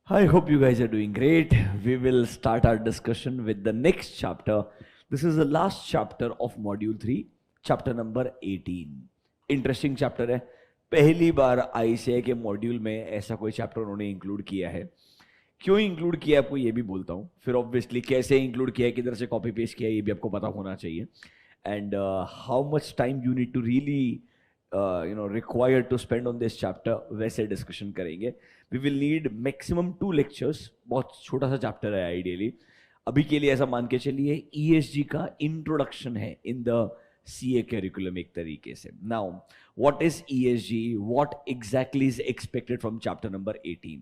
I hope you guys are doing great. We will start our discussion with the next chapter. This is the last chapter of module 3, chapter number 18. Interesting chapter है. पहली बार ICI के module में ऐसा कोई chapter उन्होंने include किया है. क्यों इंक्लूड किया है आपको ये भी बोलता हूँ. फिर ऑब्वियसली कैसे इंक्लूड किया है, किधर से कॉपी पेस्ट किया है, ये भी आपको पता होना चाहिए. And how much time you need to really required to spend on this chapter, वैसे डिस्कशन करेंगे. We will need maximum 2 lectures. बहुत छोटा सा चैप्टर है आइडियली. अभी के लिए ऐसा मान के चलिए ईएसजी का इंट्रोडक्शन है इन द सीए करिकुलम एक तरीके से. Now what is ESG, what exactly is expected from chapter number 18.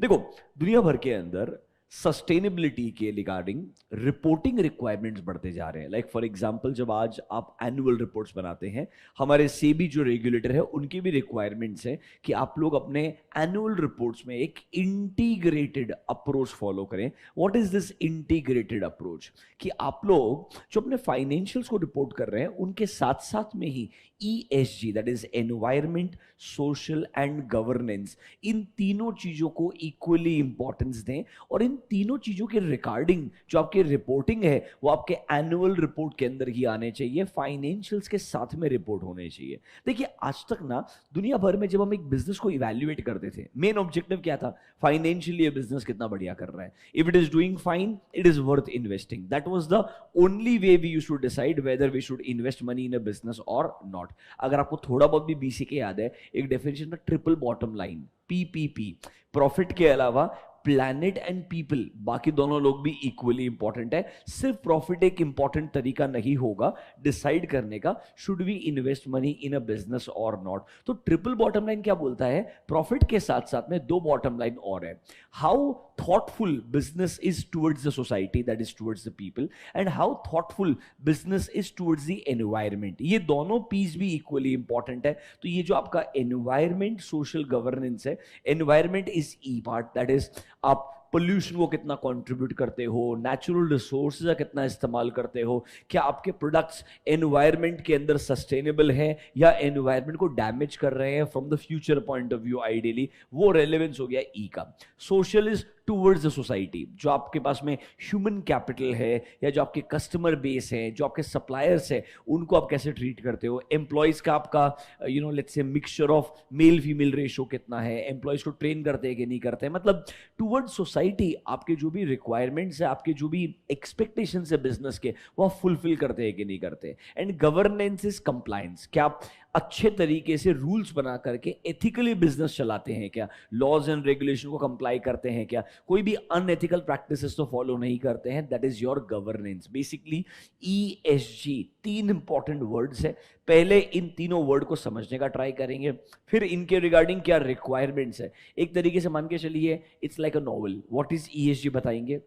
देखो, दुनिया भर के अंदर सस्टेनेबिलिटी के रिगार्डिंग रिपोर्टिंग रिक्वायरमेंट्स बढ़ते जा रहे हैं. लाइक फॉर एग्जांपल, जब आज आप एनुअल रिपोर्ट्स बनाते हैं, हमारे सेबी जो रेगुलेटर है उनकी भी रिक्वायरमेंट्स है कि आप लोग अपने एनुअल रिपोर्ट्स में एक इंटीग्रेटेड अप्रोच फॉलो करें. What is this integrated approach? कि आप लोग जो अपने फाइनेंशियल्स को रिपोर्ट कर रहे हैं उनके साथ साथ में ही ESG, that is environment, social and governance, इन तीनों चीजों को इक्वली इंपॉर्टेंस दें. और इन तीनों चीजों के रिगार्डिंग जो आपकी रिपोर्टिंग है वो आपके एनुअल रिपोर्ट के अंदर ही आने चाहिए, फाइनेंशियल्स के साथ में रिपोर्ट होने चाहिए. देखिए, आज तक ना दुनिया भर में जब हम एक बिजनेस को इवैल्यूएट करते थे, मेन ऑब्जेक्टिव क्या था? फाइनेंशियली ये बिजनेस कितना बढ़िया कर रहा है. If it is doing fine, it is worth investing. That was the only way we used to decide whether we should invest money in a business और नॉट. अगर आपको थोड़ा बहुत भी बीसी के याद है, एक डेफिनेशन था triple bottom line, PPP. Profit के अलावा प्लैनेट एंड पीपल, बाकी दोनों लोग भी इक्वली इंपॉर्टेंट है. सिर्फ प्रॉफिट एक इंपॉर्टेंट तरीका नहीं होगा डिसाइड करने का should we invest money in a business और नॉट. तो ट्रिपल बॉटम लाइन क्या बोलता है? प्रॉफिट के साथ साथ में 2 बॉटम लाइन और है. How thoughtful business is towards the society, that is towards the people, and how thoughtful business is towards the environment. ये दोनों पीस भी इक्वली इंपॉर्टेंट है. तो ये जो आपका एनवायरमेंट, सोशल गवर्नेंस है, environment is E part, that is आप पोल्यूशन को कितना कंट्रीब्यूट करते हो, नेचुरल रिसोर्सेज का कितना इस्तेमाल करते हो, क्या आपके प्रोडक्ट्स एनवायरनमेंट के अंदर सस्टेनेबल हैं या एनवायरनमेंट को डैमेज कर रहे हैं from the future point of view. Ideally वो रेलेवेंस हो गया ई का. Social is towards the society, जो आपके पास में ह्यूमन कैपिटल है या जो आपके कस्टमर बेस है, जो आपके सप्लायर्स है, उनको आप कैसे ट्रीट करते हो. एम्प्लॉयज का आपका let's say mixture of male female ratio कितना है, एम्प्लॉयज को ट्रेन करते हैं कि नहीं करते हैं. मतलब टूवर्ड्स सोसाइटी आपके जो भी रिक्वायरमेंट्स है, आपके जो भी एक्सपेक्टेशंस है बिजनेस के, वो आप फुलफिल करते हैं कि नहीं करते. एंड गवर्नेंस इज कंप्लायंस, क्या आप अच्छे तरीके से रूल्स बना करके एथिकली बिजनेस चलाते हैं क्या, लॉज एंड रेगुलेशन को कंप्लाई करते हैं क्या, कोई भी अनएथिकल प्रैक्टिसेस तो फॉलो नहीं करते हैं. That is your governance. Basically ESG 3 important words है. पहले इन तीनों वर्ड को समझने का ट्राई करेंगे, फिर इनके रिगार्डिंग क्या रिक्वायरमेंट्स है. एक तरीके से मान के चलिए it's like a novel. What is ESG बताएंगे.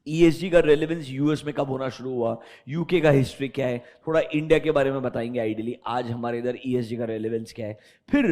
ESG का रेलेवेंस यूएस में कब होना शुरू हुआ, यूके का हिस्ट्री क्या है, थोड़ा इंडिया के बारे में बताएंगे आइडियली आज हमारे इधर ESG का रेलेवेंस क्या है. फिर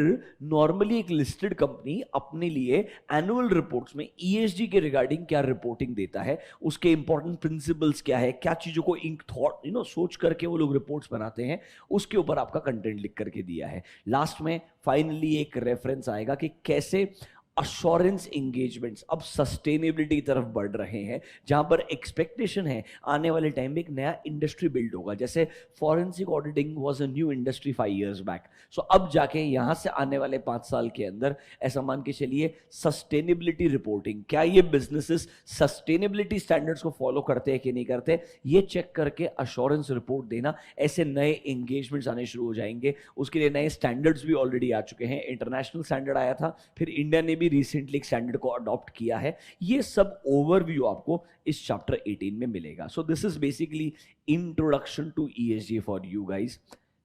नॉर्मली एक लिस्टेड कंपनी अपने लिए एनुअल रिपोर्ट्स में ESG के रिगार्डिंग क्या रिपोर्टिंग देता है, उसके इंपॉर्टेंट प्रिंसिपल्स क्या है, क्या चीजों को इंक थॉट सोच करके वो लोग रिपोर्ट्स बनाते हैं, उसके ऊपर आपका कंटेंट लिख करके दिया है. लास्ट में फाइनली एक रेफरेंस आएगा कि कैसे अश्योरेंस एंगेजमेंट्स अब सस्टेनेबिलिटी की तरफ बढ़ रहे हैं, जहां पर एक्सपेक्टेशन है आने वाले टाइम में एक नया इंडस्ट्री बिल्ड होगा. जैसे forensic auditing was a new industry 5 years back. So अब जाके यहां से आने वाले 5 साल के अंदर ऐसा मान के चलिए सस्टेनेबिलिटी रिपोर्टिंग, क्या ये बिजनेसेस सस्टेनेबिलिटी स्टैंडर्ड्स को फॉलो करते हैं कि नहीं करते, ये चेक करके अश्योरेंस रिपोर्ट देना. ऐसे नए एंगेजमेंट्स आने शुरू हो जाएंगे. उसके लिए नए स्टैंडर्ड्स भी ऑलरेडी आ चुके हैं. इंटरनेशनल स्टैंडर्ड आया था, फिर इंडिया ने भी रिसेंटली एक स्टैंडर्ड को अडॉप्ट किया है. ये सब ओवरव्यू आपको इस चैप्टर 18 में मिलेगा. So this is basically introduction to ESG for you guys.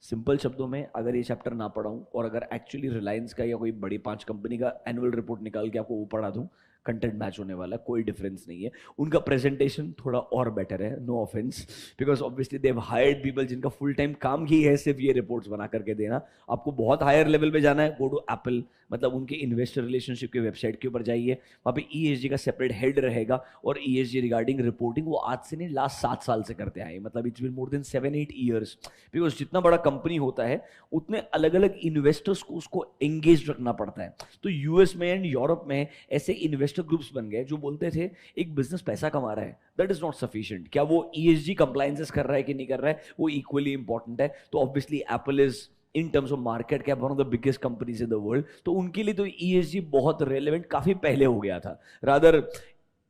Simple शब्दों में, अगर ये चैप्टर ना पढ़ाऊं और अगर एक्चुअली रिलायंस का या कोई बड़ी 5 कंपनी का एनुअल रिपोर्ट निकाल के आपको वो पढ़ा दूं, कंटेंट मैच होने वाला, कोई डिफरेंस नहीं है. उनका प्रेजेंटेशन थोड़ा और बेटर है, no offence, because obviously they have hired people जिनका फुल टाइम काम ही है सिर्फ ये रिपोर्ट्स बना करके देना. आपको बहुत हायर लेवल पे जाना है, गो टू एप्पल, मतलब उनके इन्वेस्टर रिलेशनशिप के वेबसाइट के ऊपर जाइए, वहाँ पे ESG का सेपरेट हेड रहेगा. और ESG रिगार्डिंग रिपोर्टिंग वो आज से नहीं, लास्ट 7 साल से करते आए. मतलब it's been more than 7-8 years. Because जितना बड़ा कंपनी होता है उतने अलग अलग इन्वेस्टर्स को उसको एंगेज रखना पड़ता है. तो यूएस में एंड यूरोप में ऐसे इन्वेस्टर इन्वेस्टर ग्रुप्स बन गए जो बोलते थे एक बिजनेस पैसा कमा रहा है, दैट इज नॉट सफिशिएंट, क्या वो ईएसजी कंप्लायंसेस कर रहा है कि नहीं कर रहा है, वो इक्वली इंपॉर्टेंट है। तो obviously Apple is in terms of market cap one of the biggest companies in the world, तो उनके लिए तो ईएसजी बहुत रेलेवेंट काफी पहले हो गया था। रादर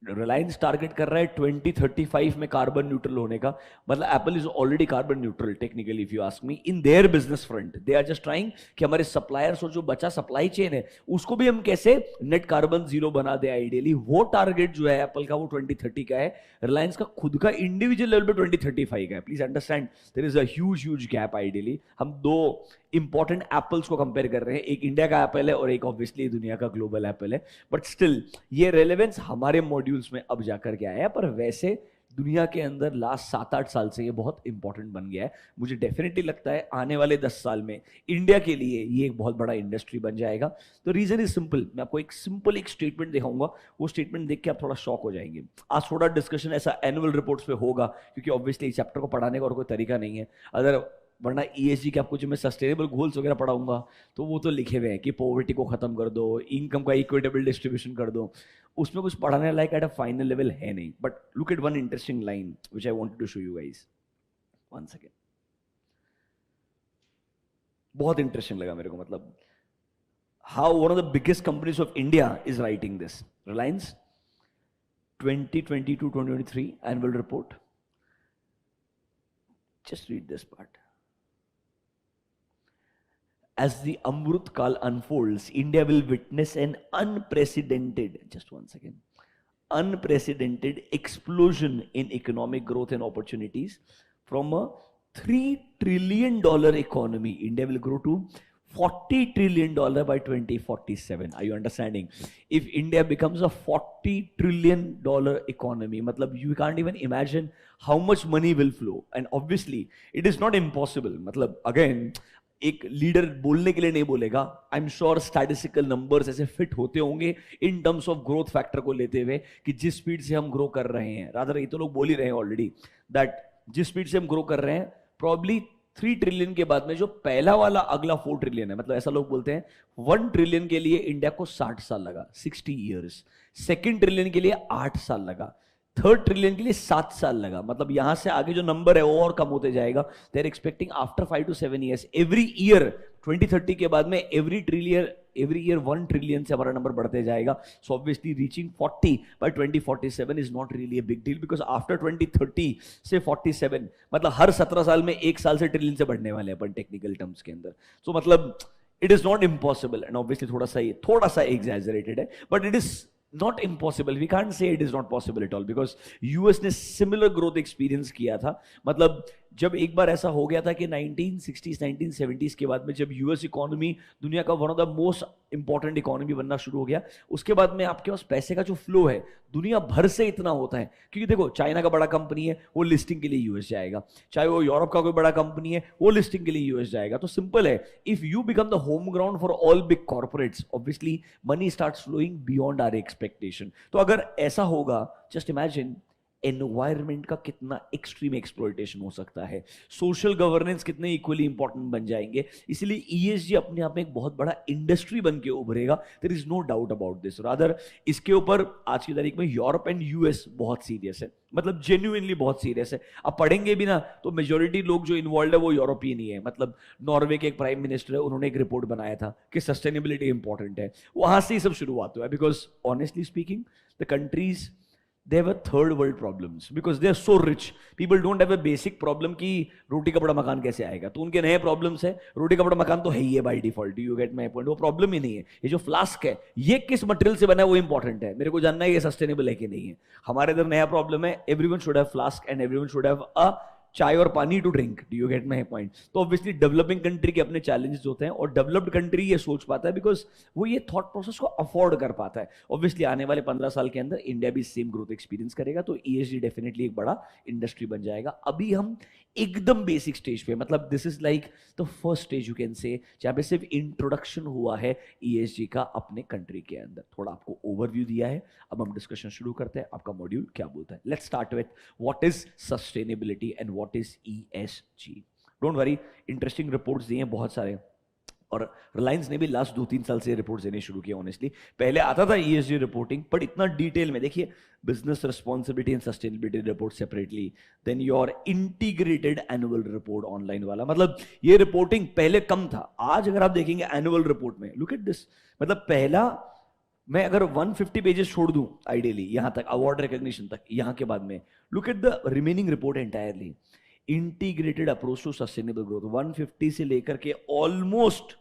रिलायंस टारगेट कर रहा है 2035 में कार्बन न्यूट्रल होने का, मतलब Apple is already carbon neutral technically if you ask me in their business front. They are just trying कि हमारे सप्लायर्स और जो बचा सप्लाई चेन है उसको भी हम कैसे नेट कार्बन जीरो बना दे आइडियली। वो टारगेट जो है एप्पल का वो 2030 का है, रिलायंस का खुद का इंडिविजुअल लेवल पे 2035 का है। Please understand there is a huge gap. Ideally हम दो इंपॉर्टेंट एप्पल्स को कंपेयर कर रहे हैं, एक इंडिया का एप्पल है और एक ऑब्वियसली दुनिया का ग्लोबल एप्पल है, बट स्टिल ये रेलेवेंस हमारे मॉड्यूल्स में अब जाकर के आया है। पर वैसे दुनिया के अंदर लास्ट 7-8 साल से ये बहुत इंपॉर्टेंट बन गया है। मुझे डेफिनेटली लगता है आने वाले 10 साल में इंडिया के लिए ये एक बहुत बड़ा इंडस्ट्री बन जाएगा। तो रीजन इज सिंपल, मैं आपको एक स्टेटमेंट दिखाऊंगा, वो स्टेटमेंट देख के आप थोड़ा शॉक हो जाएंगे। आज थोड़ा डिस्कशन ऐसा एनुअल रिपोर्ट्स पे होगा क्योंकि ऑब्वियसली इस चैप्टर को पढ़ाने का और कोई तरीका नहीं है, अदर वरना ईएसजी के आपको जो मैं सस्टेनेबल गोल्स वगैरह पढ़ाऊंगा तो वो तो लिखे हुए हैं कि पॉवर्टी को खत्म कर दो, इनकम का इक्विटेबल डिस्ट्रीब्यूशन कर दो, उसमें कुछ पढ़ाने लायक एट अ फाइनल लेवल है नहीं। But look at one interesting line which I wanted to show you guys. One second, बहुत इंटरेस्टिंग लगा मेरे को, मतलब how one of the biggest companies of India is writing this. Reliance 2022-2023 annual report, just read this part. As the Amrut Kal unfolds, India will witness an unprecedented, just one second, unprecedented explosion in economic growth and opportunities. From a $3 trillion economy, India will grow to $40 trillion by 2047. Are you understanding? If India becomes a $40 trillion economy, matlab you can't even imagine how much money will flow. And obviously, it is not impossible. मतलब again, एक leader बोलने के लिए नहीं बोलेगा, I am sure statistical numbers ऐसे fit होते होंगे in terms of growth factor को लेते हुए कि जिस स्पीड से हम ग्रो कर रहे हैं, रादर ये तो लोग बोल ही रहे हैं ऑलरेडी दैट जिस स्पीड से हम ग्रो कर रहे हैं प्रॉब्ली 3 ट्रिलियन के बाद में जो पहला वाला अगला 4 ट्रिलियन है, मतलब ऐसा लोग बोलते हैं 1 ट्रिलियन के लिए इंडिया को 60 साल लगा, 60 ईयर्स, सेकेंड ट्रिलियन के लिए 8 साल लगा, थर्ड ट्रिलियन के लिए 7 साल लगा, मतलब यहां से आगे जो नंबर है वो और कम होते जाएगा। They are expecting after 5 to 7 years every year 2030 के बाद में एवरी ईयर 1 ट्रिलियन से हमारा नंबर बढ़ते जाएगा। So obviously reaching 40 by 2047 is not really a big deal because after 2030 से 47 मतलब हर 17 साल में 1 साल से ट्रिलियन से बढ़ने वाले हैं अपन टेक्निकल टर्म्स के अंदर। सो मतलब it is not impossible and obviously थोड़ा सा एग्जैजरेटेड है, but it is not impossible. We can't say it is not possible at all because US ने similar growth experience किया था। मतलब जब एक बार ऐसा हो गया था कि 1960s 1970s के बाद में जब यूएस इकोनॉमी दुनिया का one of the most important economy बनना शुरू हो गया, उसके बाद में आपके पास पैसे का जो फ्लो है दुनिया भर से इतना होता है क्योंकि देखो चाइना का बड़ा कंपनी है वो लिस्टिंग के लिए यूएस जाएगा, चाहे वो यूरोप का कोई बड़ा कंपनी है वो लिस्टिंग के लिए यूएस जाएगा। तो सिंपल है, if you become the home ground for all big corporates obviously money starts flowing beyond our expectation. तो अगर ऐसा होगा, जस्ट इमेजिन एनवायरमेंट का कितना एक्सट्रीम एक्सप्लॉयटेशन हो सकता है, सोशल गवर्नेंस कितने इक्वली इंपॉर्टेंट बन जाएंगे। इसलिए ईएसजी अपने आप में एक बहुत बड़ा इंडस्ट्री बन के उभरेगा, there is no doubt about this. Rather इसके ऊपर आज की तारीख में यूरोप एंड यूएस बहुत सीरियस है, मतलब जेन्युइनली बहुत सीरियस है। अब पढ़ेंगे भी ना तो मेजोरिटी लोग जो इन्वॉल्व है वो यूरोपियन ही है। मतलब नॉर्वे के एक प्राइम मिनिस्टर है, उन्होंने एक रिपोर्ट बनाया था कि सस्टेनेबिलिटी इंपॉर्टेंट है, वहां से ही सब शुरुआत हुआ है। Because honestly speaking the countries they have a third world problems because they are so rich. People don't have a basic problem कि रोटी कपड़ा मकान कैसे आएगा, तो उनके नए प्रॉब्लम्स है। रोटी कपड़ा मकान तो है ही है by default, you get my point, वो प्रॉब्लम ही नहीं है। ये जो फ्लास्क है ये किस मटेरियल से बना है वो इंपॉर्टेंट है, मेरे को जानना है ये सस्टेनेबल है कि नहीं है। हमारे इधर नया प्रॉब्लम है, everyone should have flask and everyone should have a chai और pani to drink, do you get my point. तो ऑब्वियसली डेवलपिंग कंट्री के अपने चैलेंजेस होते हैं और डेवलप्ड कंट्री ये सोच पाता है बिकॉज वो ये थॉट प्रोसेस को अफोर्ड कर पाता है। ऑब्वियसली आने वाले 15 साल के अंदर इंडिया भी सेम ग्रोथ एक्सपीरियंस करेगा, तो ईएसजी डेफिनेटली एक बड़ा इंडस्ट्री बन जाएगा। अभी हम एकदम बेसिक स्टेज पे, मतलब this is like the first stage you can से, जहां पे सिर्फ इंट्रोडक्शन हुआ है ईएसजी का अपने कंट्री के अंदर। थोड़ा आपको ओवरव्यू दिया है, अब हम डिस्कशन शुरू करते हैं। आपका मॉड्यूल क्या बोलता है? Let's start with what is sustainability and what is ESG. Don't worry, interesting reports दिए हैं बहुत सारे, और रिलायंस ने भी लास्ट 2-3 साल से रिपोर्ट देने शुरू किया। ऑनेस्टली पहले आता था ईएसजी रिपोर्टिंग, बट इतना डिटेल में देखिए, business responsibility and sustainability report separately, then your integrated annual report online वाला, मतलब ये रिपोर्टिंग पहले कम था। आज अगर आप देखेंगे एनुअल रिपोर्ट में, लुक एट दिस, मतलब पहला मैं अगर 150 पेजेस छोड़ दूं आइडियली यहां तक, अवार्ड रिकॉग्निशन तक, यहां के बाद में look at the remaining report entirely, integrated approach to sustainable growth, 150 से लेकर के ऑलमोस्ट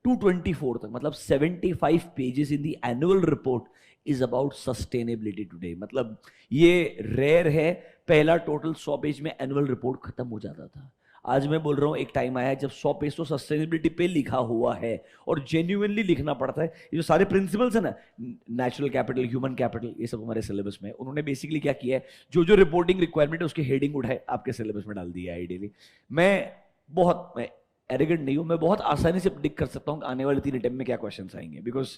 224 तक, मतलब 75 pages in the annual report is about sustainability today. मतलब ये रेयर है, पहला टोटल 100 पेज में एनुअल रिपोर्ट खत्म हो जाता था। आज मैं बोल रहा हूं एक टाइम आया जब 100 पेज तो सस्टेनेबिलिटी पे लिखा हुआ है, और जेन्युइनली लिखना पड़ता है। ये जो सारे प्रिंसिपल्स है ना, नेचुरल कैपिटल, ह्यूमन कैपिटल, ये सब हमारे सिलेबस में, उन्होंने बेसिकली क्या किया है, जो जो रिपोर्टिंग रिक्वायरमेंट है उसके हेडिंग उठाए आपके सिलेबस में डाल दिया है आइडियली। मैं एरोगेंट नहीं हूं, मैं बहुत आसानी से प्रेडिक्ट कर सकता हूं कि आने वाले 3 अटेम्प्ट में क्या क्वेश्चंस आएंगे, बिकॉज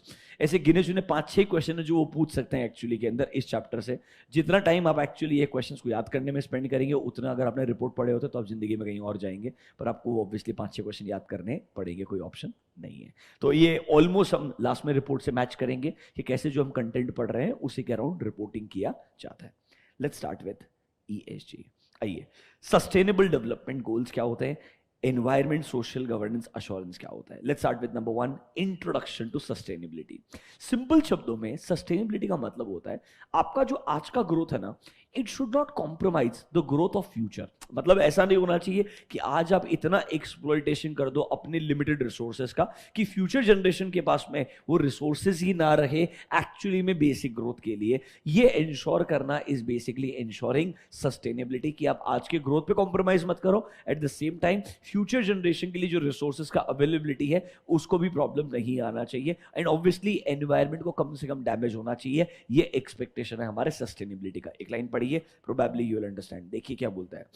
ऐसे गिने चुने 5-6 क्वेश्चन है जो वो पूछ सकते हैं एक्चुअली के अंदर इस चैप्टर से। जितना टाइम आप एक्चुअली ये क्वेश्चंस को याद करने में स्पेंड करेंगे, उतना अगर आपने रिपोर्ट पढ़े होते तो आप जिंदगी में कहीं और जाएंगे, पर आपको ऑब्वियसली 5-6 क्वेश्चन याद करने पड़ेंगे, कोई ऑप्शन नहीं है। तो ये ऑलमोस्ट हम लास्ट में रिपोर्ट से मैच करेंगे कि कैसे जो हम कंटेंट पढ़ रहे हैं उसी के अराउंड रिपोर्टिंग किया जाता है। Let's start with ESG। आइए, सस्टेनेबल डेवलपमेंट गोल्स क्या होते हैं, एनवायरमेंट सोशल गवर्नेंस अश्योरेंस क्या होता है। Let's start with number 1, introduction to sustainability. Simple शब्दों में सस्टेनेबिलिटी का मतलब होता है आपका जो आज का ग्रोथ है ना, it should not compromise the growth of future. मतलब ऐसा नहीं होना चाहिए कि आज आप इतना एक्सप्लॉयटेशन कर दो अपने लिमिटेड रिसोर्सेज का कि फ्यूचर जनरेशन के पास में वो रिसोर्सेज ही ना रहे एक्चुअली में बेसिक ग्रोथ के लिए। ये इंश्योर करना इज बेसिकली इंश्योरिंग सस्टेनेबिलिटी, कि आप आज के ग्रोथ पे कॉम्प्रोमाइज मत करो, at the same time future generation के लिए जो रिसोर्सेज का अवेलेबिलिटी है उसको भी प्रॉब्लम नहीं आना चाहिए, एंड ऑब्वियसली एनवायरमेंट को कम से कम डैमेज होना चाहिए। ये एक्सपेक्टेशन है हमारे सस्टेनेबिलिटी का। एक लाइन पढ़िए, प्रोबेबली यू विल अंडरस्टैंड। देखिए क्या बोलता है,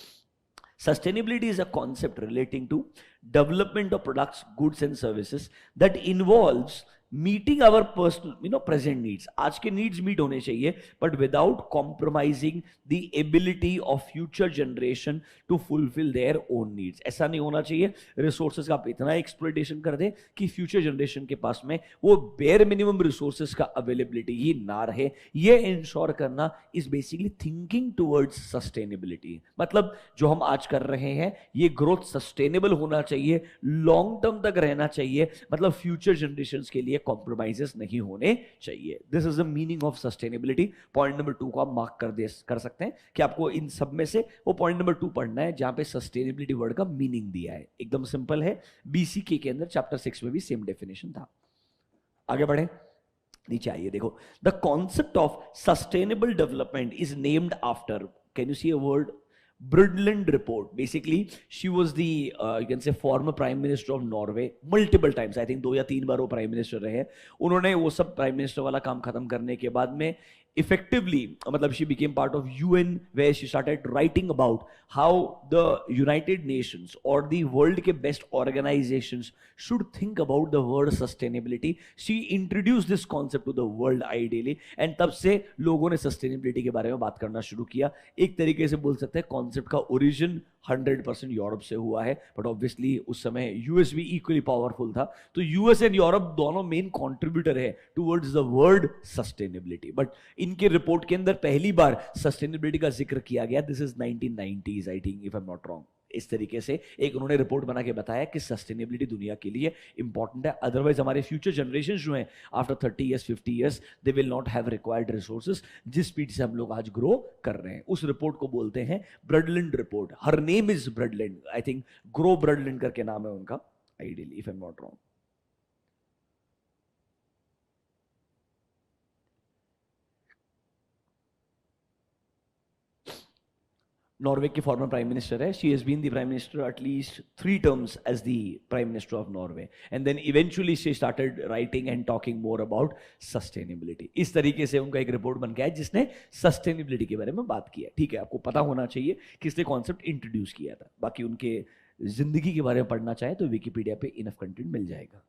sustainability is a concept relating to development of products, goods and services that involves meeting our personal present needs. आज के नीड्स मीट होने चाहिए, but without compromising the ability of future generation to fulfil their own needs. ऐसा नहीं होना चाहिए resources का आप इतना एक्सप्लॉयटेशन कर दे कि फ्यूचर जनरेशन के पास में वो बेयर मिनिमम रिसोर्सेज का अवेलेबिलिटी ही ना रहे। ये इंश्योर करना is basically thinking towards sustainability. मतलब जो हम आज कर रहे हैं ये ग्रोथ सस्टेनेबल होना चाहिए, लॉन्ग टर्म तक रहना चाहिए, मतलब फ्यूचर जनरेशन के लिए कॉम्प्रोमाइजेस नहीं होने चाहिए। This is the meaning of sustainability. Point number 2 को आप मार्क कर सकते हैं कि आपको इन सब में से वो पॉइंट नंबर 2 पढ़ना है जहां पे सस्टेनेबिलिटी वर्ड का मीनिंग दिया है। एकदम सिंपल है, BCK के अंदर चैप्टर 6 में भी सेम डेफिनेशन था। आगे बढ़े, नीचे आइए, देखो, the concept of sustainable development is named after, can you see a word, Brundtland report. Basically, she was the you can say former prime minister of Norway multiple times. I think 2 या 3 बार वो prime minister रहे। उन्होंने वो सब prime minister वाला काम खत्म करने के बाद में effectively, मतलब she became part of UN, where she started writing about how the United Nations or the world के best organizations should think about the word sustainability. She introduced this concept to the world ideally, and तब से लोगों ने sustainability के बारे में बात करना शुरू किया। एक तरीके से बोल सकते हैं कॉन्सेप्ट का ओरिजिन 100% यूरोप से हुआ है, बट ऑब्वियसली उस समय यूएस भी इक्वली पावरफुल था, तो यूएस एंड यूरोप दोनों मेन कंट्रीब्यूटर है towards the word sustainability. But इनके रिपोर्ट के अंदर पहली बार सस्टेनेबिलिटी का जिक्र किया गया, this is 1990s I think, if I am not wrong. इस तरीके से एक उन्होंने रिपोर्ट बना के बताया कि सस्टेनेबिलिटी दुनिया के लिए इंपॉर्टेंट है, अदरवाइज हमारे फ्यूचर जनरेशन जो हैं after 30 years 50 years they will not have required resources जिस स्पीड से हम लोग आज ग्रो कर रहे हैं। उस रिपोर्ट को बोलते हैं Brundtland report. Her name is Brundtland, I think Gro Brundtland करके नाम है उनका ideally, if I am not wrong. Norway की फॉर्मर प्राइम मिनिस्टर है। She has been the prime minister at least 3 terms as the prime minister of Norway, and then eventually she started writing and talking more about sustainability. इस तरीके से उनका एक report बन गया है जिसने सस्टेनेबिलिटी के बारे में बात की है। ठीक है, आपको पता होना चाहिए किसने कॉन्सेप्ट इंट्रोड्यूस किया था। बाकी उनके जिंदगी के बारे में पढ़ना चाहे तो विकिपीडिया पे इनफ कंटेंट मिल जाएगा।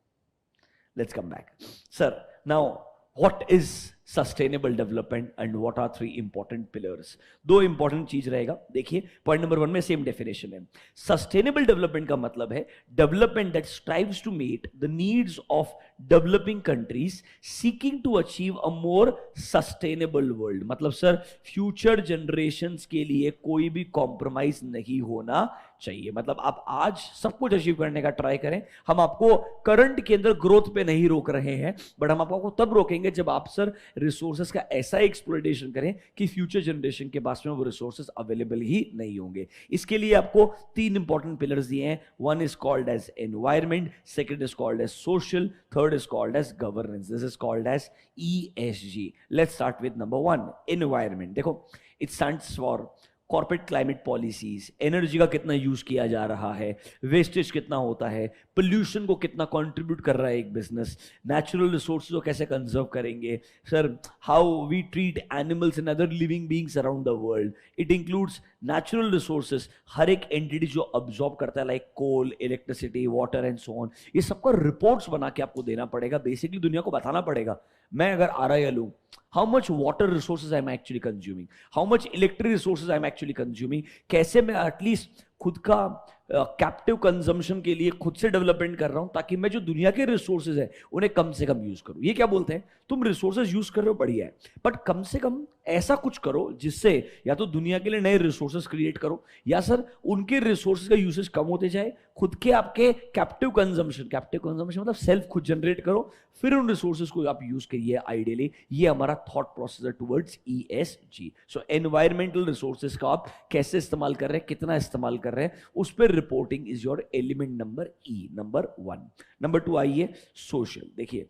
Let's come back sir. Now what is sustainable development and what are three important pillars. दो इंपॉर्टेंट चीज रहेगा। देखिए पॉइंट नंबर 1 में सेम डेफिनेशन है। सस्टेनेबल डेवलपमेंट का मतलब है development that strives to meet the needs of developing countries seeking to achieve a more sustainable world. मतलब सर फ्यूचर जनरेशंस के लिए कोई भी कॉम्प्रोमाइज नहीं होना चाहिए। मतलब आप आज सब कुछ अचीव करने का ट्राई करें, हम आपको करंट के अंदर ग्रोथ पे नहीं रोक रहे हैं, बट हम आपको तब रोकेंगे जब आप सर रिसोर्सेज का ऐसा एक्सप्लॉयटेशन करें कि फ्यूचर जनरेशन के पास में वो रिसोर्सेज अवेलेबल ही नहीं होंगे। इसके लिए आपको 3 इंपॉर्टेंट पिलर्स दिए हैं। 1 is called as environment, second is called as social, third is called as governance. This is called as ESG। Let's start with number 1, environment. देखो it stands for corporate climate policies, energy का कितना use किया जा रहा है, wastage कितना होता है, पोल्यूशन को कितना कंट्रीब्यूट कर रहा है एक बिजनेस, नेचुरल रिसोर्सेज को कैसे कंजर्व करेंगे, sir how we treat animals and other living beings around the world. It includes natural resources, हर एक एंटिटी जो अब्सॉर्ब करता है like coal, electricity, water and so on, ये सबका रिपोर्ट्स बना के आपको देना पड़ेगा। बेसिकली दुनिया को बताना पड़ेगा मैं अगर RIL हूं, how much water resources I am actually consuming, how much electric resources I am actually consuming, कैसे मैं एटलीस्ट खुद का कैप्टिव कंजम्पशन के लिए खुद से डेवलपमेंट कर रहा हूं ताकि मैं जो दुनिया के रिसोर्सेज है उन्हें कम से कम यूज करूं। ये क्या बोलते हैं, तुम रिसोर्सेज यूज कर रहे हो बढ़िया है, बट कम से कम ऐसा कुछ करो जिससे या तो दुनिया के लिए नए रिसोर्सेज क्रिएट करो या सर उनके रिसोर्सेज का यूसेज कम होते जाए, खुद के आपके कैप्टिव कंजम्पशन मतलब सेल्फ खुद जनरेट करो, फिर उन रिसोर्सेज को आप यूज करिए आइडियली। ये हमारा थॉट प्रोसेस है टुवर्ड्स ESG। सो एनवायरमेंटल रिसोर्सेज का आप कैसे इस्तेमाल कर रहे हैं, कितना इस्तेमाल कर रहे हैं, उस पर reporting is your element number E, number 1। Number 2 आइए सोशल। देखिए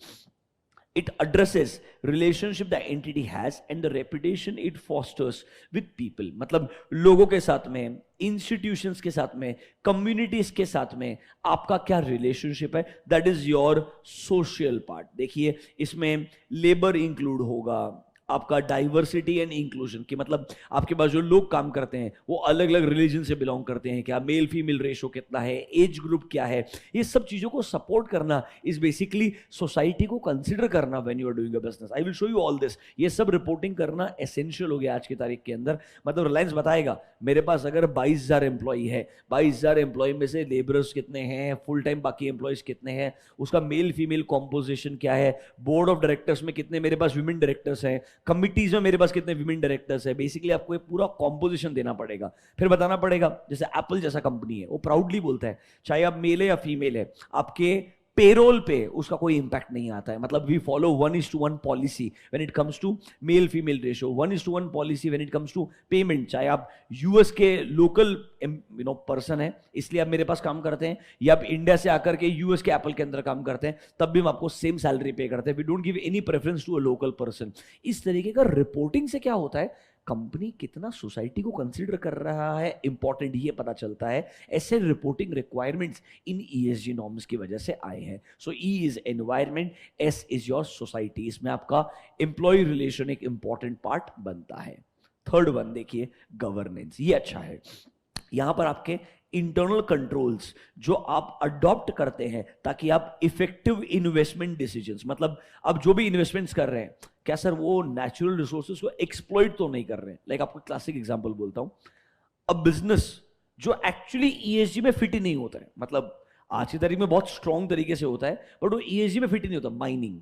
it addresses relationship the entity has and the reputation it fosters with people। मतलब लोगों के साथ में, इंस्टीट्यूशंस के साथ में, कम्युनिटीज के साथ में आपका क्या रिलेशनशिप है, that is your social part. देखिए इसमें लेबर इंक्लूड होगा, आपका डाइवर्सिटी एंड इंक्लूजन की मतलब आपके पास जो लोग काम करते हैं वो अलग अलग रिलीजन से बिलोंग करते हैं, क्या मेल फीमेल रेशो कितना है, एज ग्रुप क्या है, ये सब चीजों को सपोर्ट करना इज बेसिकली सोसाइटी को कंसिडर करना when you are doing a business. I will show you all this. ये सब रिपोर्टिंग करना एसेंशियल हो गया आज की तारीख के अंदर। मतलब रिलायंस बताएगा मेरे पास अगर 22,000 एम्प्लॉई है, 22,000 एम्प्लॉय में से लेबरर्स कितने हैं, फुल टाइम बाकी एम्प्लॉयज कितने हैं, उसका मेल फीमेल कॉम्पोजिशन क्या है, बोर्ड ऑफ डायरेक्टर्स में कितने मेरे पास विमेन डायरेक्टर्स हैं, कमिटीज में मेरे पास कितने विमेन डायरेक्टर्स है। बेसिकली आपको एक पूरा कॉम्पोजिशन देना पड़ेगा, फिर बताना पड़ेगा। जैसे एप्पल जैसा कंपनी है वो प्राउडली बोलता है चाहे आप मेल है या फीमेल है, आपके पेरोल पे उसका कोई इंपैक्ट नहीं आता है। मतलब we follow 1:1 policy when it comes to male female ratio, 1:1 policy when it comes to payment. चाहे आप यूएस के लोकल पर्सन है इसलिए आप मेरे पास काम करते हैं, या आप इंडिया से आकर के यूएस के एप्पल के अंदर काम करते हैं, तब भी हम आपको सेम सैलरी पे करते हैं। We don't give any preference to a local person. इस तरीके का रिपोर्टिंग से क्या होता है, कंपनी कितना सोसाइटी को कंसीडर कर रहा है इंपॉर्टेंट ये पता चलता है। ऐसे reporting requirements in ESG norms की वजह से आए हैं। सो E is environment, S is your society. इसमें आपका एम्प्लॉय रिलेशन एक इंपॉर्टेंट पार्ट बनता है। थर्ड वन देखिए गवर्नेंस। ये अच्छा है, यहां पर आपके इंटरनल कंट्रोल्स जो आप अडॉप्ट करते हैं ताकि आप इफेक्टिव इन्वेस्टमेंट डिसीजंस, मतलब आप जो भी इन्वेस्टमेंट्स कर रहे हैं क्या सर वो नेचुरल रिसोर्सेज को एक्सप्लॉइट तो नहीं कर रहे हैं। लाइक आपको क्लासिक एग्जांपल बोलता हूं, अब बिजनेस जो एक्चुअली ESG में फिट ही नहीं होता है, मतलब आज की तारीख में बहुत स्ट्रॉन्ग तरीके से होता है बट वो ESG में फिट ही नहीं होता। माइनिंग,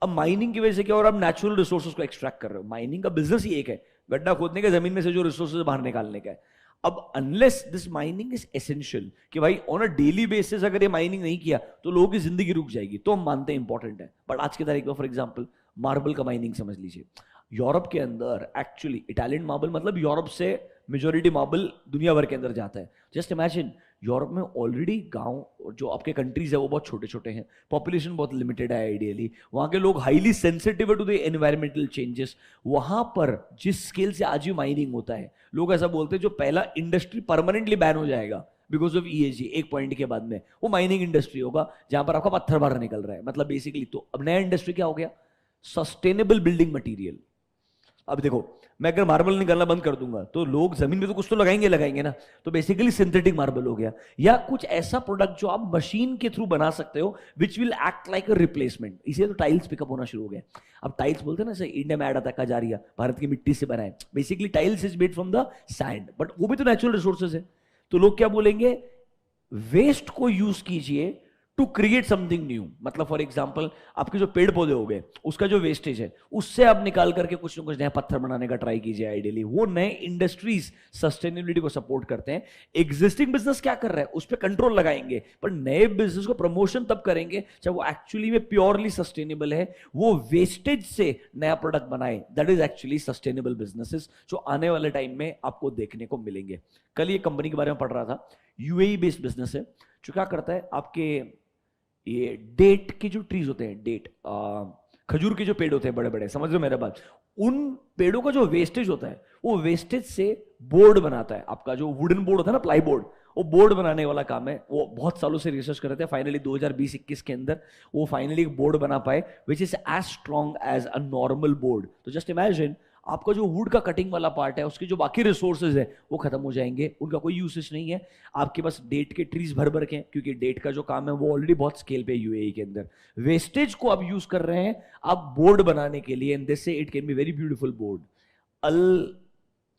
अब माइनिंग की वजह से क्या हो रहा है, आप नेचुरल रिसोर्सेज को एक्सट्रैक्ट कर रहे हो। माइनिंग का बिजनेस ही एक है, गड्ढा खोदने का, जमीन में से जो रिसोर्सेज बाहर निकालने का है। अब unless this mining is essential कि भाई ऑन अ डेली बेसिस अगर ये माइनिंग नहीं किया तो लोगों की जिंदगी रुक जाएगी, तो हम मानते हैं इंपॉर्टेंट है। बट आज की तारीख में फॉर एग्जांपल मार्बल का माइनिंग समझ लीजिए, यूरोप के अंदर एक्चुअली इटालियन मार्बल, मतलब यूरोप से मेजोरिटी मार्बल दुनिया भर के अंदर जाता है। जस्ट इमेजिन यूरोप में ऑलरेडी गांव जो आपके कंट्रीज है वो बहुत छोटे छोटे हैं, पॉपुलेशन बहुत लिमिटेड है आइडियली, वहां के लोग highly sensitive to the environmental changes. वहां पर जिस स्केल से आज भी माइनिंग होता है, लोग ऐसा बोलते हैं जो पहला इंडस्ट्री परमानेंटली बैन हो जाएगा बिकॉज ऑफ ESG, एक पॉइंट के बाद में वो माइनिंग इंडस्ट्री होगा जहां पर आपका पत्थर बाहर निकल रहा है। मतलब बेसिकली तो अब नया इंडस्ट्री क्या हो गया, सस्टेनेबल बिल्डिंग मटीरियल। अब देखो, मैं अगर मार्बल निकालना बंद कर दूंगा तो लोग जमीन में तो कुछ तो लगाएंगे ना, तो बेसिकली सिंथेटिक मार्बल हो गया, या कुछ ऐसा प्रोडक्ट जो आप मशीन के थ्रू बना सकते हो which will act like a replacement. इसीलिए तो टाइल्स पिकअप होना शुरू हो गया। अब टाइल्स बोलते हैं ना, इंडिया में ऐड आता है कजारिया, भारत की मिट्टी से बनाए, basically tiles is made from the sand, but वो भी तो नेचुरल रिसोर्सेज है। तो लोग क्या बोलेंगे, वेस्ट को यूज कीजिए टू क्रिएट समथिंग न्यू। मतलब फॉर एग्जाम्पल, आपके जो पेड़ पौधे हो गए, उसका जो वेस्टेज है, उससे आप निकाल करके कुछ ना कुछ नया पत्थर बनाने का ट्राई कीजिए। आइडियली वो नए इंडस्ट्रीज सस्टेनेबिलिटी को सपोर्ट करते हैं। एग्जिस्टिंग बिजनेस क्या कर रहा है, उस पर कंट्रोल लगाएंगे, पर नए बिजनेस को प्रमोशन तब करेंगे जब वो एक्चुअली में प्योरली सस्टेनेबल है, वो वेस्टेज से नया प्रोडक्ट बनाए। That is actually sustainable businesses, जो आने वाले टाइम में आपको देखने को मिलेंगे। कल ये कंपनी के बारे में पढ़ रहा था, यूएई बेस्ड बिजनेस है, जो क्या करता है, आपके ये डेट के जो ट्रीज होते हैं, डेट खजूर के जो पेड़ होते हैं बड़े बड़े, समझ रहे हो मेरा बात, उन पेड़ों का जो वेस्टेज होता है, वो वेस्टेज से बोर्ड बनाता है। आपका जो वुडन बोर्ड होता है ना, प्लाई बोर्ड, वो बोर्ड बनाने वाला काम है। वो बहुत सालों से रिसर्च कर रहे थे, फाइनली 2020-21 के अंदर वो फाइनली एक बोर्ड बना पाए which is as strong as a normal board. तो जस्ट इमेजिन, आपका जो वुड का कटिंग वाला पार्ट है, उसके जो बाकी रिसोर्सेज है वो खत्म हो जाएंगे, उनका कोई यूसेज नहीं है। आपके पास डेट के ट्रीज भर भर के, क्योंकि डेट का जो काम है वो ऑलरेडी बहुत स्केल पे यूएई के अंदर, वेस्टेज को आप यूज कर रहे हैं आप बोर्ड बनाने के लिए, एंड दिस से it can be very beautiful board. अल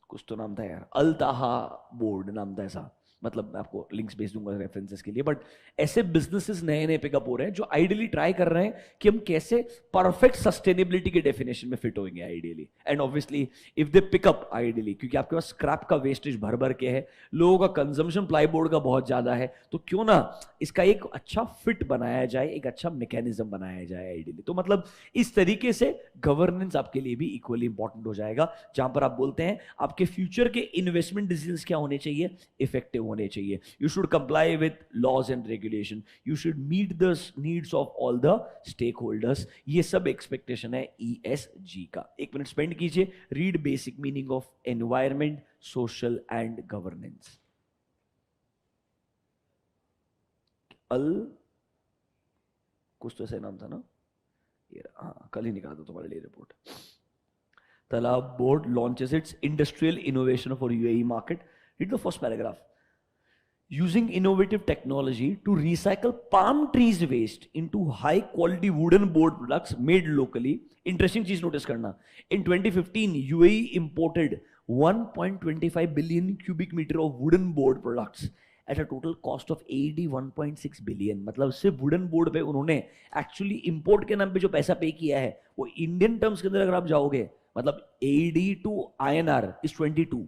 कुछ तो नाम था यार, अल ताहा बोर्ड नाम था ऐसा, मतलब मैं आपको लिंक्स भेज दूंगा रेफरेंसेस के लिए। बट ऐसे बिजनेसेस नए नए पिकअप हो रहे हैं जो आइडियली ट्राई कर रहे हैं कि हम कैसे परफेक्ट सस्टेनेबिलिटी के डेफिनेशन में फिट होंगे ideally, and obviously if they pick up ideally, क्योंकि आपके पास स्क्रैप का वेस्टेज भर भर के है, लोगों का कंजम्पशन प्लाईबोर्ड का बहुत ज्यादा है, तो क्यों ना इसका एक अच्छा फिट बनाया जाए, एक अच्छा मैकेनिज्म बनाया जाए आइडियली। तो मतलब इस तरीके से गवर्नेंस आपके लिए भी इक्वली इंपॉर्टेंट हो जाएगा, जहां पर आप बोलते हैं आपके फ्यूचर के इन्वेस्टमेंट डिसीजंस क्या होने चाहिए, इफेक्टिव होने चाहिए। You should comply with laws and regulation, you should meet the needs of all the stake holders. ये सब एक्सपेक्टेशन है ईएसजी का। एक मिनट स्पेंड कीजिए, read basic meaning of environment, social and governance. अल कुछ तो ऐसा नाम था ना, ये हाँ, कल ही निकाला था तुम्हारे लिए report. Talab board launches its industrial innovation for UAE market. Read the first paragraph. Using innovative technology to recycle palm trees waste into high quality wooden board products made locally. Interesting चीज notice करना. In 2015, UAE imported 1.25 billion cubic meter of wooden board products at a total cost of AED 1.6 billion. मतलब सिर्फ wooden board पे उन्होंने actually import के नाम पे जो पैसा पे किया है, वो इंडियन टर्म्स के अंदर अगर आप जाओगे, मतलब AED टू INR इज 22,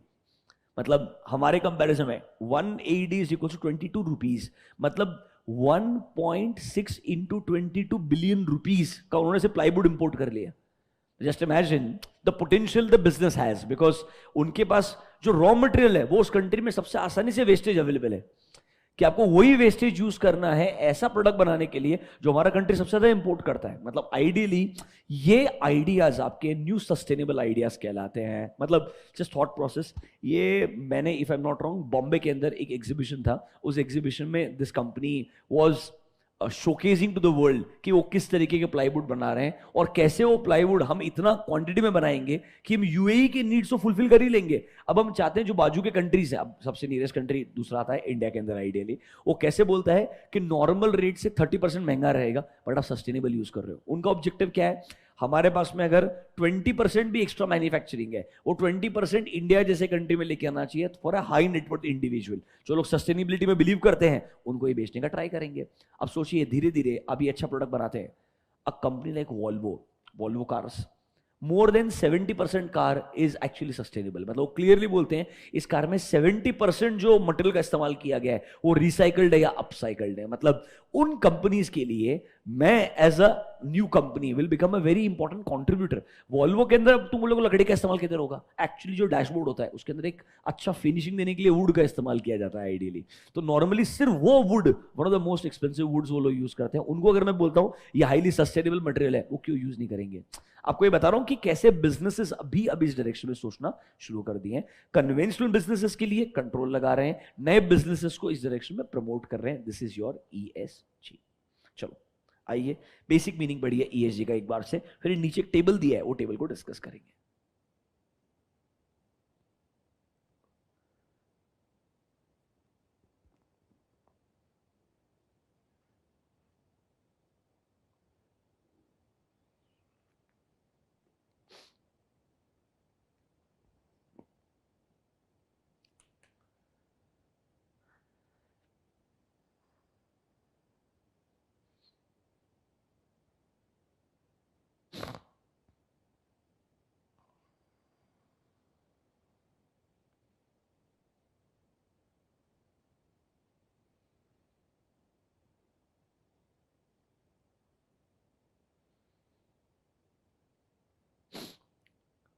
मतलब हमारे कंपैरिजन में 1 AED is equal to 22 rupees, मतलब 1.6 इंटू 22 बिलियन रुपीज का उन्होंने से प्लाईवुड इंपोर्ट कर लिया। Just imagine the potential the business has, because उनके पास जो रॉ मटेरियल है वो उस कंट्री में सबसे आसानी से वेस्टेज अवेलेबल है, कि आपको वही वेस्टेज यूज करना है ऐसा प्रोडक्ट बनाने के लिए जो हमारा कंट्री सबसे ज्यादा इंपोर्ट करता है। मतलब आइडियली ये आइडियाज आपके न्यू सस्टेनेबल आइडियाज कहलाते हैं। मतलब जस्ट थॉट प्रोसेस, ये मैंने if I am not wrong Bombay के अंदर एक एग्जीबिशन था, उस एग्जीबिशन में this company was showcasing to the world कि वो किस तरीके के प्लाईवुड बना रहे हैं और कैसे वो प्लाईवुड हम इतना क्वांटिटी में बनाएंगे कि हम यूएई के नीड्स को फुलफिल कर ही लेंगे। अब हम चाहते हैं जो बाजू के कंट्रीज है, अब सबसे नियरेस्ट कंट्री दूसरा आता है इंडिया के अंदर आइडियली, वो कैसे बोलता है कि नॉर्मल रेट से 30% महंगा रहेगा बट आप सस्टेनेबल यूज कर रहे हो। उनका ऑब्जेक्टिव क्या है, हमारे पास में अगर 20% भी एक्स्ट्रा मैन्युफैक्चरिंग है, वो 20% इंडिया जैसे कंट्री में लेके आना चाहिए for a high net worth individual. जो लोग सस्टेनेबिलिटी में बिलीव करते हैं उनको ये बेचने का ट्राई करेंगे। अब सोचिए धीरे धीरे अभी अच्छा प्रोडक्ट बनाते हैं। A company like Volvo cars, more than 70% car is actually sustainable. मतलब वो क्लियरली बोलते हैं इस कार में 70% जो मटेरियल का इस्तेमाल किया गया है वो रिसाइकल्ड है या अपसाइकल्ड है। मतलब उन कंपनीज के लिए मैं as a new company will become a very important contributor. Volvo के अंदर तुम लोगों को लकड़ी का इस्तेमाल किधर होगा, एक्चुअली जो डैशबोर्ड होता है उसके अंदर एक अच्छा फिनिशिंग देने के लिए वुड का इस्तेमाल किया जाता है आइडियली। तो नॉर्मली सिर्फ वो wood, one of the most expensive woods वो लोग यूज करते हैं, उनको अगर मैं बोलता हूं ये हाईली सस्टेनेबल मटेरियल है, वो क्यों यूज नहीं करेंगे। आपको ये बता रहा हूं कि कैसे बिजनेसेस अभी इस डायरेक्शन में सोचना शुरू कर दिए हैं। कन्वेंशनल बिजनेसेस के लिए कंट्रोल लगा रहे हैं, नए बिजनेसेस को इस डायरेक्शन में प्रमोट कर रहे हैं। This is your ESG। चलो आइए बेसिक मीनिंग बढ़िए ESG का एक बार से, फिर नीचे एक टेबल दिया है वो टेबल को डिस्कस करेंगे।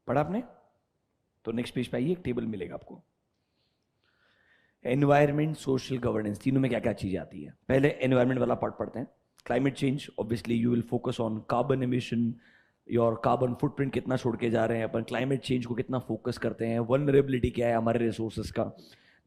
पढ़ा आपने? तो नेक्स्ट पेज पे आइए, एक टेबल मिलेगा आपको। एनवायरमेंट, सोशल, गवर्नेंस, तीनों में क्या क्या चीजें आती है। पहले एनवायरमेंट वाला पार्ट पढ़ते हैं। Climate change, obviously you will focus on carbon emission, your carbon footprint कितना छोड़ के जा रहे हैं अपन, क्लाइमेट चेंज को कितना फोकस करते हैं, वल्नरेबिलिटी क्या है हमारे रिसोर्सेज का,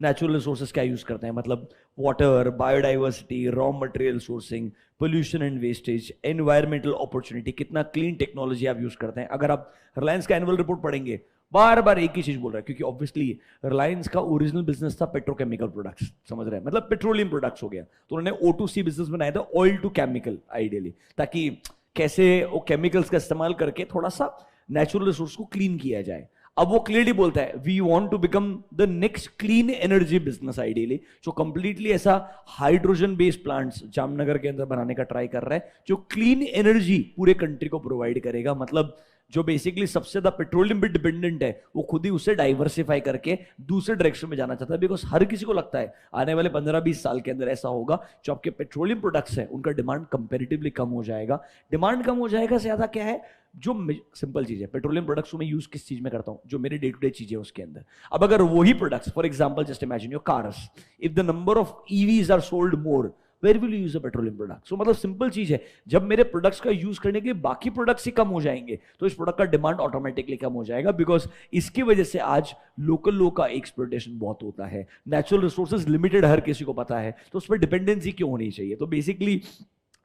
नेचुरल रिसोर्सेज क्या यूज करते हैं, मतलब water, biodiversity, raw material sourcing, pollution and wastage, environmental opportunity, कितना क्लीन टेक्नोलॉजी आप यूज करते हैं। अगर आप रिलायंस का एनुअल रिपोर्ट पढ़ेंगे, बार बार एक ही चीज बोल रहा है, क्योंकि ऑब्वियसली रिलायंस का ओरिजिनल बिजनेस था पेट्रोकेमिकल प्रोडक्ट्स, समझ रहे हैं, मतलब पेट्रोलियम प्रोडक्ट्स हो गया, तो उन्होंने O2C बिजनेस बनाया था, ऑयल टू केमिकल आइडियली, ताकि कैसे वो केमिकल्स का इस्तेमाल करके थोड़ा सा नेचुरल रिसोर्स को क्लीन किया जाए। अब वो क्लियरली बोलता है we want to become the next clean energy business ideally, जो कंप्लीटली ऐसा हाइड्रोजन बेस्ड प्लांट्स जामनगर के अंदर बनाने का ट्राई कर रहा है, जो क्लीन एनर्जी पूरे कंट्री को प्रोवाइड करेगा। मतलब जो बेसिकली सबसे ज्यादा पेट्रोलियम पे डिपेंडेंट है, वो खुद ही उसे डाइवर्सिफाई करके दूसरे डायरेक्शन में जाना चाहता है, बिकॉज हर किसी को लगता है आने वाले 15-20 साल के अंदर ऐसा होगा जो आपके पेट्रोलियम प्रोडक्ट्स है उनका डिमांड कंपेरेटिवली कम हो जाएगा। डिमांड कम हो जाएगा से ज्यादा क्या है, जो सिंपल चीज है, पेट्रोलियम प्रोडक्ट्स को मैं यूज किस चीज में करता हूं, जो मेरे डे टू डे चीजें उसके अंदर। अब अगर वही products, for example just imagine your cars, if the number of EVs are sold more, where will you use a petroleum product. So मतलब सिंपल चीज है, जब मेरे प्रोडक्ट्स का यूज करने के लिए बाकी प्रोडक्ट्स ही कम हो जाएंगे, तो इस प्रोडक्ट का डिमांड ऑटोमेटिकली कम हो जाएगा, बिकॉज इसकी वजह से आज लोकल लोग का एक्सप्लॉयटेशन बहुत होता है, नेचुरल रिसोर्सेज लिमिटेड हर किसी को पता है, तो उस पर डिपेंडेंसी क्यों होनी चाहिए। तो बेसिकली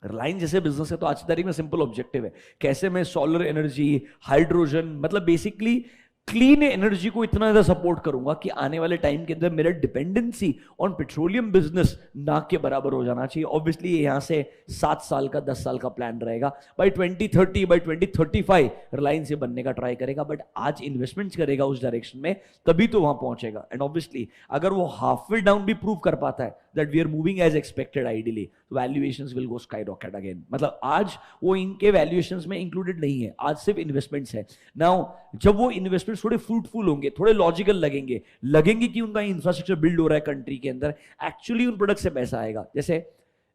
रिलायंस जैसे बिजनेस है तो आज की तारीख में सिंपल ऑब्जेक्टिव है, कैसे मैं सोलर एनर्जी, हाइड्रोजन, मतलब बेसिकली क्लीन एनर्जी को इतना ज्यादा सपोर्ट करूंगा कि आने वाले टाइम के अंदर मेरा डिपेंडेंसी ऑन पेट्रोलियम बिजनेस ना के बराबर हो जाना चाहिए। ऑब्वियसली यहां से 7 साल का 10 साल का प्लान रहेगा, बाय 2030 बाय 2035 रिलायंस ये बनने का ट्राई करेगा, बट आज इन्वेस्टमेंट्स करेगा उस डायरेक्शन में, तभी तो वहां पहुंचेगा। एंड ऑब्वियसली अगर वो हाफ वे डाउन भी प्रूव कर पाता है that we are moving as expected ideally, valuations will go skyrocket again. मतलब आज वो इनके वैल्यूएशंस में इंक्लूडेड नहीं है, आज सिर्फ इन्वेस्टमेंट्स है। नाउ जब वो इन्वेस्टमेंट थोड़े फ्रूटफुल होंगे, थोड़े लॉजिकल लगेंगे कि उनका इंफ्रास्ट्रक्चर बिल्ड हो रहा है कंट्री के अंदर, एक्चुअली उन प्रोडक्ट से पैसा आएगा। जैसे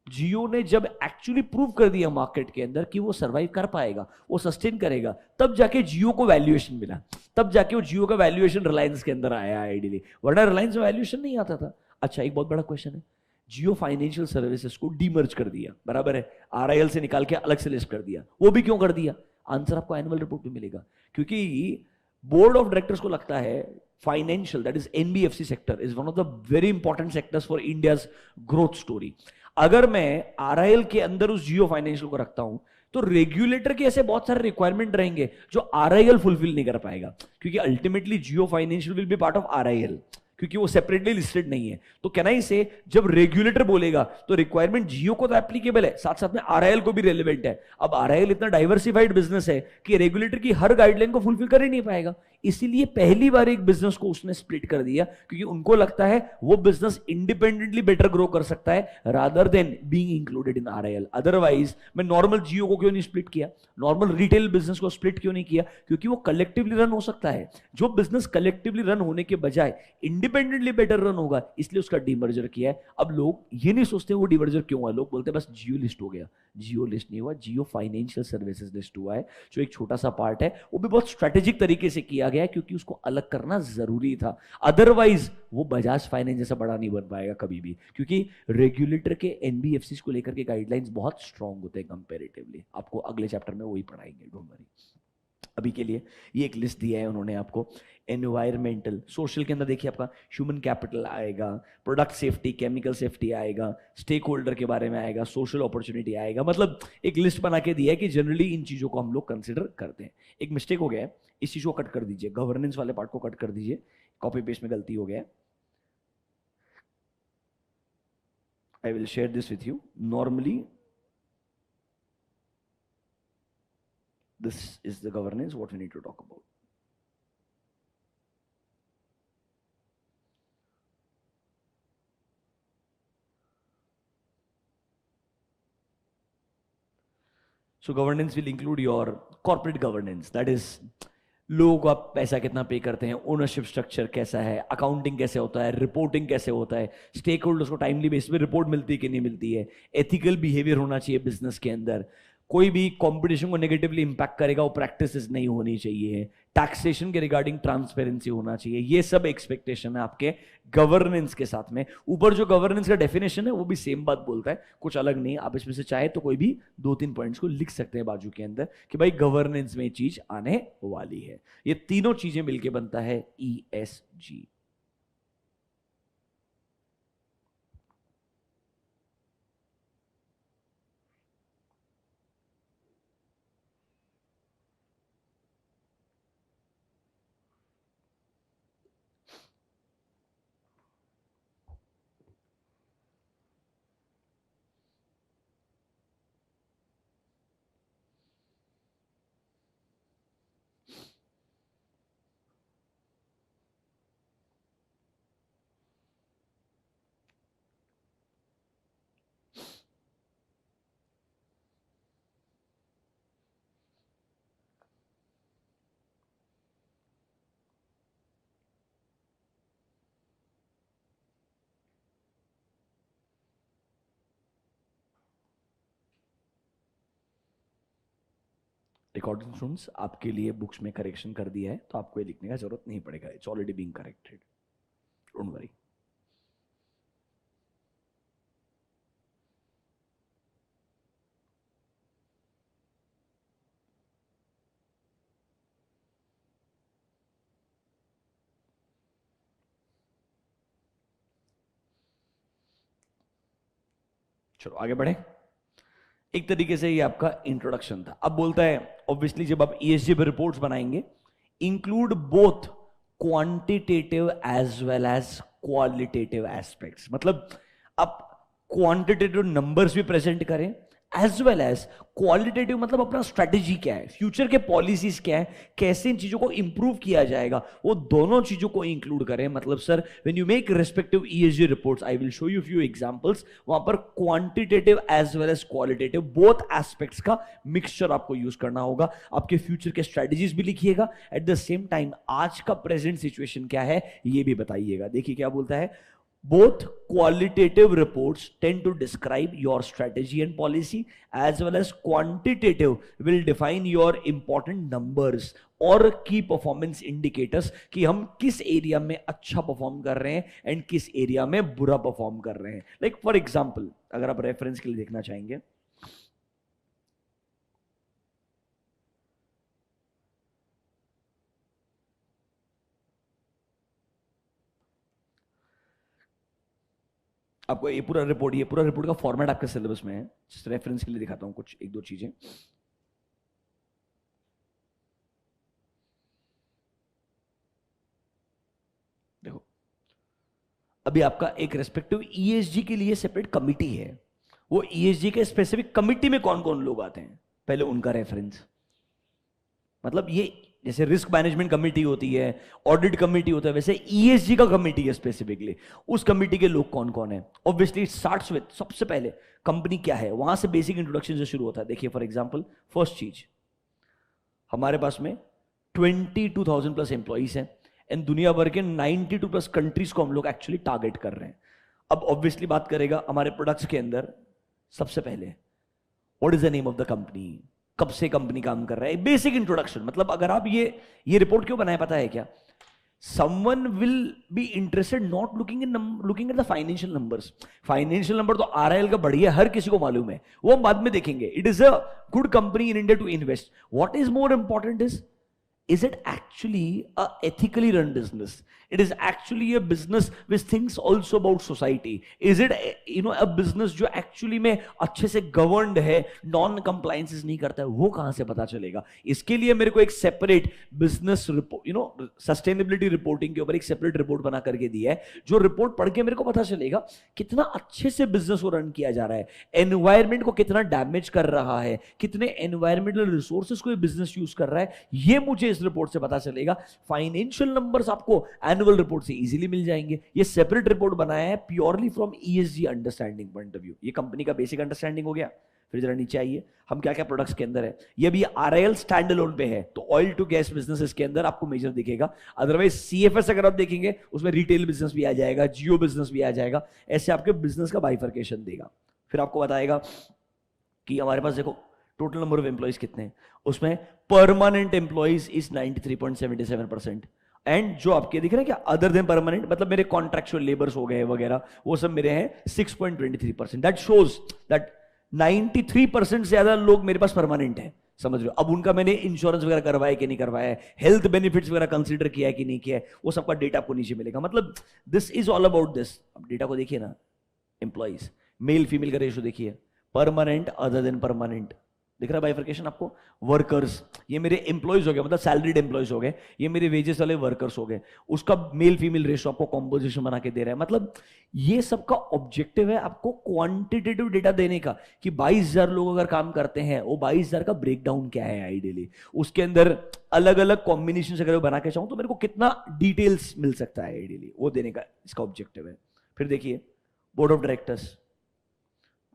जियो ने जब एक्चुअली प्रूव कर दिया मार्केट के अंदर कि वो सर्वाइव कर पाएगा, वो सस्टेन करेगा, तब जाके जियो को वैल्यूएशन मिला, तब जाके वो जियो का वैल्यूएशन रिलायंस के अंदर आया आइडियली, वरना रिलायंस में वैल्यूएशन नहीं आता था। अच्छा, एक बहुत बड़ा क्वेश्चन है, जियो फाइनेंशियल सर्विसेज को डीमर्ज कर दिया, बराबर है, RIL से निकाल के अलग से लिस्ट कर दिया, वो भी क्यों कर दिया? आंसर आपको एनुअल रिपोर्ट में मिलेगा, क्योंकि बोर्ड ऑफ डायरेक्टर्स को लगता है financial, that is NBFC sector is one of the very important sectors for India's growth story. अगर मैं RIL के अंदर उस जियो फाइनेंशियल को रखता हूं तो रेगुलेटर के ऐसे बहुत सारे रिक्वायरमेंट रहेंगे जो RIL फुलफिल नहीं कर पाएगा, क्योंकि ultimately Jio financial will be part of RIL, क्योंकि वो सेपरेटली लिस्टेड नहीं है। तो कहना ही से जब रेगुलेटर बोलेगा तो रिक्वायरमेंट जियो को तो एप्लीकेबल है, साथ साथ में RIL को भी रेलेवेंट है। अब RIL इतना डाइवर्सिफाइड बिजनेस है कि रेगुलेटर की हर गाइडलाइन को फुलफिल कर ही नहीं पाएगा, इसीलिए पहली बार एक बिजनेस को उसने स्प्लिट कर दिया, क्योंकि उनको लगता है वो बिजनेस इंडिपेंडेंटली बेटर ग्रो कर सकता है rather than being included in RIL। Otherwise मैं नॉर्मल जियो को क्यों नहीं स्प्लिट किया, नॉर्मल रिटेल बिजनेस को स्प्लिट क्यों नहीं किया? क्योंकि वो कलेक्टिवली रन हो सकता है। जो बिजनेस कलेक्टिवली रन होने के बजाय इंडिपेंडेंटली बेटर रन होगा, इसलिए उसका डीमर्जर किया है। अब लोग ये नहीं सोचते वो डीमर्जर क्यों हुआ, लोग बोलते हैं बस जियो लिस्ट हो गया। जियो लिस्ट नहीं हुआ, जियो फाइनेंशियल सर्विसेज लिस्ट हुआ है, जो एक छोटा सा पार्ट है, वो भी बहुत स्ट्रेटेजिक तरीके से किया गया है, क्योंकि उसको अलग करना जरूरी था। अदरवाइज वो बजाज फाइनेंस जैसा बड़ा नहीं बन पाएगा कभी भी, क्योंकि रेगुलेटर के NBFCs को लेकर के गाइडलाइंस बहुत स्ट्रांग होते हैं कंपैरेटिवली। आपको अगले चैप्टर में वही पढ़ाएंगे, डोंट वरी। अभी के लिए ये एक लिस्ट दिया है उन्होंने आपको। एनवायरमेंटल, सोशल के अंदर देखिए आपका ह्यूमन कैपिटल आएगा, प्रोडक्ट सेफ्टी, केमिकल सेफ्टी आएगा, स्टेक होल्डर के बारे में आएगा, सोशल अपॉर्चुनिटी आएगा। मतलब एक लिस्ट बना के दिया है कि जनरली इन चीजों को हम लोग कंसिडर करते हैं। एक मिस्टेक हो गया है, इस चीज को कट कर दीजिए, गवर्नेंस वाले पार्ट को कट कर दीजिए, कॉपी पेस्ट में गलती हो गया है। I will share this with you. Normally this is the governance what we need to talk about. So governance will include your corporate governance, that is लोगों को आप पैसा कितना पे करते हैं, ओनरशिप स्ट्रक्चर कैसा है, अकाउंटिंग कैसे होता है, रिपोर्टिंग कैसे होता है, स्टेक होल्डर्स को टाइमली बेसिस पे रिपोर्ट मिलती है कि नहीं मिलती है, एथिकल बिहेवियर होना चाहिए बिजनेस के अंदर, कोई भी कंपटीशन को नेगेटिवली इंपैक्ट करेगा वो प्रैक्टिसेस नहीं होनी चाहिए, टैक्सेशन के रिगार्डिंग ट्रांसपेरेंसी होना चाहिए, ये सब एक्सपेक्टेशन है आपके गवर्नेंस के साथ में। ऊपर जो गवर्नेंस का डेफिनेशन है वो भी सेम बात बोलता है, कुछ अलग नहीं। आप इसमें से चाहे तो कोई भी 2-3 पॉइंट्स को लिख सकते हैं बाजू के अंदर कि भाई गवर्नेंस में चीज आने वाली है। ये तीनों चीजें मिलकर बनता है ESG। रिकॉर्डिंग स्टूडेंट्स, आपके लिए बुक्स में करेक्शन कर दिया है तो आपको ये लिखने का जरूरत नहीं पड़ेगा, it's already being corrected, don't worry. चलो आगे बढ़े। एक तरीके से ये आपका इंट्रोडक्शन था। अब बोलता है ऑब्वियसली जब आप ESG पे रिपोर्ट्स बनाएंगे, include both quantitative as well as qualitative aspects. मतलब आप क्वांटिटेटिव नंबर्स भी प्रेजेंट करें एज वेल एज क्वालिटेटिव, मतलब अपना स्ट्रेटेजी क्या है, फ्यूचर के पॉलिसीज क्या है, कैसे इन चीजों को इंप्रूव किया जाएगा, वो दोनों चीजों को इंक्लूड करें। मतलब sir when you make respective ESG reports, I will show you few examples, वहां पर quantitative as well as qualitative both aspects का मिक्सचर आपको यूज करना होगा। आपके फ्यूचर के स्ट्रेटेजीज भी लिखिएगा, एट द सेम टाइम आज का प्रेजेंट सिचुएशन क्या है ये भी बताइएगा। देखिए क्या बोलता है, both qualitative reports tend to describe your strategy and policy, as well as quantitative will define your important numbers और key performance indicators कि हम किस एरिया में अच्छा परफॉर्म कर रहे हैं एंड किस एरिया में बुरा परफॉर्म कर रहे हैं। लाइक फॉर एग्जांपल अगर आप रेफरेंस के लिए देखना चाहेंगे, आपको ये पूरा रिपोर्ट का फॉर्मेट आपके सिलेबस में है, जिस रेफरेंस के लिए दिखाता हूं कुछ एक दो चीजें। देखो अभी आपका एक रेस्पेक्टिव ESG के लिए सेपरेट कमिटी है, वो ESG के स्पेसिफिक कमिटी में कौन कौन लोग आते हैं पहले उनका रेफरेंस। मतलब ये जैसे रिस्क मैनेजमेंट कमेटी होती है, ऑडिट कमेटी होता है, वैसे ESG का कमेटी है स्पेसिफिकली, उस कमेटी के लोग कौन कौन है। ऑब्वियसली इट स्टार्ट्स विद सबसे पहले कंपनी क्या है, वहां से बेसिक इंट्रोडक्शन से शुरू होता है। देखिए फॉर एग्जांपल फर्स्ट चीज, हमारे पास में 22,000 प्लस एम्प्लॉइज हैं एंड दुनिया भर के 92 प्लस कंट्रीज को हम लोग एक्चुअली टारगेट कर रहे हैं। अब ऑब्वियसली बात करेगा हमारे प्रोडक्ट्स के अंदर, सबसे पहले what is the name of the company, कब से कंपनी काम कर रहा है, बेसिक इंट्रोडक्शन। मतलब अगर आप ये रिपोर्ट क्यों बनाए पता है क्या, someone will be interested not looking at the financial numbers। Financial number तो RIL का बढ़िया हर किसी को मालूम है, वो हम बाद में देखेंगे। It is a good company in India to invest. What is more important is it actually a ethically run business? It is actually a business which thinks also about society. Is it a business जो actually में अच्छे से governed है, non compliances नहीं करता है, वो कहां से पता चलेगा। इसके लिए मेरे को एक separate business report, sustainability reporting के ऊपर एक separate report बना करके दिया है, जो report पढ़ के मेरे को पता चलेगा कितना अच्छे से business को run किया जा रहा है, environment को कितना damage कर रहा है, कितने environmental resources को ये business use कर रहा है, ये मुझे इस रिपोर्ट से पता चलेगा। फाइनेंशियल नंबर्स आपको एनुअल रिपोर्ट से इजीली मिल जाएंगे। ये सेपरेट रिपोर्ट बनाया है purely from ESG understanding point of view. ये कंपनी का बेसिक अंडरस्टैंडिंग हो गया। फिर जरा नीचे आइए, हम क्या क्या प्रोडक्ट्स के अंदर है। ये भी RIL स्टैंड अलोन पे है, तो ऑयल टू गैस बिजनेस के अंदर आपको मेजर दिखेगा। अदरवाइज CFS अगर आप देखेंगे उसमें रिटेल बिजनेस भी आ जाएगा, जियो बिजनेस भी आ जाएगा, ऐसे आपके बिजनेस का बाइफर्केशन देगा। फिर आपको बताएगा कि हमारे पास देखो टोटल नंबर ऑफ एम्प्लॉइज कितने हैं, उसमें परमानेंट एम्प्लॉइज इज 93.77%, एंड जो आपके दिख रहे हैं क्या अदर देन परमानेंट, मतलब मेरे कॉन्ट्रेक्चुअल लेबर्स हो गए वगैरह, वो सब मेरे हैं 6.23%। दैट शोज दैट 93% से ज्यादा लोग मेरे पास परमानेंट है। समझ रहे हो? अब उनका मैंने इंश्योरेंस वगैरह करवाया कि नहीं करवाया है, हेल्थ बेनिफिट्स वगैरह कंसीडर किया है कि नहीं किया है, वो सबका डेटा आपको नीचे मिलेगा। मतलब this is all about this. अब डेटा को देखिए ना, एम्प्लॉइज मेल फीमेल का रेशियो देखिए, परमानेंट अदर देन परमानेंट, दिख रहा है बाइफर्केशन आपको। वर्कर्स, ये मेरे एम्प्लॉइज हो गए, मतलब सैलरीड एम्प्लॉइज हो गए, ये मेरे वेजेस वाले वर्कर्स हो गए, उसका मेल फीमेल रेशियो आपको कॉम्पोजिशन बना के दे रहा है। मतलब ये सबका ऑब्जेक्टिव है आपको क्वांटिटेटिव डेटा देने का, कि 22,000 लोग अगर काम करते हैं, वो 22,000 का ब्रेकडाउन क्या है आइडियली, उसके अंदर अलग अलग कॉम्बिनेशन अगर बना के चाहूं तो मेरे को कितना डिटेल्स मिल सकता है आइडियली, वो देने का इसका ऑब्जेक्टिव है। फिर देखिए board of directors,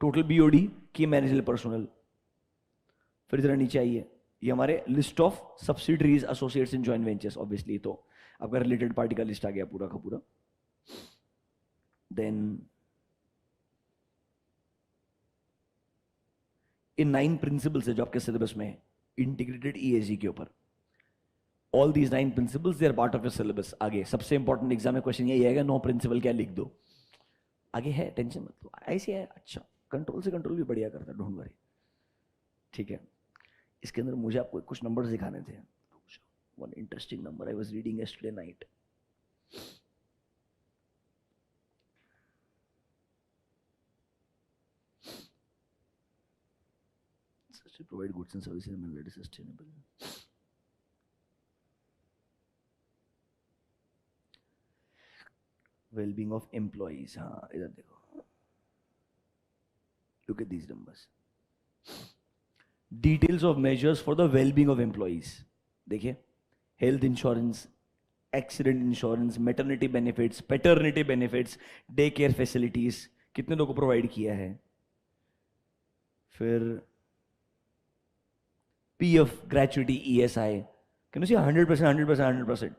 total BOD की मैनेजर पर्सनल। फिर जरा नीचे आइए, ये हमारे list of subsidiaries associates in joint ventures, obviously तो आपका रिलेटेड पार्टी का लिस्ट आ गया पूरा का पूरा। देन इन 9 प्रिंसिपल्स है जो आपके सिलेबस में है इंटीग्रेटेड ईएसजी के ऊपर। All these 9 principles they are part of your syllabus. आगे सबसे इंपॉर्टेंट एग्जाम में क्वेश्चन यही आएगा, 9 प्रिंसिपल क्या लिख दो। आगे है, टेंशन मत लो, ऐसे है। अच्छा, कंट्रोल से कंट्रोल भी बढ़िया करता है, डोंट वरी। ठीक है, इसके अंदर मुझे आपको कुछ नंबर्स दिखाने थे। One interesting number I was reading yesterday night. to provide goods and services in a manner that is sustainable. Well-being of employees, हाँ इधर देखो, look at these numbers. Details of measures for the well-being of employees. देखिए, health insurance, accident insurance, maternity benefits, paternity benefits, day care facilities, कितने लोगों को provide किया है। फिर PF, gratuity, ESI, can you see 100%।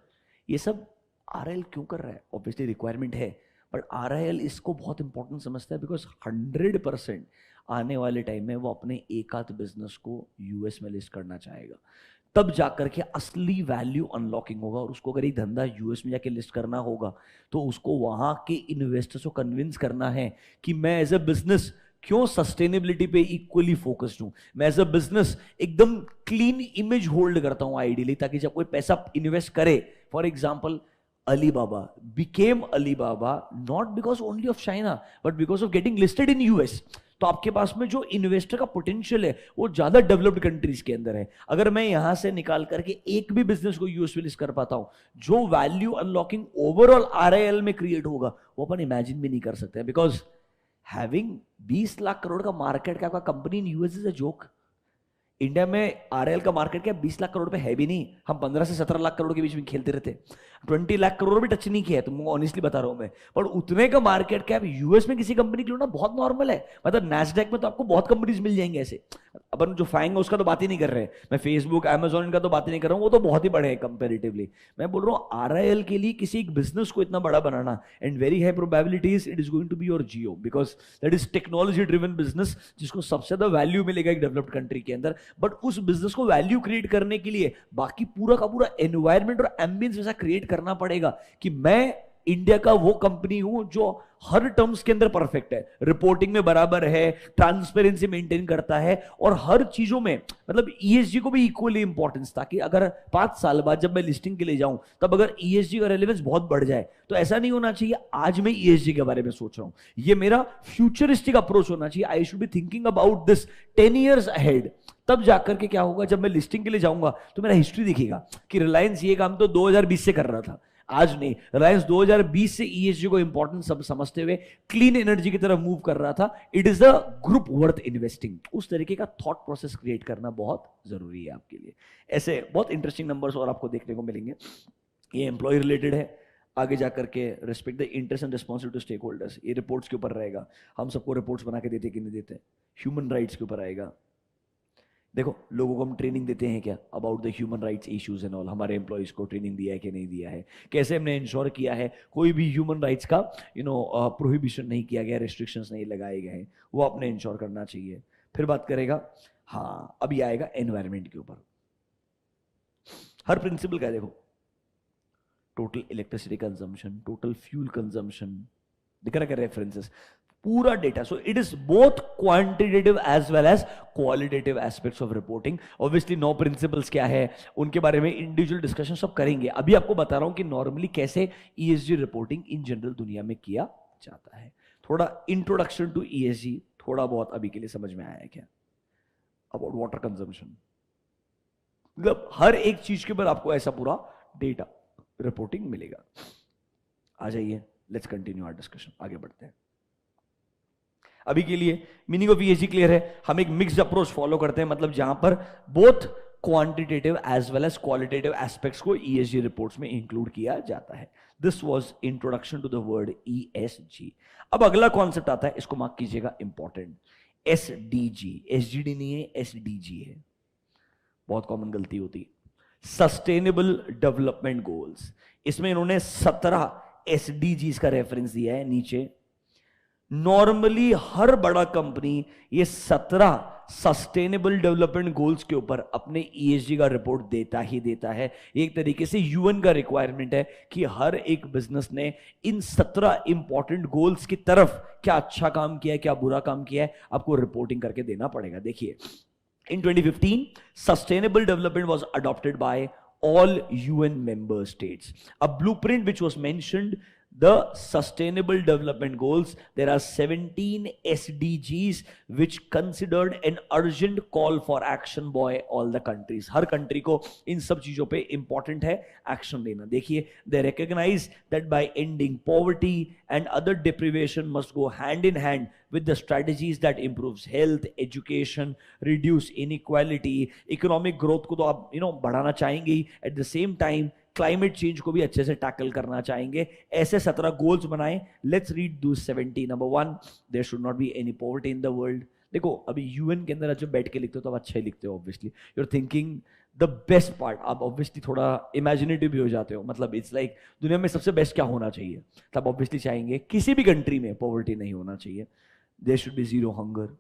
ये सब आरआईएल क्यों कर रहा है? ऑब्वियसली रिक्वायरमेंट है, बट आरआईएल इसको बहुत इंपॉर्टेंट समझता है बिकॉज 100% आने वाले टाइम में वो अपने एक आध बिजनेस को यूएस में लिस्ट करना चाहेगा, तब जाकर के असली वैल्यू अनलॉकिंग होगा। और उसको अगर एक धंधा यूएस में जाके लिस्ट करना होगा तो उसको वहां के इन्वेस्टर्स को कन्विंस करना है कि मैं एज अ बिजनेस क्यों सस्टेनेबिलिटी पे इक्वली फोकस्ड हूं, मैं एज अ बिजनेस एकदम क्लीन इमेज होल्ड करता हूं आइडियली, ताकि जब कोई पैसा इन्वेस्ट करे, for example Alibaba became Alibaba not because only of China but because of getting listed in US. तो आपके पास में जो इन्वेस्टर का पोटेंशियल है वो ज्यादा डेवलप्ड कंट्रीज के अंदर है। अगर मैं यहां से निकाल करके एक भी बिजनेस को यूएस में लिस्ट कर पाता हूं, जो वैल्यू अनलॉकिंग ओवरऑल आरआईएल में क्रिएट होगा वो अपन इमेजिन भी नहीं कर सकते, बिकॉज हैविंग 20 लाख करोड़ का मार्केट कैप का company in US is a joke. India में आरआईएल का मार्केट कैप 20 लाख करोड़ पे है भी नहीं, हम 15 से 17 लाख करोड़ के बीच में खेलते रहते, 20 लाख करोड़ भी टच नहीं किया है, तुमको ऑनेस्टली बता रहा हूं मैं। पर उतने का मार्केट कैप यूएस में किसी कंपनी के लिए ना बहुत नॉर्मल है। मतलब नैस्डैक में तो आपको बहुत कंपनीज मिल जाएंगे ऐसे, अपन जो फाइंग उसका तो बात ही नहीं कर रहे हैं, मैं फेसबुक अमेजोन का तो बात ही नहीं कर रहा हूं, वो तो बहुत ही बड़े हैं कंपेरेटिवली। मैं बोल रहा हूं आरआईएल के लिए किसी एक बिजनेस को इतना बड़ा बनाना, and very high probabilities it is going to be your Jio, because that is technology driven business जिसको सबसे ज्यादा वैल्यू मिलेगा एक डेवलप्ड कंट्री के अंदर। बट उस बिजनेस को वैल्यू क्रिएट करने के लिए बाकी पूरा का पूरा एनवायरमेंट और एम्बियंस वैसा क्रिएट करना पड़ेगा कि मैं इंडिया का वो कंपनी हूं जो हर टर्म्स के अंदर परफेक्ट है, रिपोर्टिंग में बराबर है, ट्रांसपेरेंसी मेंटेन करता है, और हर चीजों में मतलब ईएसजी को भी इक्वली इंपॉर्टेंस, ताकि अगर 5 साल बाद जब मैं लिस्टिंग के लिए जाऊं तब अगर ईएसजी का रेलेवेंस बहुत बढ़ जाए तो ऐसा नहीं होना चाहिए आज मैं ईएसजी के बारे में सोच रहा हूं, ये मेरा फ्यूचरिस्टिक अप्रोच होना चाहिए। I should be thinking about this 10 years ahead। तब जाकर के क्या होगा, जब मैं लिस्टिंग के लिए जाऊंगा तो मेरा हिस्ट्री दिखेगा कि रिलायंस ये काम तो 2020 से कर रहा था, आज नहीं। रिलायंस 2020 से ईएसजी को इंपॉर्टेंट सब समझते हुए क्लीन एनर्जी की तरफ मूव कर रहा था। It is the group worth investing. उस तरीके का थॉट प्रोसेस क्रिएट करना बहुत जरूरी है आपके लिए। ऐसे बहुत इंटरेस्टिंग नंबर्स और आपको देखने को मिलेंगे। ये एम्प्लॉय रिलेटेड है, आगे जाकर के respect the interest and responsibility to stake holders, ये रिपोर्ट्स के ऊपर रहेगा, हम सबको रिपोर्ट्स बना के देते कि नहीं देते। ह्यूमन राइट्स के ऊपर आएगा, देखो लोगों को हम ट्रेनिंग देते हैं क्या about the human rights issues and all, हमारे एम्प्लॉइज को ट्रेनिंग दिया है कि नहीं दिया है, कैसे हमने इंश्योर किया है कोई भी ह्यूमन राइट्स का प्रोहिबिशन नहीं किया गया, रेस्ट्रिक्शंस नहीं लगाए गए हैं, वो आपने इंश्योर करना चाहिए। फिर बात करेगा हाँ, अभी आएगा एनवायरमेंट के ऊपर। हर प्रिंसिपल का है, देखो, total electricity consumption, total fuel consumption, दिख रहा है रेफरेंसेस, पूरा data. So it is both quantitative as well as qualitative aspects of reporting. Obviously 9 principles क्या है, उनके बारे में इंडिविजुअल डिस्कशन सब करेंगे। अभी आपको बता रहा हूं कि नॉर्मली कैसे ईएसजी रिपोर्टिंग इन जनरल दुनिया में किया जाता है। थोड़ा इंट्रोडक्शन टू ईएसजी, थोड़ा बहुत अभी के लिए समझ में आया है क्या? अबाउट वाटर कंजम्पशन, मतलब हर एक चीज के ऊपर आपको ऐसा पूरा डेटा रिपोर्टिंग मिलेगा। आ जाइए, लेट्स कंटिन्यू आवर डिस्कशन, आगे बढ़ते हैं। अभी के लिए मीनिंग ऑफ ईएसजी क्लियर है। हम एक मिक्स्ड अप्रोच फॉलो करते हैं, मतलब जहां पर both quantitative as well as qualitative aspects को ईएसजी रिपोर्ट्स में इंक्लूड किया जाता है। This was introduction to the word ESG. अब अगला कॉन्सेप्ट आता है, इसको मार्क कीजिएगा, इंपॉर्टेंट, एसडीजी। एसजीडी नहीं है, एसडीजी है, बहुत कॉमन गलती होती है। सस्टेनेबल डेवलपमेंट गोल्स, इसमें इन्होंने 17 एसडीजीज का रेफरेंस दिया है नीचे। नॉर्मली हर बड़ा कंपनी ये 17 सस्टेनेबल डेवलपमेंट गोल्स के ऊपर अपने ईएसजी का रिपोर्ट देता ही देता है। एक तरीके से यूएन का रिक्वायरमेंट है कि हर एक बिजनेस ने इन 17 इंपॉर्टेंट गोल्स की तरफ क्या अच्छा काम किया है, क्या बुरा काम किया है, आपको रिपोर्टिंग करके देना पड़ेगा। देखिए, in 2015 sustainable development was adopted by all UN member states, a blueprint which was mentioned the sustainable development goals. There are 17 SDGs which considered an urgent call for action by all the countries. Her country को इन सब चीजों पे important है action लेना। देखिए, they recognize that by ending poverty and other deprivation must go hand in hand with the strategies that improves health, education, reduce inequality, economic growth को तो आप बढ़ाना चाहेंगे ही, at the same time climate change को भी अच्छे से tackle करना चाहेंगे। ऐसे 17 गोल्स बनाए। Let's read those 17। Number 1, there should not be any poverty in the world. देखो, अभी यूएन के अंदर जब बैठ के लिखते हो तो आप अच्छा ही लिखते हो, obviously you are thinking the best part. आप ऑब्वियसली थोड़ा इमेजिनेटिव भी हो जाते हो, मतलब इट्स लाइक दुनिया में सबसे बेस्ट क्या होना चाहिए, तब ऑब्वियसली चाहेंगे किसी भी कंट्री में पॉवर्टी नहीं होना चाहिए। There should be zero hunger,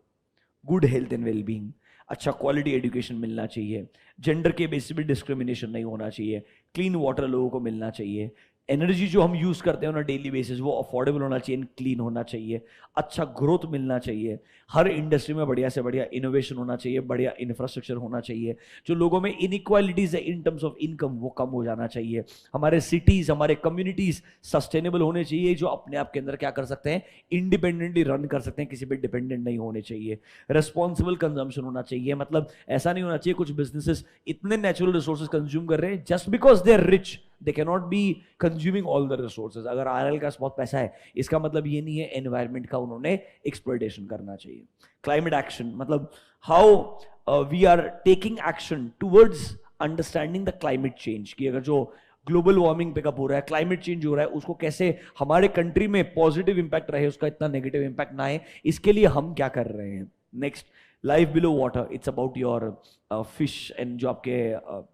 good health and wellbeing, अच्छा क्वालिटी एजुकेशन मिलना चाहिए, जेंडर के बेसिस पे डिस्क्रिमिनेशन नहीं होना चाहिए, क्लीन वाटर लोगों को मिलना चाहिए, एनर्जी जो हम यूज करते हैं ऑन डेली बेसिस वो अफोर्डेबल होना चाहिए, क्लीन होना चाहिए, अच्छा ग्रोथ मिलना चाहिए, हर इंडस्ट्री में बढ़िया से बढ़िया इनोवेशन होना चाहिए, बढ़िया इंफ्रास्ट्रक्चर होना चाहिए, जो लोगों में इनइक्वालिटीज है इन टर्म्स ऑफ इनकम वो कम हो जाना चाहिए, हमारे सिटीज, हमारे कम्युनिटीज सस्टेनेबल होने चाहिए, जो अपने आप के अंदर क्या कर सकते हैं, इंडिपेंडेंटली रन कर सकते हैं, किसी पे डिपेंडेंट नहीं होने चाहिए, रेस्पॉन्सिबल कंजम्पशन होना चाहिए, मतलब ऐसा नहीं होना चाहिए कुछ बिजनेसेस इतने नेचुरल रिसोर्सेज कंज्यूम कर रहे हैं just because they are rich, they cannot be consuming all the resources। अगर आरएल का बहुत पैसा है, इसका मतलब ये नहीं है एनवायरमेंट का उन्होंने एक्सप्लॉयटेशन करना चाहिए। क्लाइमेट एक्शन, मतलब how we are taking action towards understanding the climate change, कि अगर जो ग्लोबल वार्मिंग पिकअप हो रहा है, क्लाइमेट चेंज हो रहा है, उसको कैसे हमारे कंट्री में पॉजिटिव इंपैक्ट रहे, उसका इतना नेगेटिव इंपैक्ट ना आए, इसके लिए हम क्या कर रहे हैं। Next, life below water, it's about your fish and जो आपके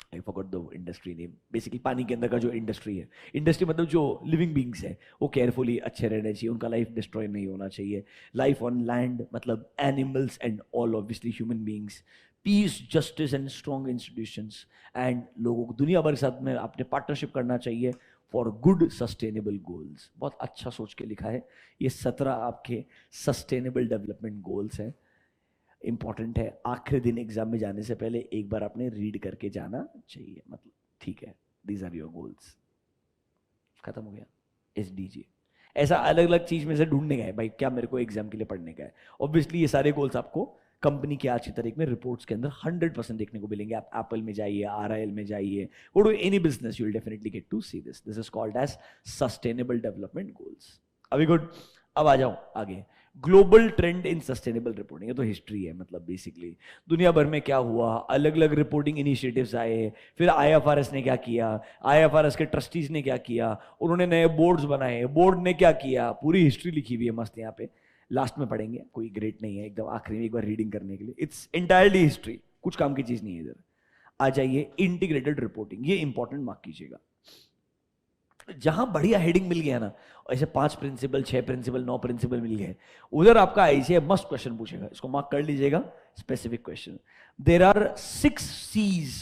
I forgot the industry name, basically पानी के अंदर का जो इंडस्ट्री है, इंडस्ट्री मतलब जो लिविंग बींग्स है वो केयरफुली अच्छे रहने चाहिए, उनका लाइफ डिस्ट्रॉय नहीं होना चाहिए। लाइफ ऑन लैंड मतलब animals and all obviously human beings, peace, justice and strong institutions, and लोगों को दुनिया भर के साथ में आपने पार्टनरशिप करना चाहिए फॉर गुड सस्टेनेबल गोल्स। बहुत अच्छा सोच के लिखा है, ये 17 आपके सस्टेनेबल डेवलपमेंट गोल्स हैं। इंपॉर्टेंट है, आखिरी दिन एग्जाम में जाने से पहले एक बार आपने रीड करके जाना चाहिए, मतलब ठीक है, दीज आर योर गोल्स। खत्म हो गया एसडीजी। ऐसा अलग अलग चीज में से ढूंढने गए भाई क्या मेरे को एग्जाम के लिए पढ़ने का है, ऑब्वियसली ये सारे गोल्स आपको कंपनी की आज की तारीख में रिपोर्ट्स के अंदर 100% देखने को मिलेंगे। आप एप्पल में जाइए, आरआईएल में जाइए, go to any business, you will definitely get to see this. This is called as sustainable development goals. अभी गुड, अब आ जाओ आगे। Global trend in sustainable reporting, ये तो हिस्ट्री है, मतलब बेसिकली दुनिया भर में क्या हुआ, अलग अलग रिपोर्टिंग इनिशिएटिव्स आए, फिर आईएफआरएस ने क्या किया, आईएफआरएस के ट्रस्टीज ने क्या किया, उन्होंने नए बोर्ड्स बनाए, बोर्ड ने क्या किया, पूरी हिस्ट्री लिखी हुई है मस्त, यहाँ पे लास्ट में पढ़ेंगे, कोई ग्रेट नहीं है, एकदम आखिरी में एक बार रीडिंग करने के लिए, इट्स एंटायरली हिस्ट्री, कुछ काम की चीज नहीं है इधर। आ जाइए इंटीग्रेटेड रिपोर्टिंग, ये इंपॉर्टेंट मार्क कीजिएगा। जहां बढ़िया हेडिंग मिल गया ना, ऐसे 5 प्रिंसिपल, 6 प्रिंसिपल, 9 प्रिंसिपल मिल गए, उधर आपका आईसीए मस्त क्वेश्चन पूछेगा, इसको मार्क कर लीजिएगा, specific question. There are 6 Cs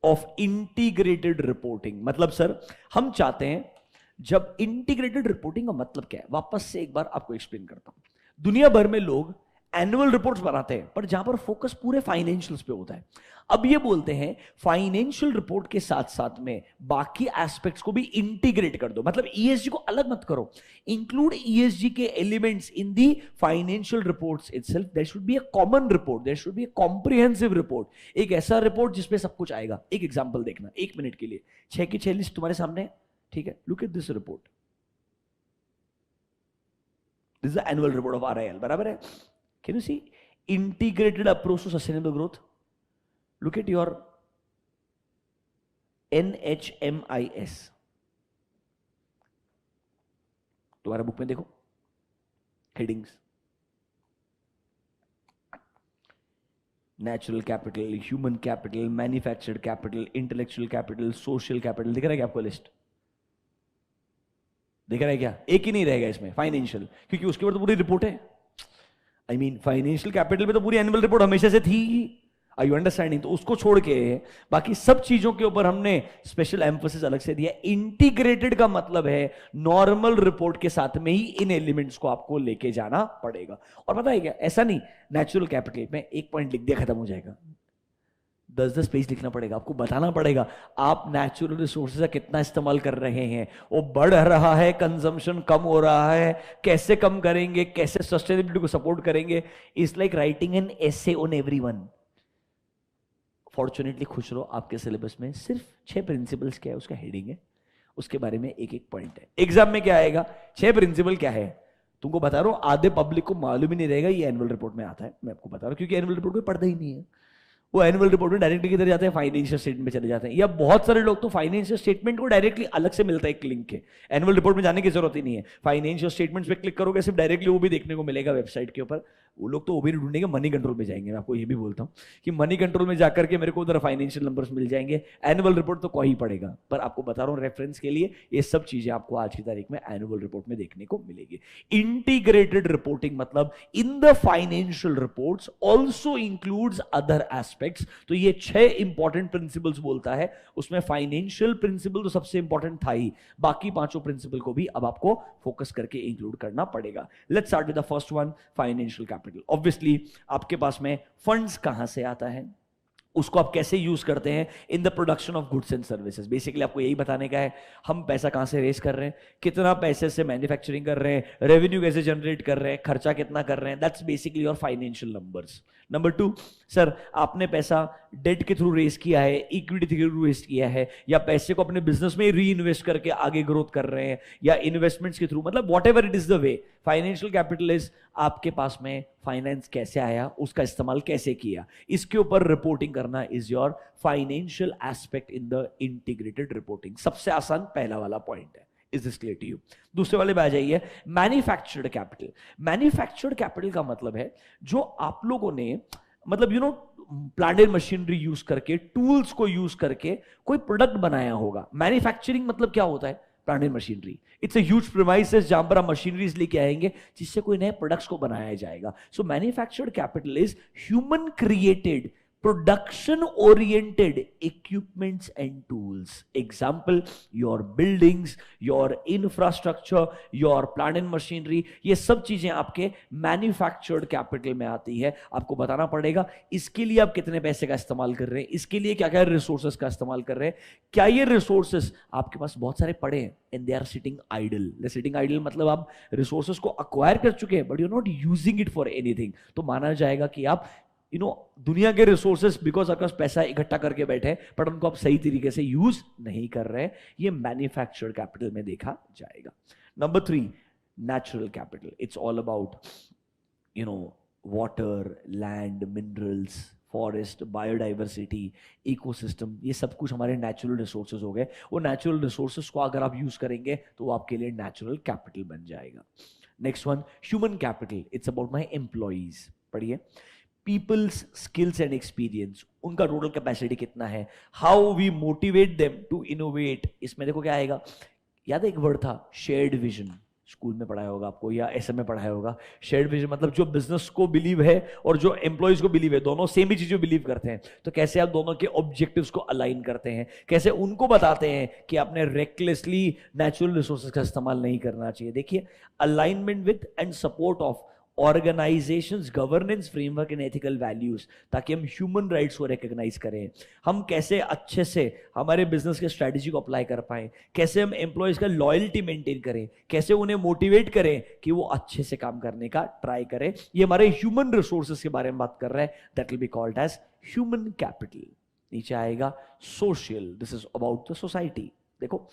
of integrated reporting. मतलब सर हम चाहते हैं, जब इंटीग्रेटेड रिपोर्टिंग का मतलब क्या है, वापस से एक बार आपको एक्सप्लेन करता हूं। दुनिया भर में लोग एनुअल रिपोर्ट्स बनाते हैं, पर जहां पर फोकस पूरे फाइनेंशियल्स पे होता है। अब ये बोलते हैं फाइनेंशियल रिपोर्ट के साथ साथ में बाकी एस्पेक्ट्स को भी इंटीग्रेट कर दो, मतलब ईएसजी को अलग मत करो, इंक्लूड ईएसजी के elements in the financial reports itself. There should be a common report, there should be a comprehensive report, एक ऐसा रिपोर्ट जिसपे सब कुछ आएगा। एक एग्जांपल देखना 1 मिनट के लिए, 6 की 6 लिस्ट तुम्हारे सामने है, ठीक है। Look at this report, this is the annual report of RIL, बराबर है। Can you see integrated approach to sustainable growth? Look at your NHMIS, तुम्हारा बुक में देखो headings, natural capital, human capital, manufactured capital, intellectual capital, social capital. दिख रहा है क्या आपको लिस्ट? दिख रहा है क्या? एक ही नहीं रहेगा इसमें फाइनेंशियल, क्योंकि उसके ऊपर तो पूरी रिपोर्ट है। आई मीन फाइनेंशियल कैपिटल में तो पूरी एनुअल रिपोर्ट हमेशा से थी ही। Are you understanding? तो उसको छोड़ के बाकी सब चीजों के ऊपर हमने स्पेशल एम्फोसिस अलग से दिया। इंटीग्रेटेड का मतलब है नॉर्मल रिपोर्ट के साथ में ही इन एलिमेंट्स को आपको लेके जाना पड़ेगा। और पता है क्या, ऐसा नहीं नेचुरल कैपिटल में एक पॉइंट लिख दिया खत्म हो जाएगा, 10-10 पेज लिखना पड़ेगा, आपको बताना पड़ेगा आप नेचुरल रिसोर्सेज का कितना इस्तेमाल कर रहे हैं, वो बढ़ रहा है, कंजम्पशन कम हो रहा है, कैसे कम करेंगे, कैसे सस्टेनेबिलिटी को सपोर्ट करेंगे। It's like writing an essay on everyone. Fortunately खुश रहो, आपके सिलेबस में सिर्फ 6 प्रिंसिपल्स क्या है उसका हेडिंग है, उसके बारे में एक एक पॉइंट है। एग्जाम में क्या आएगा, 6 प्रिंसिपल क्या है तुमको बता रहा हूं, आधे पब्लिक को मालूम ही नहीं रहेगा ये एनुअल रिपोर्ट में आता है, मैं आपको बता रहा हूं, क्योंकि एनुअल रिपोर्ट में पढ़ता ही नहीं है। वो एनुअल रिपोर्ट में डायरेक्टली किधर जाते हैं, फाइनेंशियल स्टेटमेंट में चले जाते हैं, या बहुत सारे लोग तो फाइनेंशियल स्टेटमेंट को डायरेक्टली अलग से मिलता है एक लिंक के, एनुअल रिपोर्ट में जाने की जरूरत ही नहीं है। फाइनेंशियल स्टेटमेंट्स पे क्लिक करोगे सिर्फ डायरेक्टली वो भी देखने को मिलेगा वेबसाइट के ऊपर। वो लोग तो वो भी ढूंढेंगे, मनी कंट्रोल में जाएंगे। मैं आपको ये भी बोलता हूँ कि मनी कंट्रोल में जाकर के मेरे को उधर फाइनेंशियल नंबर्स मिल जाएंगे, एनुअल रिपोर्ट तो कोई ही पड़ेगा। पर आपको बता रहा हूँ रेफरेंस के लिए, ये सब चीजें आपको आज की तारीख में एनुअल रिपोर्ट में देखने को मिलेगी। इंटीग्रेटेड रिपोर्टिंग मतलब in the financial reports also includes other aspects. तो ये 6 इंपॉर्टेंट प्रिंसिपल्स बोलता है, उसमें फाइनेंशियल प्रिंसिपल तो सबसे इंपॉर्टेंट था ही, बाकी 5 प्रिंसिपल को भी अब आपको फोकस करके इंक्लूड करना पड़ेगा। Let's start with the first one, financial capital. Obviously आपके पास में फंड्स कहां से आता है, उसको आप कैसे यूज करते हैं in the production of goods and services. Basically आपको यही बताने का है हम पैसा कहां से रेस कर रहे हैं, कितना पैसे से मैन्युफैक्चरिंग कर रहे हैं, रेवेन्यू कैसे जनरेट कर रहे हैं, खर्चा कितना कर रहे हैं। That's basically your financial numbers. Number 2, sir आपने पैसा डेट के थ्रू रेस किया है, इक्विटी के थ्रू रेस किया है, या पैसे को अपने बिजनेस में री इन्वेस्ट करके आगे ग्रोथ कर रहे हैं, या इन्वेस्टमेंट्स के थ्रू, मतलब what ever it is the way, financial capital is आपके पास में फाइनेंस कैसे आया, उसका इस्तेमाल कैसे किया, इसके ऊपर रिपोर्टिंग करना is your financial aspect in the integrated reporting. सबसे आसान पहला वाला पॉइंट है। Is this clear to you? दूसरे वाले में आ जाइए, मैन्युफैक्चर्ड कैपिटल। मैन्युफैक्चर्ड कैपिटल का मतलब है जो आप लोगों ने, मतलब you know, plant and machinery use करके, टूल्स को यूज करके कोई प्रोडक्ट बनाया होगा। मैन्युफैक्चरिंग मतलब क्या होता है, plant and machinery. It's a huge premises जहां पर आप मशीनरीज लेके आएंगे जिससे कोई नए प्रोडक्ट्स को बनाया जाएगा। So manufactured capital is human created production oriented equipments and tools. Example, your buildings, your infrastructure, your plant and machinery, ये सब चीजें आपके मैन्युफैक्चर्ड कैपिटल में आती है। आपको बताना पड़ेगा इसके लिए आप कितने पैसे का इस्तेमाल कर रहे हैं, इसके लिए क्या क्या रिसोर्सेस का इस्तेमाल कर रहे हैं, क्या ये रिसोर्सेस आपके पास बहुत सारे पड़े हैं and they are sitting idle. Sitting idle मतलब आप रिसोर्सेस को अक्वायर कर चुके हैं but you are not using it for anything, तो माना जाएगा कि आप दुनिया के रिसोर्सेस बिकॉज आपके पास पैसा इकट्ठा करके बैठे पर उनको आप सही तरीके से यूज नहीं कर रहे हैं। ये मैन्युफैक्चर्ड कैपिटल में देखा जाएगा। Number 3, natural capital. It's all about water, land, minerals, forest, biodiversity, ecosystem, ये सब कुछ हमारे नेचुरल रिसोर्सेज हो गए। वो नेचुरल रिसोर्सेज को अगर आप यूज करेंगे तो वो आपके लिए नेचुरल कैपिटल बन जाएगा। Next one, human capital. It's about my employees. पढ़िए, पीपल्स स्किल्स एंड एक्सपीरियंस, उनका टोटल कैपेसिटी कितना है, how we motivate them to innovate. इसमें देखो क्या आएगा, याद है एक वर्ड था शेयर्ड विजन, स्कूल में पढ़ाया होगा आपको या एसएम में पढ़ाया होगा। शेयर्ड विजन मतलब जो बिजनेस को बिलीव है और जो एम्प्लॉयज को बिलीव है, दोनों सेम ही चीजों बिलीव करते हैं, तो कैसे आप दोनों के ऑब्जेक्टिव्स को अलाइन करते हैं, कैसे उनको बताते हैं कि आपने रेकलेसली नेचुरल रिसोर्सेज का इस्तेमाल नहीं करना चाहिए। देखिए, alignment with and support of organisations governance framework and ethical values, ताकि हम ह्यूमन राइट्स को रिकॉग्नाइज करें, हम कैसे अच्छे से हमारे बिजनेस के स्ट्रेटजी को अप्लाई कर पाए, कैसे हम एम्प्लॉयज का लॉयल्टी मेंटेन करें, कैसे उन्हें मोटिवेट करें कि वो अच्छे से काम करने का ट्राई करें। ये हमारे ह्यूमन रिसोर्सेज के बारे में बात कर रहे हैं, that will be called as human capital. नीचे आएगा social, this is about the society. देखो,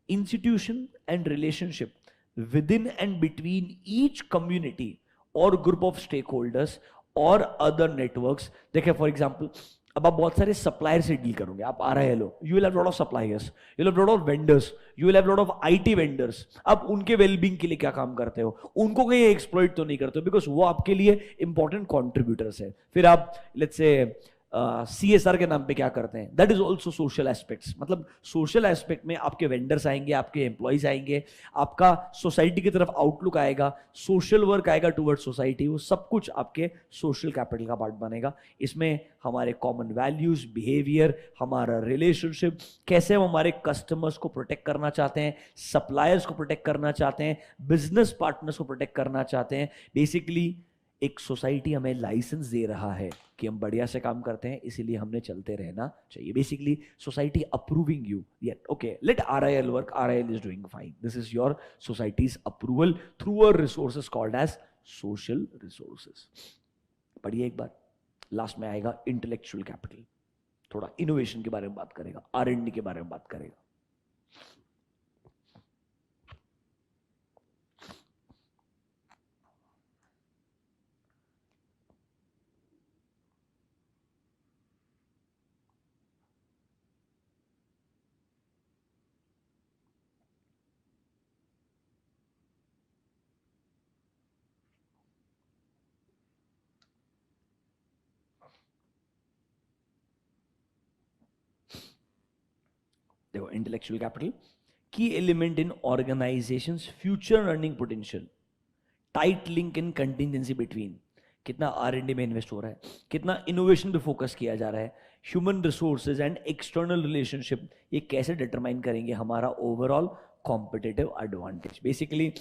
institution and relationship with in and between each community और ग्रुप ऑफ स्टेक होल्डर्स और अदर नेटवर्क्स। देखिए फॉर एग्जांपल, अब आप बहुत सारे सप्लायर से डील करोगे, आप RIL हो, you will have lot of suppliers, you will have lot of vendors, you will have lot of IT vendors. आप उनके वेलबींग के लिए क्या काम करते हो, उनको कहीं एक्सप्लॉइट तो नहीं करते हो, बिकॉज वो आपके लिए इंपॉर्टेंट कॉन्ट्रीब्यूटर्स है। फिर आप लेट्स से CSR के नाम पे क्या करते हैं, that is also social aspects. मतलब सोशल एस्पेक्ट में आपके वेंडर्स आएंगे, आपके एम्प्लॉइज आएंगे, आपका सोसाइटी की तरफ आउटलुक आएगा, सोशल वर्क आएगा टुवर्ड्स सोसाइटी, वो सब कुछ आपके सोशल कैपिटल का पार्ट बनेगा। इसमें हमारे कॉमन वैल्यूज, बिहेवियर, हमारा रिलेशनशिप, कैसे हम हमारे कस्टमर्स को प्रोटेक्ट करना चाहते हैं, सप्लायर्स को प्रोटेक्ट करना चाहते हैं, बिजनेस पार्टनर्स को प्रोटेक्ट करना चाहते हैं। बेसिकली एक सोसाइटी हमें लाइसेंस दे रहा है कि हम बढ़िया से काम करते हैं, इसीलिए हमने चलते रहना चाहिए। Basically society approving you, okay let RIL work, RIL is doing fine, this is your society's approval through a resources called as social resources. पढ़िए एक बार। लास्ट में आएगा इंटेलेक्चुअल कैपिटल, थोड़ा इनोवेशन के बारे में बात करेगा, R&D के बारे में बात करेगा। देखो, इंटेलेक्चुअल कैपिटल की element in organisations future earning potential, tight link in contingency between, कितना R&D में इन्वेस्ट हो रहा है, कितना इनोवेशन पे फोकस किया जा रहा है, human resources and external relationship, ये कैसे डिटरमाइन करेंगे हमारा overall competitive advantage. Basically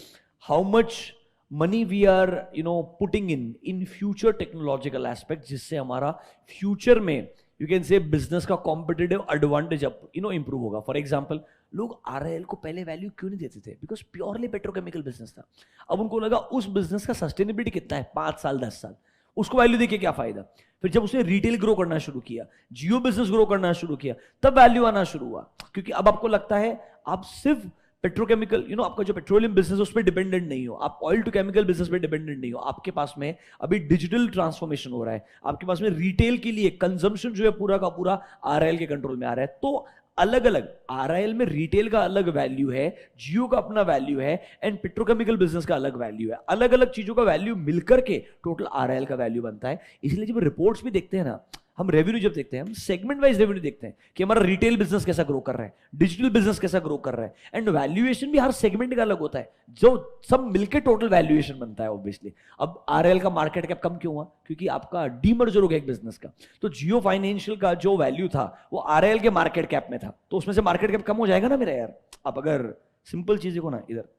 how much money we are putting in future technological aspect, जिससे हमारा फ्यूचर में यू कैन से बिजनेस का कॉम्पिटिटिव एडवांटेज इंप्रूव होगा। फॉर एग्जांपल, लोग RIL को पहले वैल्यू क्यों नहीं देते थे, बिकॉज प्योरली पेट्रोकेमिकल बिजनेस था। अब उनको लगा उस बिजनेस का सस्टेनेबिलिटी कितना है, 5 साल 10 साल, उसको वैल्यू देके क्या फायदा। फिर जब उसने रिटेल ग्रो करना शुरू किया, जियो बिजनेस ग्रो करना शुरू किया, तब वैल्यू आना शुरू हुआ, क्योंकि अब आपको लगता है आप सिर्फ पेट्रोकेमिकल आपका जो पेट्रोलियम बिजनेस उस पर डिपेंडेंट नहीं हो, आप ऑयल टू केमिकल बिजनेस पे डिपेंडेंट नहीं हो, आपके पास में अभी डिजिटल ट्रांसफॉर्मेशन हो रहा है, आपके पास में रिटेल के लिए कंजम्पशन जो है पूरा का पूरा RIL के कंट्रोल में आ रहा है। तो अलग अलग RIL में रिटेल का अलग वैल्यू है, जियो का अपना वैल्यू है, एंड पेट्रोकेमिकल बिजनेस का अलग वैल्यू है। अलग अलग चीजों का वैल्यू मिलकर के टोटल RIL का वैल्यू बनता है। इसलिए जब रिपोर्ट्स भी देखते हैं ना, हम रेवेन्यू जब देखते हैं, हम सेगमेंट वाइज रेवेन्यू देखते हैं कि हमारा रिटेल बिजनेस कैसा ग्रो कर रहा है, डिजिटल बिजनेस कैसा ग्रो कर रहा है, एंड वैल्यूएशन भी हर सेगमेंट का अलग होता है, जो सब मिलकर टोटल वैल्यूएशन बनता है ऑब्वियसली। अब RIL का मार्केट कैप कम क्यों हुआ, क्योंकि आपका डीमर्जर हो गया एक बिजनेस का। तो जियो फाइनेंशियल का जो वैल्यू था वो RIL के मार्केट कैप में था, तो उसमें से मार्केट कैप कम हो जाएगा ना मेरा यार। अब अगर सिंपल चीज देखो ना, इधर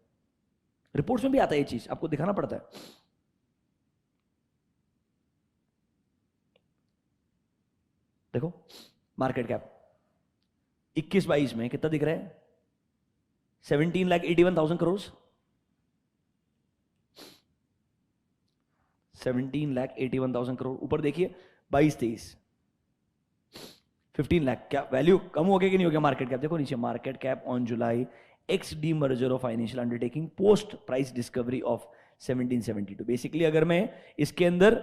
रिपोर्ट्स में भी आता है ये चीज, आपको दिखाना पड़ता है। देखो मार्केट कैप 21-22 में कितना दिख रहा है, 17,81,000 करोड़, 17,81,000 करोड़। ऊपर देखिए 22-23 15 लाख। क्या वैल्यू कम हो गया कि नहीं हो गया मार्केट कैप? देखो नीचे, market cap on July x D merger of financial undertaking post price discovery of 1772। Basically अगर मैं इसके अंदर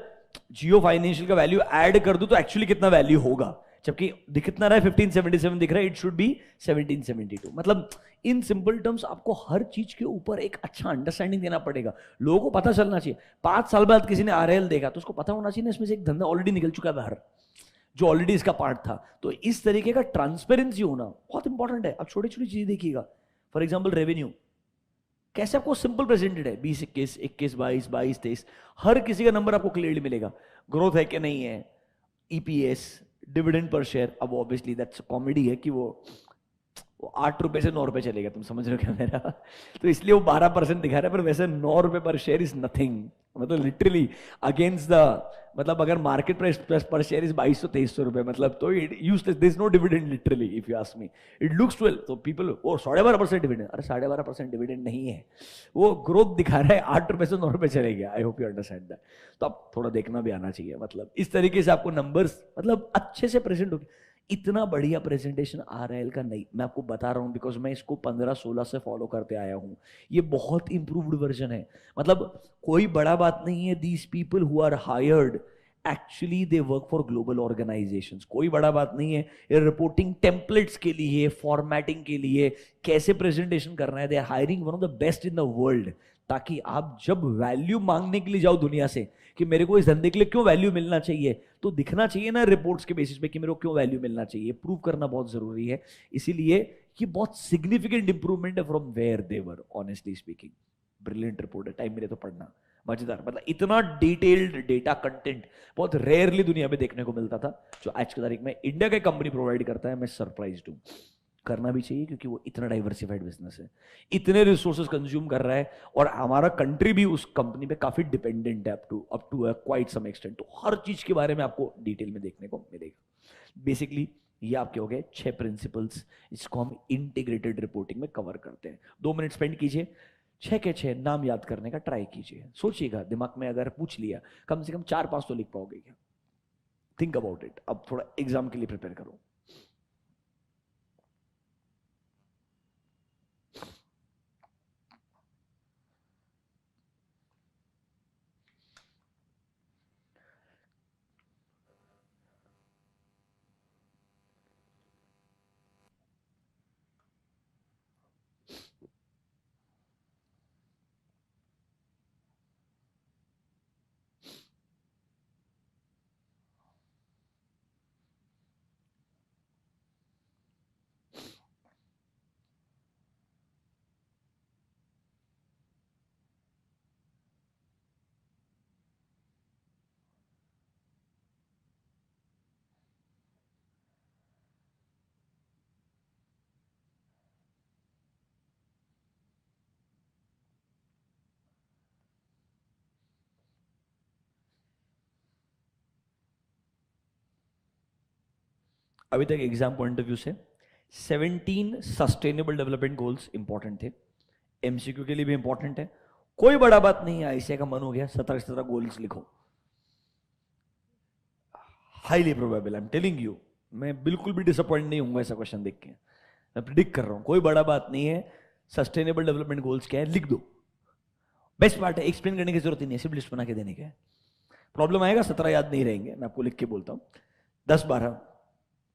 जियो फाइनेंशियल का वैल्यू ऐड कर दूं तो एक्चुअली कितना वैल्यू होगा, जबकि कितना रहा है 1577 दिख रहा है, इट शुड बी 1772। मतलब इन सिंपल टर्म्स आपको हर चीज के ऊपर एक अच्छा अंडरस्टैंडिंग देना पड़ेगा, लोगों को पता चलना चाहिए। 5 साल बाद किसी ने RIL देखा तो उसको पता होना चाहिए ना इसमें से एक धंधा ऑलरेडी निकल चुका है बाहर, जो ऑलरेडी इसका पार्ट था। तो इस तरीके का ट्रांसपेरेंसी होना बहुत इंपॉर्टेंट है। अब छोटी छोटी चीजें देखिएगा, फॉर एग्जाम्पल रेवेन्यू, कैसे आपको सिंपल प्रेजेंटेड है, 20 21 21 22 22 23, हर किसी का नंबर आपको क्लियरली मिलेगा, ग्रोथ है कि नहीं है, ईपीएस, डिविडेंड पर शेयर। अब ऑब्वियसली दैट्स कॉमेडी है कि वो 8 रुपए से 9 रुपए चलेगा, तुम समझ रहे हो क्या मेरा? तो इसलिए वो 12% दिखा रहा है, पर वैसे 9 रुपए पर शेयर इज नथिंग, मतलब लिटरली अगेंस्ट द, मतलब अगर मार्केट प्राइस पर शेयर इज 2200-2300 रुपए, मतलब तो useless, there is no dividend literally if you ask me. It looks well, तो पीपल ओ 12.5% डिविडेंड, अरे 12.5% डिविडेंड नहीं है, वो ग्रोथ दिखा रहा है, 8 रुपए से 9 रुपए चले गया। I hope you understand that. तो आप थोड़ा देखना भी आना चाहिए, मतलब इस तरीके से आपको नंबर्स मतलब अच्छे से प्रेजेंट होगी। इतना बढ़िया प्रेजेंटेशन आरएल का नहीं, मैं आपको बता रहा हूं बिकॉज मैं इसको 15-16 से फॉलो करते आया हूं, ये बहुत इंप्रूव्ड वर्जन है। मतलब कोई बड़ा बात नहीं है, these people who are hired actually they work for global organisations, कोई बड़ा बात नहीं है। ये रिपोर्टिंग टेम्पलेट्स के लिए, फॉर्मेटिंग के लिए, कैसे प्रेजेंटेशन करना है, they are hiring one of the best in the world, ताकि आप जब वैल्यू मांगने के लिए जाओ दुनिया से कि मेरे को इस धंधे के लिए क्यों वैल्यू मिलना चाहिए, तो दिखना चाहिए ना रिपोर्ट्स के बेसिस पे कि मेरे को क्यों वैल्यू मिलना चाहिए, प्रूव करना बहुत जरूरी है। इसीलिए ये बहुत सिग्निफिकेंट इंप्रूवमेंट है from where they were, honestly speaking. Brilliant report है, टाइम मिले तो पढ़ना, मजेदार। मतलब इतना डिटेल्ड डेटा कंटेंट बहुत रेयरली दुनिया में देखने को मिलता था, जो आज की तारीख में इंडिया का कंपनी प्रोवाइड करता है। मैं सरप्राइज्ड हूं, करना भी चाहिए क्योंकि वो इतना डाइवर्सिफाइड बिजनेस है, इतने रिसोर्सेज कंज्यूम कर रहा है, और हमारा कंट्री भी उस कंपनी पे काफी डिपेंडेंट है up to quite some extent. तो हर चीज के बारे में आपको डिटेल में देखने को मिलेगा। बेसिकली ये आपके हो गए 6 प्रिंसिपल्स, इसको हम इंटीग्रेटेड रिपोर्टिंग में कवर करते हैं। 2 मिनट स्पेंड कीजिए, 6 के 6 नाम याद करने का ट्राई कीजिए। सोचिएगा, दिमाग में अगर पूछ लिया, कम से कम 4-5 तो लिख पाओगे क्या? Think about it. अब थोड़ा एग्जाम के लिए प्रिपेयर करो। अभी तक एग्जाम पॉइंट ऑफ व्यू से 17 सस्टेनेबल डेवलपमेंट गोल्स इंपॉर्टेंट थे, एमसीक्यू के लिए भी इंपॉर्टेंट है। कोई बड़ा बात नहीं है, ऐसे का मन हो गया 17 गोल्स लिखो, highly probable, I am telling you, मैं बिल्कुल भी डिसअपॉइंट नहीं होऊंगा ऐसा क्वेश्चन देख के। मैं प्रिडिक्ट कर रहा हूं, कोई बड़ा बात नहीं है। सस्टेनेबल डेवलपमेंट गोल्स क्या है, लिख दो। बेस्ट पार्ट है, एक्सप्लेन करने की जरूरत ही नहीं है, सिर्फ लिस्ट बना के देने का है। प्रॉब्लम आएगा 17 याद नहीं रहेंगे, मैं आपको लिख के बोलता हूं, 10-12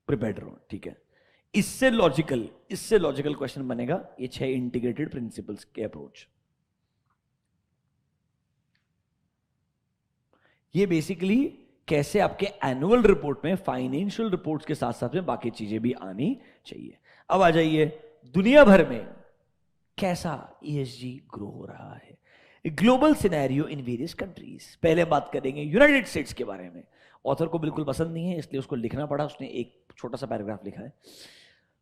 प्रिपेयर्ड रहो, ठीक है। इससे लॉजिकल क्वेश्चन बनेगा ये 6 इंटीग्रेटेड प्रिंसिपल्स के अप्रोच। ये बेसिकली कैसे आपके एनुअल रिपोर्ट में, फाइनेंशियल रिपोर्ट्स के साथ साथ में बाकी चीजें भी आनी चाहिए। अब आ जाइए, दुनिया भर में कैसा ईएसजी ग्रो हो रहा है, global scenario in various countries. पहले बात करेंगे यूनाइटेड स्टेट्स के बारे में। ऑथर को बिल्कुल पसंद नहीं है, इसलिए उसको लिखना पड़ा, उसने एक छोटा सा पैराग्राफ लिखा है।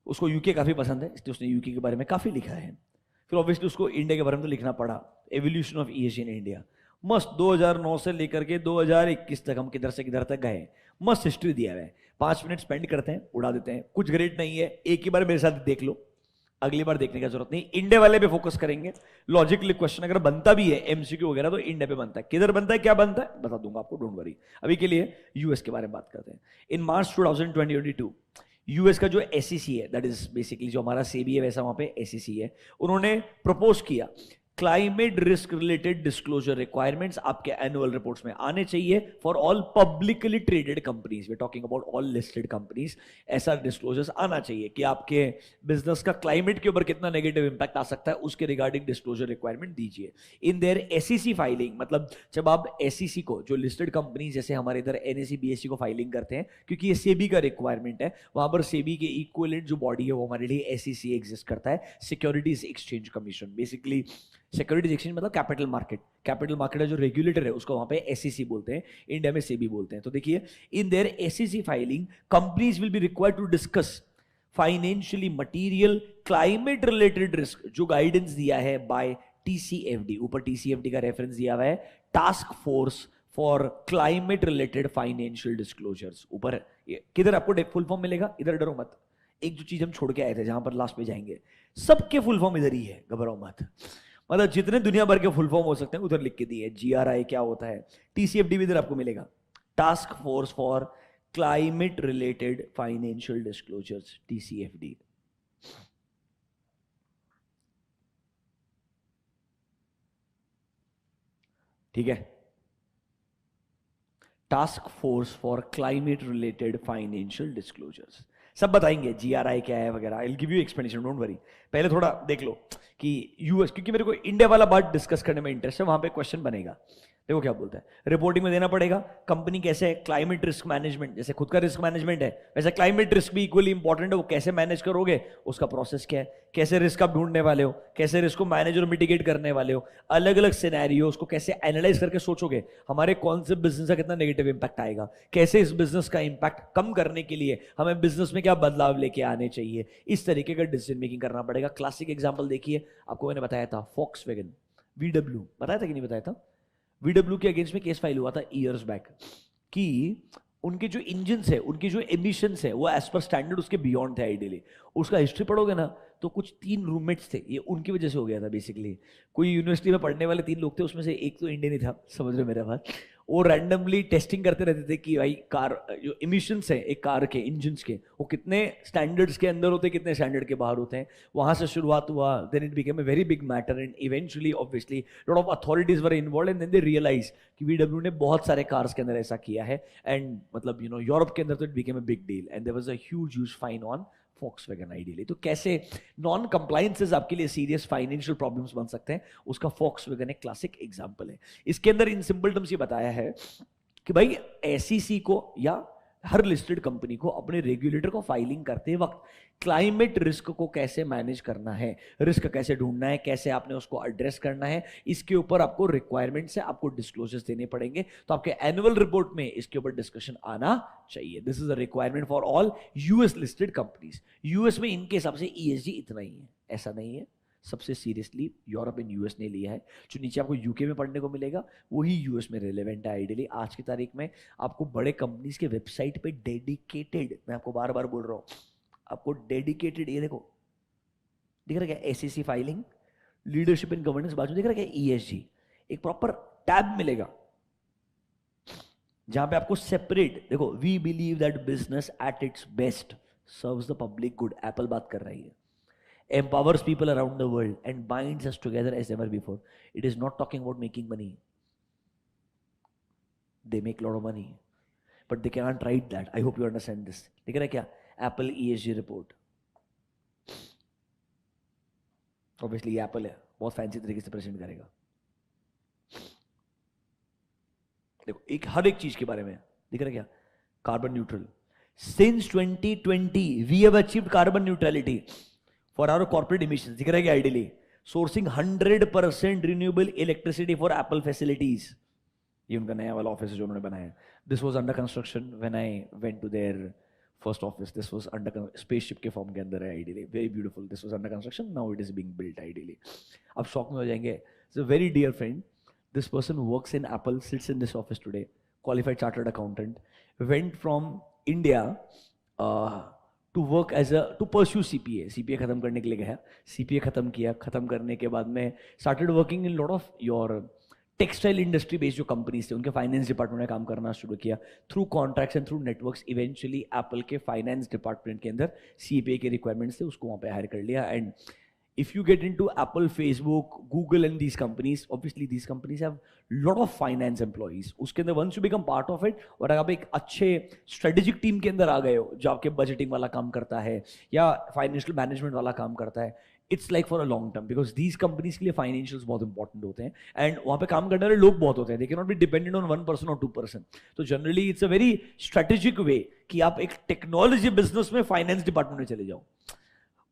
उसको यूके काफी पसंद है, इसलिए उसने यूके के बारे में काफी लिखा है। फिर ऑब्वियसली उसको इंडिया के बारे में तो लिखना पड़ा, evolution of ESG in India. मस्त 2009 से लेकर के 2021 तक हम किधर से किधर तक गए, मस्त हिस्ट्री दिया है। 5 मिनट स्पेंड करते हैं, उड़ा देते हैं, कुछ ग्रेट नहीं है, एक ही बार मेरे साथ देख लो, अगली बार देखने की जरूरत नहीं। इंडिया वाले पे फोकस करेंगे। लॉजिकली क्वेश्चन अगर बनता भी है एमसीक्यू वगैरह तो इंडिया पे बनता है। किधर बनता है, क्या बनता है, बता दूंगा आपको, डोंट वरी। अभी के लिए यूएस के बारे में बात करते हैं। इन मार्च 2022 यूएस का जो एसईसी है, दैट इज बेसिकली जो हमारा सेबी है, वैसा वहां पे एसईसी है, उन्होंने प्रपोज किया climate risk related disclosure requirements आपके एनुअल रिपोर्ट्स में आने चाहिए for all publicly traded companies, we talking about all listed companies. ऐसा डिस्क्लोजर्स आना चाहिए कि आपके बिजनेस का क्लाइमेट के ऊपर कितना नेगेटिव इंपैक्ट आ सकता है, उसके रिगार्डिंग डिस्क्लोजर रिक्वायरमेंट दीजिए इन देयर एसईसी फाइलिंग। मतलब जब आप एसईसी को, जो लिस्टेड कंपनीज जैसे हमारे इधर एनएसई बीएसई को फाइलिंग करते हैं, क्योंकि ये सेबी का रिक्वायरमेंट है, वहां पर सेबी के इक्विवेलेंट जो बॉडी है वो हमारे लिए एसईसी एग्जिस्ट करता है, securities exchange commission. Basically securities exchange मतलब कैपिटल मार्केट, कैपिटल मार्केट जो रेगुलेटर है उसको वहां पे एसईसी बोलते हैं, इंडिया में सेबी बोलते हैं। तो देखिए, in there SEC filing companies will be required to discuss financially material climate related risk, जो गाइडेंस दिया है बाय टीसीएफडी, ऊपर टीसीएफडी का रेफरेंस दिया हुआ है, task force for climate related financial disclosures. ऊपर किधर आपको फुल फॉर्म मिलेगा, इधर डरो मत, एक जो चीज हम छोड़ के आए थे जहां पर लास्ट पे जाएंगे, सबके फुल फॉर्म इधर ही है, घबराओ मत। मतलब जितने दुनिया भर के फुल फॉर्म हो सकते हैं उधर लिख के दिए। जीआरआई क्या होता है, टीसीएफडी भी इधर आपको मिलेगा, task force for climate related financial disclosures, TCFD. ठीक है, task force for climate related financial disclosures, सब बताएंगे जीआरआई क्या है वगैरह। I will give you explanation, don't worry. पहले थोड़ा देख लो कि यूएस, क्योंकि मेरे को इंडिया वाला बात डिस्कस करने में इंटरेस्ट है, वहां पे क्वेश्चन बनेगा। देखो क्या बोलता है, रिपोर्टिंग में देना पड़ेगा कंपनी कैसे क्लाइमेट रिस्क मैनेजमेंट, जैसे खुद का रिस्क मैनेजमेंट है वैसे क्लाइमेट रिस्क भी इक्वली इंपॉर्टेंट है, वो कैसे मैनेज करोगे, उसका प्रोसेस क्या है, कैसे रिस्क आप ढूंढने वाले हो, कैसे रिस्क को मैनेज और मिटिगेट करने वाले हो, अलग अलग सिनेरियो उसको कैसे एनालाइज करके सोचोगे, हमारे कौन से बिजनेस का कितना नेगेटिव इंपैक्ट आएगा, कैसे इस बिजनेस का इंपैक्ट कम करने के लिए हमें बिजनेस में क्या बदलाव लेके आने चाहिए, इस तरीके का डिसीजन मेकिंग करना पड़ेगा। क्लासिक एग्जांपल देखिए, आपको मैंने बताया था फॉक्सवैगन, वीडब्ल्यू, बताया था कि नहीं बताया था, वीडब्ल्यू के अगेंस्ट में केस फाइल हुआ था ईयर्स बैक कि उनके जो इंजन है, उनकी जो एमिशंस है वो एज पर स्टैंडर्ड उसके बियॉन्ड थे आइडियली। उसका हिस्ट्री पढ़ोगे ना तो कुछ 3 रूममेट्स थे, ये उनकी वजह से हो गया था बेसिकली। कोई यूनिवर्सिटी में पढ़ने वाले 3 लोग थे, उसमें से एक तो इंडियन ही था, समझ रहे हो मेरा बात। वो रैंडमली टेस्टिंग करते रहते थे कि भाई कार जो इमिशंस है एक कार के इंजन्स के, वो कितने स्टैंडर्ड्स के अंदर होते हैं, कितने स्टैंडर्ड के बाहर होते हैं। वहां से शुरुआत हुआ, then it became a very big matter and eventually obviously lot of authorities were involved and then they realise कि वीडब्ल्यू ने बहुत सारे कार्स के अंदर ऐसा किया है एंड मतलब यू नो यूरोप के अंदर तो it became a big deal and there was a huge fine on Volkswagen ideally. तो कैसे नॉन कंप्लायंसेस आपके लिए सीरियस फाइनेंशियल प्रॉब्लम्स बन सकते हैं, उसका फॉक्सवैगन एक क्लासिक एग्जांपल है। इसके अंदर इन सिंपल टर्म्स ये बताया है कि भाई एसईसी को या हर लिस्टेड कंपनी को अपने रेगुलेटर को फाइलिंग करते वक्त क्लाइमेट रिस्क को कैसे मैनेज करना है, रिस्क कैसे ढूंढना है, कैसे आपने उसको एड्रेस करना है, इसके ऊपर आपको रिक्वायरमेंट्स है, आपको डिस्क्लोजर्स देने पड़ेंगे। तो आपके एनुअल रिपोर्ट में इसके ऊपर डिस्कशन आना चाहिए। This is a requirement for all US listed companies. US में इनके हिसाब से ईएसजी इतना ही है, ऐसा नहीं है। सबसे सीरियसली यूरोप एंड यूएस ने लिया है। जो नीचे आपको यूके में पढ़ने को मिलेगा वही यूएस में रिलेवेंट है आइडियली। आज की तारीख में आपको बड़े कंपनीज के वेबसाइट पे डेडिकेटेड, मैं आपको बार बार बोल रहा हूँ, आपको डेडिकेटेड, ये देखो दिख रहा है क्या, SEC filing, leadership and governance, बाजू दिख रहा है क्या ईएसजी, एक प्रॉपर टैब मिलेगा जहां पे आपको सेपरेट, देखो we believe that business at its best serves the public good, Apple बात कर रही है, empowers people around the world and binds us together as ever before. It is not talking about making money. They make a lot of money, but they cannot write that. I hope you understand this. देख रहे क्या, Apple ESG report. Obviously ये Apple है, बहुत fancy तरीके से present करेगा। देखो एक हर एक चीज के बारे में दिख रहा क्या, carbon neutral. Since 2020 we have achieved carbon neutrality for our corporate emissions. दिख रहा है कि ideally sourcing 100% renewable electricity for Apple facilities. ये उनका नया वाला ऑफिस है जो उन्होंने बनाया है। This was under construction when I went to their first office. This was under spaceship के फॉर्म के अंदर है ideally, very beautiful. This was under construction, now it is being built ideally. अब शॉक में हो जाएंगे, so very dear friend, this person works in Apple, sits in this office today, qualified chartered accountant, went from India to work as a to pursue CPA. CPA खत्म करने के लिए गया, CPA खत्म किया, खत्म करने के बाद में started working in lot of your textile industry based जो कंपनीज थे उनके फाइनेंस डिपार्टमेंट में काम करना शुरू किया through contracts and through networks. Eventually Apple के फाइनेंस डिपार्टमेंट के अंदर सीपीए के रिक्वायरमेंट्स थे, उसको वहाँ पे हायर कर लिया and if you get into Apple, Facebook, Google and these companies, obviously these companies have lot of finance employees. उसके अंदर once you become part of it, और अगर आप एक अच्छे strategic team के अंदर आ गए हो जो आपके budgeting वाला काम करता है या financial management वाला काम करता है, it's like for a long term because these companies के लिए financials बहुत important होते हैं and वहाँ पे काम करने वाले लोग बहुत होते हैं. They cannot be dependent on one person or two person. तो generally it's a very strategic way कि आप एक technology business में finance department में चले जाओ.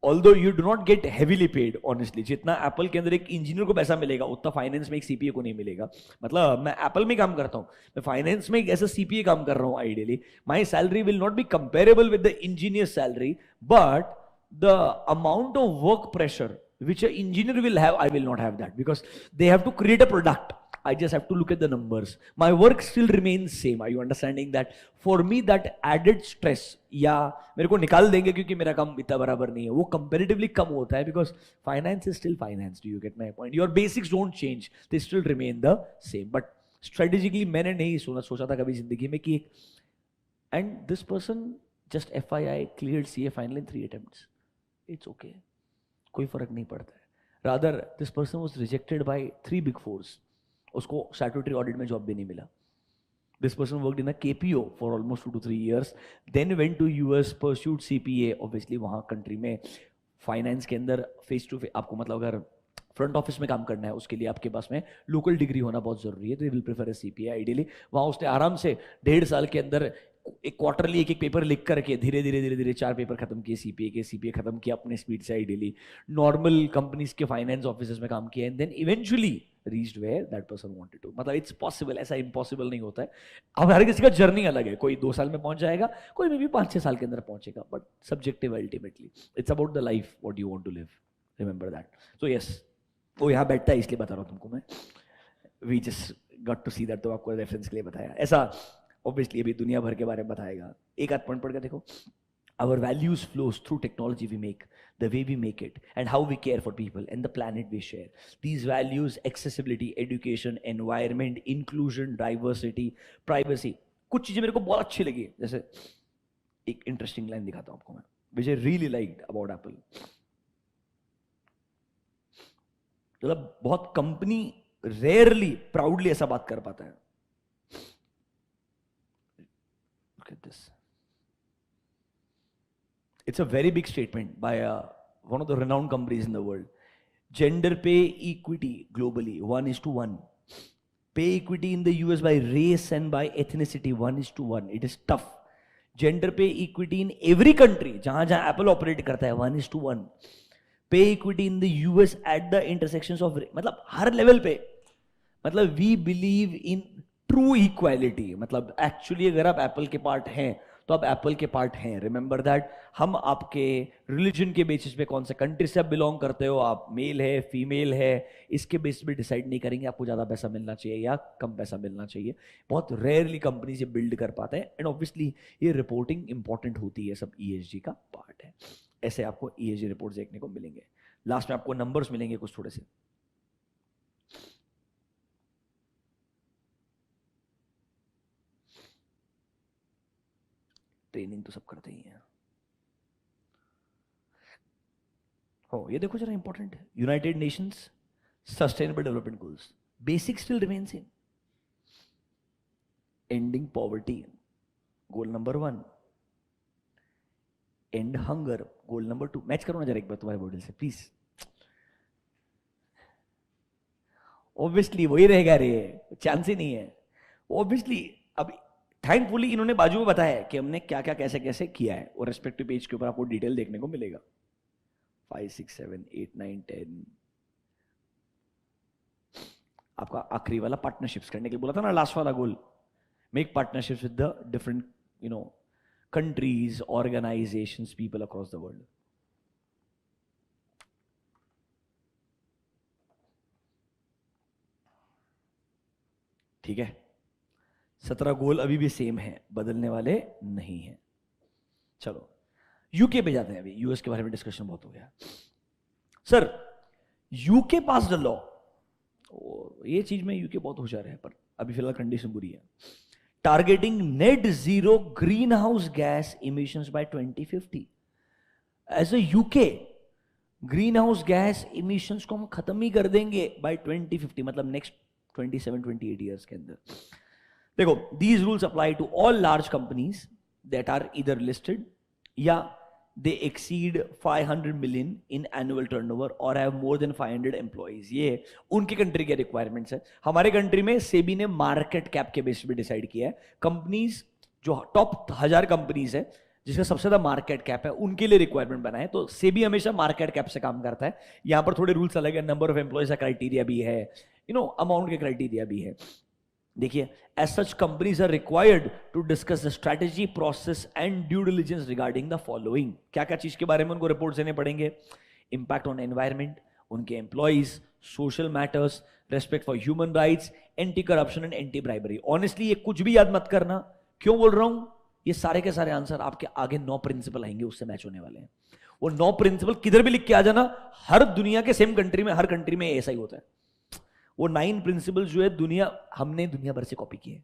Although you do not get heavily paid, honestly, जितना एप्पल के अंदर एक इंजीनियर को पैसा मिलेगा उतना फाइनेंस में एक सीपीए को नहीं मिलेगा. मतलब मैं एप्पल में काम करता हूं, मैं फाइनेंस में एक ऐसा सीपीए काम कर रहा हूं. Ideally my salary will not be comparable with the engineer salary, but the amount of work pressure which an engineer will have, I will not have that because they have to create a product. I just have to look at the numbers. My work still remains same. Are you understanding that? For me, that added stress, या मेरे को निकाल देंगे क्योंकि मेरा काम इतना बराबर नहीं है, वो comparatively कम होता है because finance is still finance. Do you get my point? Your basics don't change. They still remain the same. But strategically, मैंने नहीं सोचा था कभी जिंदगी में कि and this person just FYI cleared CA final in 3 attempts. It's okay. कोई फर्क नहीं पड़ता है. Rather this person was rejected by 3 big fours, उसको स्टैट्यूटरी ऑडिट में जॉब भी नहीं मिला. This person worked in a KPO for almost 2 to 3 years, then went to US, pursued CPA. Obviously वहां कंट्री में फाइनेंस के अंदर फेस टू फेस आपको मतलब अगर फ्रंट ऑफिस में काम करना है उसके लिए आपके पास में लोकल डिग्री होना बहुत जरूरी है. तो will prefer A CPA ideally. वहां उसने आराम से 1.5 साल के अंदर एक क्वार्टरली एक पेपर लिख करके धीरे धीरे 4 पेपर खत्म किए सीपीए खत्म किया अपने स्पीड से. आइडियली नॉर्मल कंपनीज के फाइनेंस ऑफिसर्स में काम किया and then eventually reached where that person wanted to. मतलब इट्स पॉसिबल, ऐसा इम्पॉसिबल नहीं होता है. अब हर किसी का जर्नी अलग है, कोई 2 साल में पहुंच जाएगा, कोई मे भी 5-6 साल के अंदर पहुंचेगा, but subjective ultimately. It's about the life what you want to live, remember that. So yes, वो यहाँ बैठता है इसलिए बता रहा हूँ तुमको मैं. We just got to see that, तो आपको रेफरेंस के लिए बताया. ऐसा ऑब्वियसली अभी दुनिया भर के बारे में बताएगा. एक आध पॉइंट पढ़ के देखो. Our values flows through technology we make, the way we make it, and how we care for people and the planet we share. These values, accessibility, education, environment, inclusion, diversity, privacy. कुछ चीजें मेरे को बहुत अच्छी लगी. जैसे एक interesting line दिखाता हूं आपको मैं, which I really liked about Apple. मतलब बहुत कंपनी रेयरली प्राउडली ऐसा बात कर पाता है. Look at this. It's a very big statement by one of the renowned companies in the world. Gender pay equity globally 1:1. Pay equity in the US by race and by ethnicity 1:1. It is tough. Gender pay equity in every country जहां जहां Apple operate करता है 1:1. Pay equity in the US at the intersections of मतलब हर level पे. मतलब we believe in true equality. मतलब actually अगर आप एप्पल के पार्ट हैं तो आप एप्पल के पार्ट हैं. Remember that. हम आपके रिलीजन के बेसिस पे, कौन से कंट्री से आप बिलोंग करते हो, आप मेल है फीमेल है, इसके बेसिस पे डिसाइड नहीं करेंगे आपको ज़्यादा पैसा मिलना चाहिए या कम पैसा मिलना चाहिए. बहुत रेयरली कंपनी से बिल्ड कर पाते हैं. एंड ऑब्वियसली ये रिपोर्टिंग इंपॉर्टेंट होती है, सब ईएसजी का पार्ट है. ऐसे आपको ईएसजी रिपोर्ट देखने को मिलेंगे. लास्ट में आपको नंबर्स मिलेंगे कुछ थोड़े से. ट्रेनिंग तो सब करते ही हैं. हो ये देखो जरा इंपॉर्टेंट है. United Nations sustainable development goals, basic still remain same. Ending poverty goal number 1, and hunger goal number 2. Match करो ना जरा एक बार तुम्हारे मॉडल से प्लीज. ऑब्वियसली वही रहेगा रे, चांस ही नहीं है. ऑब्वियसली अब थैंकफुली इन्होंने बाजू में बताया कि हमने क्या क्या कैसे कैसे किया है, और रेस्पेक्टिव पेज के ऊपर आपको डिटेल देखने को मिलेगा. 5, 6, 7, 8, 9, 10. आपका आखिरी वाला पार्टनरशिप्स करने के लिए बोला था ना, लास्ट वाला goal. Make partnerships with the different countries, organizations, people across the world. ठीक है. 17 गोल अभी भी सेम है, बदलने वाले नहीं है. चलो यूके पे जाते हैं. अभी यूएस के बारे में डिस्कशन बहुत हो गया. Sir UK pass the law, ये चीज में यूके बहुत होशियार है, पर अभी फिलहाल कंडीशन बुरी है. Targeting net zero green house gas emissions by 2050. As a UK green house gas emissions को हम खत्म ही कर देंगे बाय 2050, मतलब नेक्स्ट 27-28 ईयर्स के अंदर। देखो, these rules apply to all large companies that are इधर लिस्टेड या they exceed 500 million in annual turnover और हैव मोर देन 500 एम्प्लॉइज। ये उनकी कंट्री के रिक्वायरमेंट्स है। हमारे कंट्री में सेबी ने मार्केट कैप के बेसिस पे डिसाइड किया है, कंपनीज जो टॉप 1000 कंपनीज है जिसका सबसे ज्यादा मार्केट कैप है उनके लिए रिक्वायरमेंट बनाए। तो सेबी हमेशा मार्केट कैप से काम करता है। यहां पर थोड़े रूल्स अलग है, नंबर ऑफ एम्प्लॉइज का क्राइटेरिया भी है, अमाउंट के क्राइटेरिया भी है। देखिए, as such companies are required to discuss the strategy, process and due diligence regarding the following. क्या क्या चीज के बारे में उनको रिपोर्ट देने पड़ेंगे? इंपैक्ट ऑन एनवायरमेंट, उनके employees, social matters, respect for human rights, anti corruption and anti bribery. Honestly ये कुछ भी याद मत करना। क्यों बोल रहा हूं? ये सारे के सारे आंसर आपके आगे 9 प्रिंसिपल आएंगे, उससे मैच होने वाले हैं। वो 9 प्रिंसिपल किधर भी लिख के आ जाना, हर दुनिया के सेम कंट्री में, हर कंट्री में ऐसा ही होता है। वो 9 प्रिंसिपल जो है हमने दुनिया भर से कॉपी किए।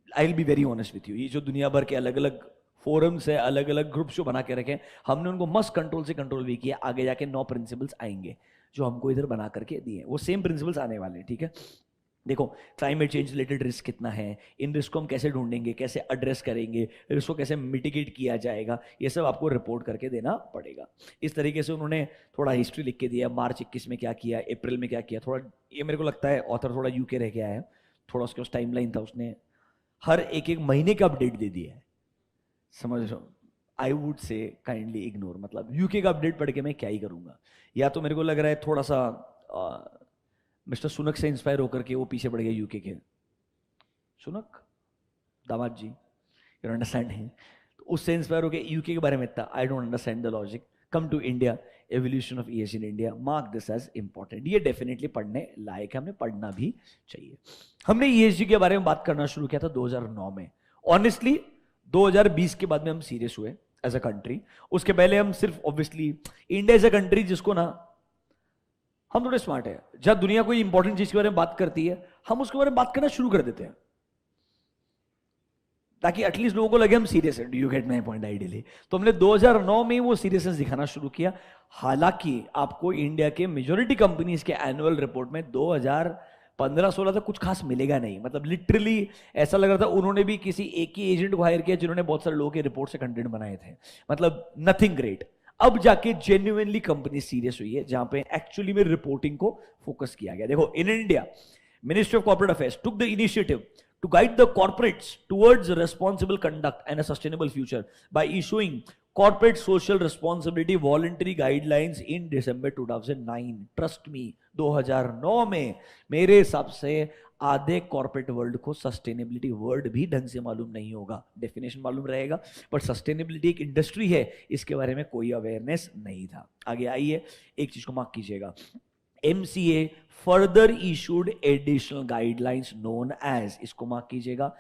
I will be very honest with you, ये जो दुनिया भर के अलग अलग फोरम्स है, अलग अलग ग्रुप्स जो बना के रखे, हमने उनको मस्ट कंट्रोल से कंट्रोल भी किया। आगे जाके 9 प्रिंसिपल्स आएंगे जो हमको इधर बना करके दिए, वो सेम प्रिंसिपल्स आने वाले हैं। ठीक है, देखो, क्लाइमेट चेंज रिलेटेड रिस्क कितना है, इन रिस्क को हम कैसे ढूंढेंगे, कैसे एड्रेस करेंगे, रिस्क को कैसे मिटिगेट किया जाएगा, ये सब आपको रिपोर्ट करके देना पड़ेगा। इस तरीके से उन्होंने थोड़ा हिस्ट्री लिख के दिया, मार्च 21 में क्या किया, अप्रैल में क्या किया। थोड़ा ये मेरे को लगता है ऑथर थोड़ा यूके रह गया है, थोड़ा उसके पास टाइमलाइन था, उसने हर एक महीने का अपडेट दे दिया है। समझ रहे हो? I would say kindly ignore, मतलब यूके का अपडेट पढ़ के मैं क्या ही करूंगा। या तो मेरे को लग रहा है थोड़ा सा मिस्टर सुनक से इंस्पायर होकर के वो पीछे पड़ गए यूके के। सुनक दामाद जी, यू अंडरस्टैंड है, तो उससे इंस्पायर होकर यूके के बारे में इतना I don't understand the logic. Come to India, evolution of ESG in India, mark this as important. ये डेफिनेटली पढ़ने लायक है, हमें पढ़ना भी चाहिए। हमने ईएसजी के बारे में बात करना शुरू किया था 2009 में। ऑनेस्टली 2020 के बाद में हम सीरियस हुए एज अ कंट्री। उसके पहले हम सिर्फ obviously India as a country जिसको ना, हम थोड़े स्मार्ट है, जब दुनिया कोई इंपॉर्टेंट चीज के बारे में बात करती है हम उसके बारे में बात करना शुरू कर देते हैं ताकि एटलीस्ट लोगों को लगे हम सीरियस है। Do you get my point? Ideally तो हमने 2009 में वो सीरियसनेस दिखाना शुरू किया। हालांकि आपको इंडिया के मेजॉरिटी कंपनीज के एनुअल रिपोर्ट में 2015-16 तक कुछ खास मिलेगा नहीं। मतलब लिटरली ऐसा लग रहा था उन्होंने भी किसी एक ही एजेंट को हायर किया जिन्होंने बहुत सारे लोगों के रिपोर्ट से कंटेंट बनाए थे, मतलब नथिंग ग्रेट। अब जाके जेन्युइनली कंपनी सीरियस हुई है, जहां पे एक्चुअली में रिपोर्टिंग को फोकस किया गया। देखो, in India ministry of corporate affairs took the initiative to guide the corporates towards responsible conduct and a sustainable future by issuing corporate social responsibility voluntary guidelines in December 2009. Trust me, 2009 में मेरे हिसाब से आधे corporate world को sustainability word भी ढंग से मालूम नहीं होगा। डेफिनेशन मालूम रहेगा बट सस्टेनेबिलिटी एक इंडस्ट्री है, इसके बारे में कोई अवेयरनेस नहीं था। आगे आइए, एक चीज को मार्क कीजिएगा, MCA further issued additional guidelines known as, इसको मार्क कीजिएगा,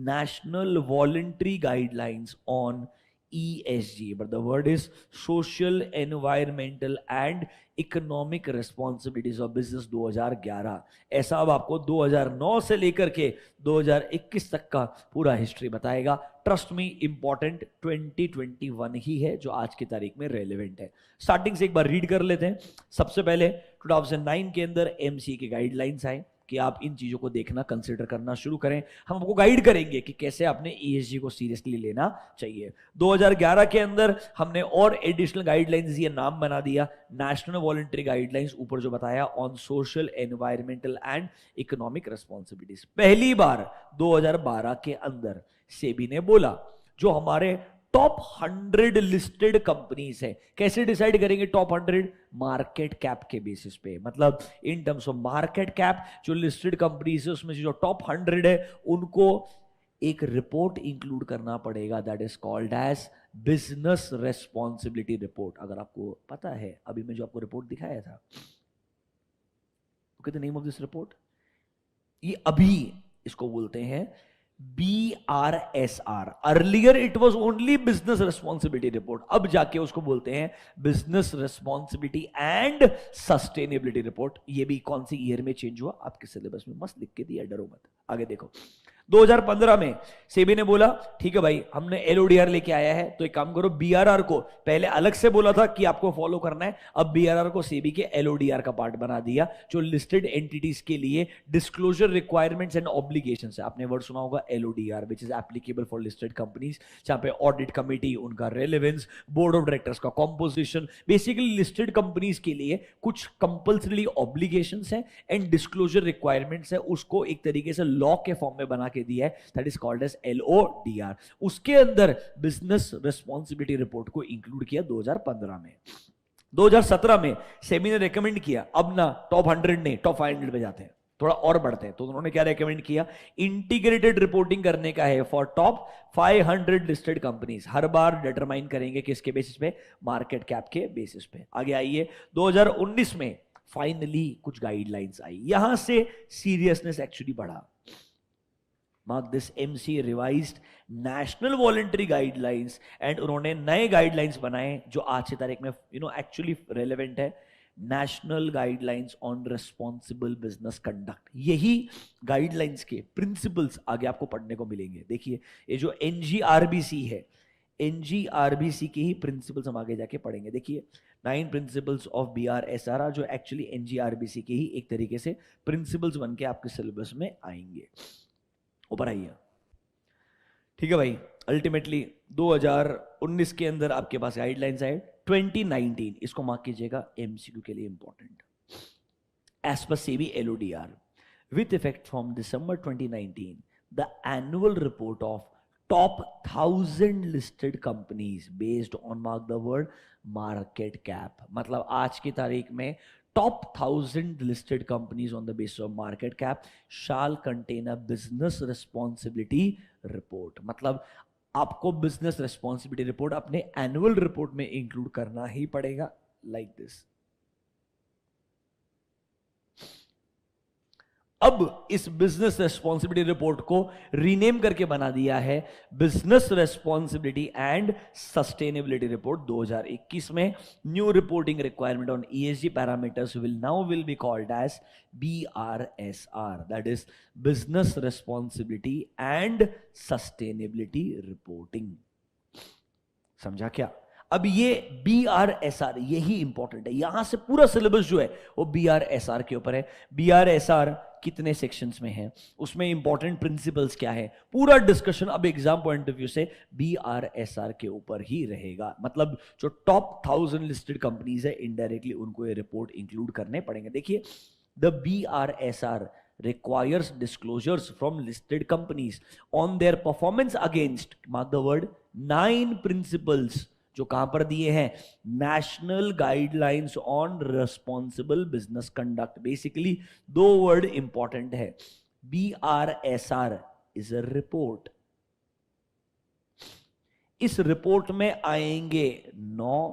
National Voluntary Guidelines on ESG, but the word is Social, Environmental and Economic Responsibilities of Business 2011। ऐसा अब आपको 2009 से लेकर के 2021 तक का पूरा हिस्ट्री बताएगा। ट्रस्ट मी, इंपॉर्टेंट 2021 ही है जो आज की तारीख में रेलेवेंट है। स्टार्टिंग से एक बार रीड कर लेते हैं। सबसे पहले 2009 के अंदर MCA के गाइडलाइंस आए कि आप इन चीजों को देखना, कंसिडर करना शुरू करें। हम आपको गाइड करेंगे कि कैसे आपने ESG को सीरियसली लेना चाहिए। 2011 के अंदर हमने और एडिशनल गाइडलाइंस, ये नाम बना दिया, नेशनल वॉलंटरी गाइडलाइंस, ऊपर जो बताया on social, environmental and economic responsibilities. पहली बार 2012 के अंदर सेबी ने बोला जो हमारे टॉप 100 लिस्टेड कंपनीज है, कैसे डिसाइड करेंगे टॉप 100? मार्केट कैप के बेसिस पे। मतलब in terms of market cap जो लिस्टेड कंपनीज है उसमें जो टॉप 100 है उनको एक रिपोर्ट इंक्लूड करना पड़ेगा, that is called as business responsibility report. अगर आपको पता है, अभी मैं जो आपको रिपोर्ट दिखाया था, the name of this report, ये अभी इसको बोलते हैं BRSR। Earlier it was only business responsibility report, अब जाके उसको बोलते हैं business responsibility and sustainability report. ये भी कौन सी ईयर में चेंज हुआ, आपके सिलेबस में मस्त लिख के दिया, डरो मत। आगे देखो, 2015 में सेबी ने बोला ठीक है भाई, हमने एलओडीआर लेके आया है, तो एक काम करो, बीआरआर को पहले अलग से बोला था कि आपको फॉलो करना है, अब बीआरआर को सेबी के एलओडीआर का पार्ट बना दिया, जो लिस्टेड एंटिटीज के लिए डिस्क्लोजर रिक्वायरमेंट्स एंड ऑब्लिगेशंस है। आपने वर्ड सुना होगा LODR, which is applicable for listed companies, जहां पे ऑडिट कमिटी, उनका रेलेवेंस, बोर्ड ऑफ डायरेक्टर्स का कॉम्पोजिशन, बेसिकली लिस्टेड कंपनीज के लिए कुछ कंपल्सरी ऑब्लिगेशंस है एंड डिस्क्लोजर रिक्वायरमेंट्स है, उसको एक तरीके से लॉ के फॉर्म में बना के दिया है, that is called as LODR. उसके अंदर बिजनेस रिस्पॉन्सिबिलिटी रिपोर्ट को इंक्लूड किया 2015 में। 2017 में सेबी ने रेकमेंड किया, अब ना टॉप 100 नहीं, टॉप 500 पे जाते हैं, थोड़ा और बढ़ते हैं, तो उन्होंने क्या रेकमेंड किया, इंटीग्रेटेड रिपोर्टिंग करने का है for top 500 listed companies. Her bar determine करेंगे किसके बेसिस पे, मार्केट कैप के बेसिस पे। आगे आइए, 2019 में फाइनली कुछ गाइडलाइंस आई, यहां से सीरियसनेस एक्चुअली बढ़ा। Mark this, MC revised national voluntary guidelines, and उन्होंने नए गाइडलाइंस बनाए जो आज की तारीख में एक्चुअली रेलेवेंट है, national guidelines on responsible business conduct. यही गाइडलाइंस के प्रिंसिपल्स आगे आपको पढ़ने को मिलेंगे। देखिए, ये जो एनजीआरबीसी है, एनजीआरबीसी के ही प्रिंसिपल्स हम आगे जाके पढ़ेंगे। देखिए, 9 प्रिंसिपल्स ऑफ बीआरएसआर, जो एक्चुअली एनजीआरबीसी के ही एक तरीके से प्रिंसिपल्स बन के आपके सिलेबस में आएंगे। ऊपर आइए, ठीक है भाई। अल्टीमेटली 2019 के अंदर आपके पास गाइडलाइंस आए। 2019, इसको मार्क कीजिएगा, एमसीक्यू के लिए important. As per SEBI LODR, with effect from December 2019, the annual report of top 1000 listed companies based on, mark the word, market cap. मतलब आज की तारीख में top 1000 listed companies on the basis of market cap shall contain a business responsibility report। मतलब आपको business responsibility report अपने annual report में include करना ही पड़ेगा, लाइक दिस। अब इस बिजनेस रेस्पॉन्सिबिलिटी रिपोर्ट को रीनेम करके बना दिया है business responsibility and sustainability report 2021 में। New reporting requirement on ESG parameters will be called as BRSR, that is business responsibility and sustainability reporting. समझा क्या? अब ये BRSR यही इंपॉर्टेंट है, यहां से पूरा सिलेबस जो है वो BRSR के ऊपर है। BRSR कितने सेक्शंस में है, उसमें इंपॉर्टेंट प्रिंसिपल्स क्या है, पूरा डिस्कशन अब एग्जाम पॉइंट ऑफ व्यू से BRSR के ऊपर ही रहेगा। मतलब जो टॉप 1000 लिस्टेड कंपनीज है, इनडायरेक्टली उनको ये रिपोर्ट इंक्लूड करने पड़ेंगे। देखिए, the BRSR requires disclosures from listed companies on their performance against, mark the word, 9 principles जो कहां पर दिए हैं, national guidelines on responsible business conduct. Basically 2 word important है, BRSR इज अ रिपोर्ट। इस रिपोर्ट में आएंगे 9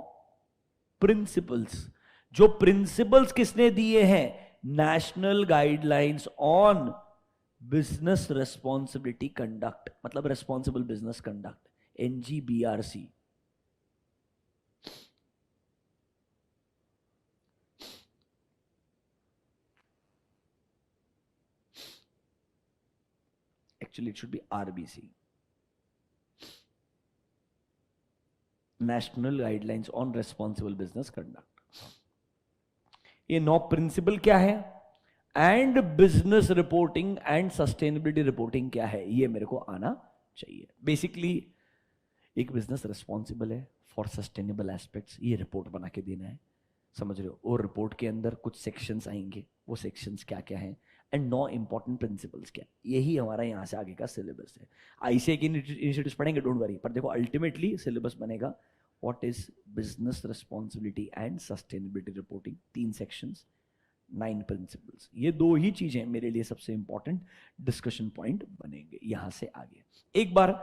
प्रिंसिपल्स। जो प्रिंसिपल्स किसने दिए हैं, national guidelines on business responsibility conduct, मतलब responsible business conduct, NGBRC। Actually, it should be RBC, National Guidelines on Responsible Business Conduct। ये 9 प्रिंसिपल क्या है, and business reporting and sustainability reporting क्या है, ये मेरे को आना चाहिए। बेसिकली एक बिजनेस रिस्पॉन्सिबल है फॉर सस्टेनेबल एस्पेक्ट्स, ये रिपोर्ट बना के देना है, समझ रहे हो। और रिपोर्ट के अंदर कुछ सेक्शंस आएंगे, वो सेक्शंस क्या क्या हैं, एंड 9 इंपॉर्टेंट प्रिंसिपल्स क्या। यही हमारा यहाँ से आगे का सिलेबस है। आईसीए की इनिशिएटिव्स पढ़ेंगे, डोंट वरी, पर देखो अल्टीमेटली सिलेबस बनेगा what is business responsibility and sustainability reporting, 3 sections, 9 principles. ये 2 ही चीजें मेरे लिए सबसे इंपॉर्टेंट डिस्कशन पॉइंट बनेंगे यहां से आगे। एक बार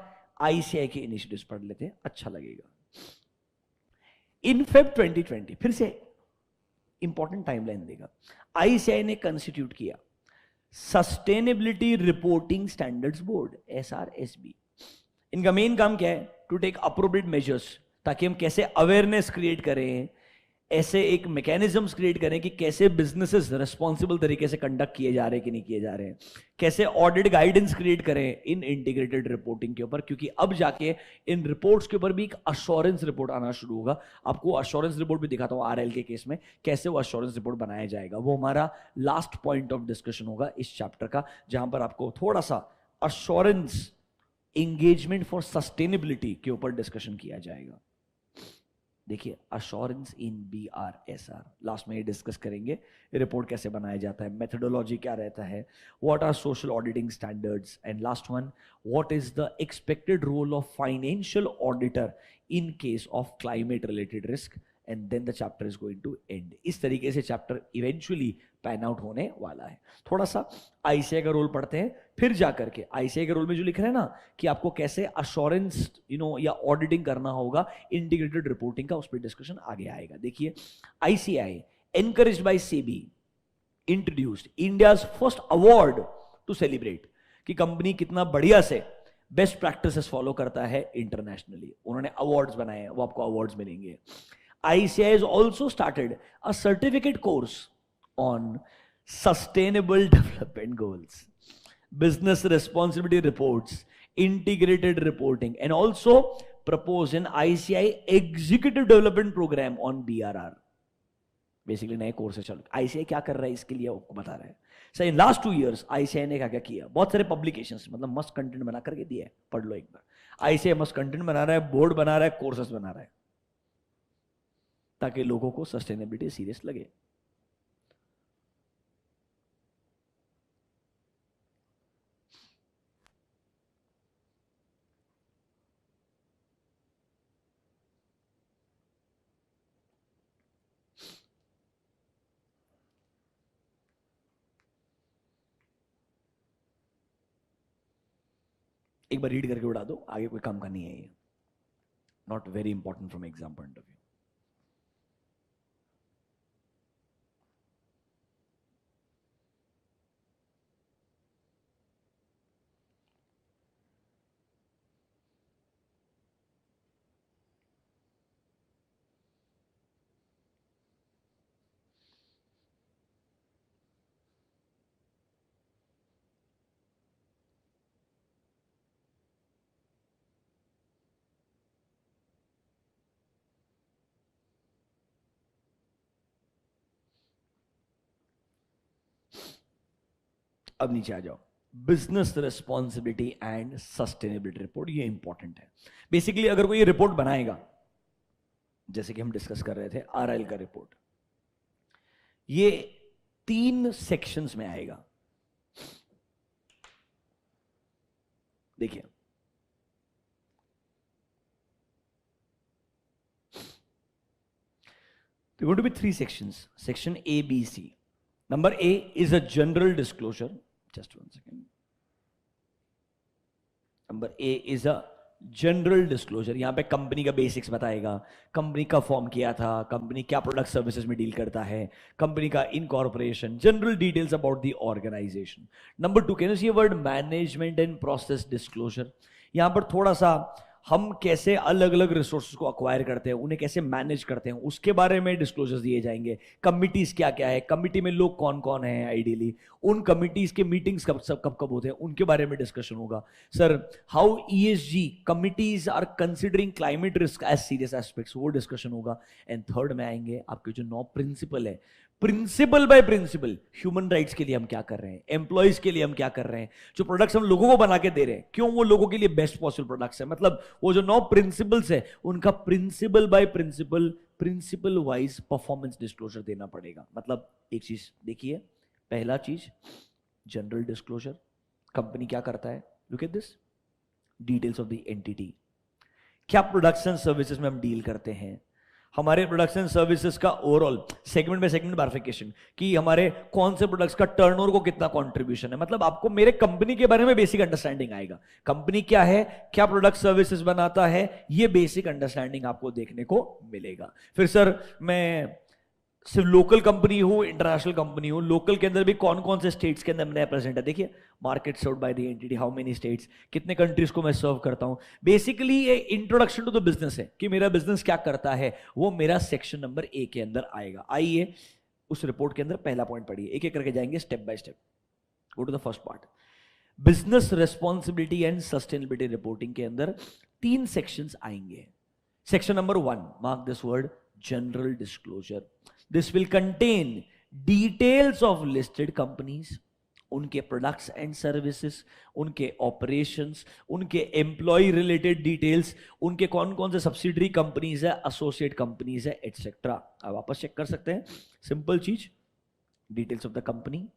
आईसीआई के इनिशिएटिव्स पढ़ लेते हैं, अच्छा लगेगा। इन फेब 2020, फिर से इंपॉर्टेंट टाइमलाइन देगा, आईसीआई ने कंस्टिट्यूट किया sustainability reporting standards board, SRSB। इनका मेन काम क्या है, टू टेक अप्रोप्रिएट मेजर्स, ताकि हम कैसे अवेयरनेस क्रिएट करें ऐसे एक मैकेनिज्म्स क्रिएट करें कि कैसे बिजनेसेस रिस्पॉन्सिबल तरीके से कंडक्ट किए जा रहे हैं कि नहीं किए जा रहे हैं, कैसे ऑडिट गाइडेंस क्रिएट करें इन इंटीग्रेटेड रिपोर्टिंग के ऊपर, क्योंकि अब जाके इन रिपोर्ट्स के ऊपर भी एक अश्योरेंस रिपोर्ट आना शुरू होगा। आपको अश्योरेंस रिपोर्ट भी दिखाता हूं आरएल के केस में कैसे वो अश्योरेंस रिपोर्ट बनाया जाएगा। वो हमारा लास्ट पॉइंट ऑफ डिस्कशन होगा इस चैप्टर का, जहां पर आपको थोड़ा सा अश्योरेंस एंगेजमेंट फॉर सस्टेनेबिलिटी के ऊपर डिस्कशन किया जाएगा। देखिए अश्योरेंस इन BRSR लास्ट में ये डिस्कस करेंगे, रिपोर्ट कैसे बनाया जाता है, मेथोडोलॉजी क्या रहता है, what are social auditing standards, and last one what is the expected role of financial auditor in case of climate related risk, and then the chapter is going to end. इस तरीके से chapter eventually pan out होने वाला है। थोड़ा सा ICAI का role पढ़ते हैं, फिर जाकर के ICAI के रोल में जो लिख रहे हैं ना कि आपको कैसे अश्योरेंस या ऑडिटिंग करना होगा इंटीग्रेटेड रिपोर्टिंग का, उस पर डिस्कशन आगे आएगा। देखिए ICAI encouraged by SEBI introduced India's first award to celebrate कि कंपनी कितना बढ़िया से बेस्ट प्रैक्टिसेस फॉलो करता है इंटरनेशनली। उन्होंने अवार्ड्स बनाए हैं, वो आपको अवार्ड्स मिलेंगे। ICAI has also started a certificate course on sustainable development goals, business responsibility reports, integrated reporting, and also proposed an ICAI executive development program on BRR. Basically नए courses चल ICAI क्या कर रहा है इसके लिए आपको बता रहा है। Sir in last 2 years ICAI ने क्या क्या किया, बहुत सारे पब्लिकेशंस मतलब मस्त कंटेंट बना करके दिया है, पढ़ लो एक बार। ICAI मस्त कंटेंट बना रहा है, बोर्ड बना रहा है, कोर्सेज बना रहा है, ताकि लोगों को सस्टेनेबिलिटी सीरियस लगे। एक बार रीड करके उड़ा दो, आगे कोई काम का नहीं है ये, not very important from exam point of view. अब नीचे आ जाओ, business responsibility and sustainability report, ये इंपॉर्टेंट है। बेसिकली अगर कोई रिपोर्ट बनाएगा, जैसे कि हम डिस्कस कर रहे थे आरएल का रिपोर्ट, ये 3 सेक्शंस में आएगा। देखिए there are going to be 3 sections, section A, B, C. Number A is a general disclosure. Just 1 second. Number A is a general disclosure. यहां पे कंपनी का बेसिक्स बताएगा, कंपनी का फॉर्म किया था, कंपनी क्या प्रोडक्ट सर्विसेज में deal करता है, कंपनी का incorporation, general details about the organization. Number 2 can you see a word management and process disclosure. यहां पर थोड़ा सा हम कैसे अलग अलग रिसोर्सेज को अक्वायर करते हैं, उन्हें कैसे मैनेज करते हैं, उसके बारे में डिस्क्लोजर्स दिए जाएंगे। कमिटीज क्या क्या है, कमिटी में लोग कौन कौन हैं आइडियली, उन कमिटीज के मीटिंग्स कब कब होते हैं, उनके बारे में डिस्कशन होगा। Sir how ESG committees are considering climate risk as serious aspects, वो डिस्कशन होगा। एंड थर्ड में आएंगे आपके जो 9 प्रिंसिपल है, principle by principle, human rights के लिए हम क्या कर रहे हैं, एम्प्लॉइज के लिए हम क्या कर रहे हैं, जो प्रोडक्ट्स हम लोगों को बना के दे रहे हैं क्यों वो लोगों के लिए बेस्ट पॉसिबल प्रोडक्ट्स है। मतलब वो जो 9 प्रिंसिपल्स है उनका principle by principle, principle wise performance disclosure देना पड़ेगा। मतलब एक चीज देखिए, पहला चीज जनरल डिस्क्लोजर, कंपनी क्या करता है, look at this, details of the entity, क्या प्रोडक्ट्स एंड सर्विसेज में हम डील करते हैं, हमारे प्रोडक्शन सर्विसेज का overall segment by segment bifurcation, कि हमारे कौन से प्रोडक्ट्स का टर्नओवर को कितना कंट्रीब्यूशन है। मतलब आपको मेरे कंपनी के बारे में बेसिक अंडरस्टैंडिंग आएगा, कंपनी क्या है, क्या प्रोडक्ट सर्विसेज बनाता है, ये बेसिक अंडरस्टैंडिंग आपको देखने को मिलेगा। फिर सर मैं सिर्फ लोकल कंपनी हो, इंटरनेशनल कंपनी हो, लोकल के अंदर भी कौन कौन से स्टेट्स के अंदर मैं प्रेजेंट है, देखिए market served by the entity, how many states, कितने कंट्रीज को मैं सर्व करता हूं। बेसिकली ये इंट्रोडक्शन टू द बिजनेस है कि मेरा बिजनेस क्या करता है, वो मेरा सेक्शन नंबर ए के अंदर आएगा। आइए उस रिपोर्ट के अंदर पहला पॉइंट पढ़िए, एक एक करके जाएंगे step by step. Go to the first part, business responsibility and sustainability reporting के अंदर 3 सेक्शंस आएंगे। Section number 1, mark this word, general disclosure. This will contain details of listed companies, उनके प्रोडक्ट्स एंड सर्विसेज, उनके operations, उनके employee related details, उनके कौन कौन से सब्सिडरी कंपनीज है, एसोसिएट कंपनीज है, एटसेट्रा। अब वापस चेक कर सकते हैं, सिंपल चीज, details of the company,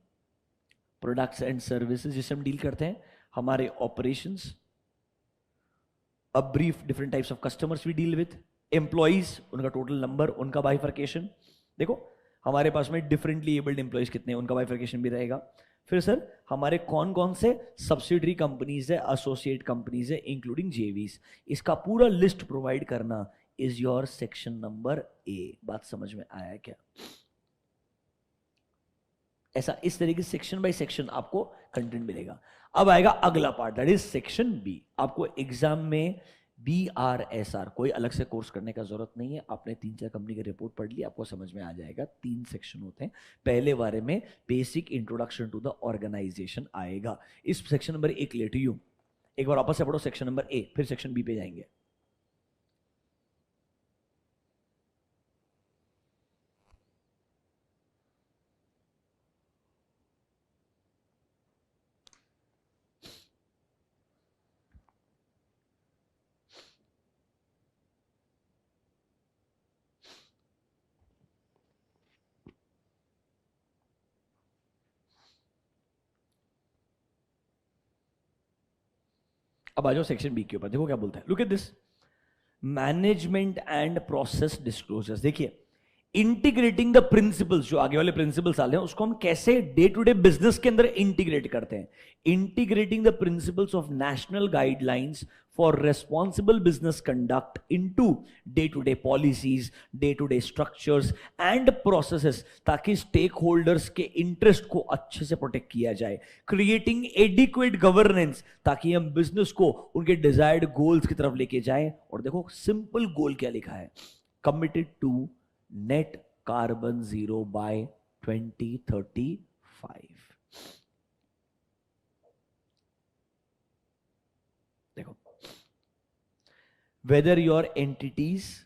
products and services जिसे हम डील करते हैं, हमारे operations, a brief different types of customers we deal with, employees, उनका टोटल नंबर, उनका बाइफर्केशन, देखो हमारे पास में डिफरेंटली एबल्ड एम्प्लॉइज कितने हैं, उनका बाइफर्केशन भी रहेगा। फिर सर हमारे कौन कौन से सब्सिडरी कंपनीज है, एसोसिएट कंपनीज है, इंक्लूडिंग जेवीज, इसका पूरा लिस्ट प्रोवाइड करना is your section number A. बात समझ में आया क्या? ऐसा इस तरीके से सेक्शन बाय सेक्शन आपको कंटेंट मिलेगा। अब आएगा अगला part, that is section B. आपको एग्जाम में BRSR कोई अलग से कोर्स करने का जरूरत नहीं है, आपने 3-4 कंपनी की रिपोर्ट पढ़ ली, आपको समझ में आ जाएगा। 3 सेक्शन होते हैं। पहले बारे में basic introduction to the organization आएगा। इस सेक्शन नंबर 1 लेट यू एक बार वापस से पढ़ो, सेक्शन नंबर ए, फिर सेक्शन बी पे जाएंगे। अब आ जाओ सेक्शन बी के ऊपर, देखो क्या बोलता है, look at this, management and process disclosures. देखिए इंटीग्रेटिंग द प्रिंसिपल्स, जो आगे वाले प्रिंसिपल्स आ रहे हैं उसको हम कैसे डे टू डे बिजनेस के अंदर इंटीग्रेट करते हैं। Integrating the principles of national guidelines for responsible business conduct into day to day policies, day to day structures and processes, ताकि स्टेक होल्डर्स के इंटरेस्ट को अच्छे से प्रोटेक्ट किया जाए। क्रिएटिंग एडिक्वेट गवर्नेंस, ताकि हम बिजनेस को उनके डिजायर्ड गोल्स की तरफ लेके जाएं। और देखो सिंपल गोल क्या लिखा है, committed to net carbon zero by 2035। देखो, whether your entities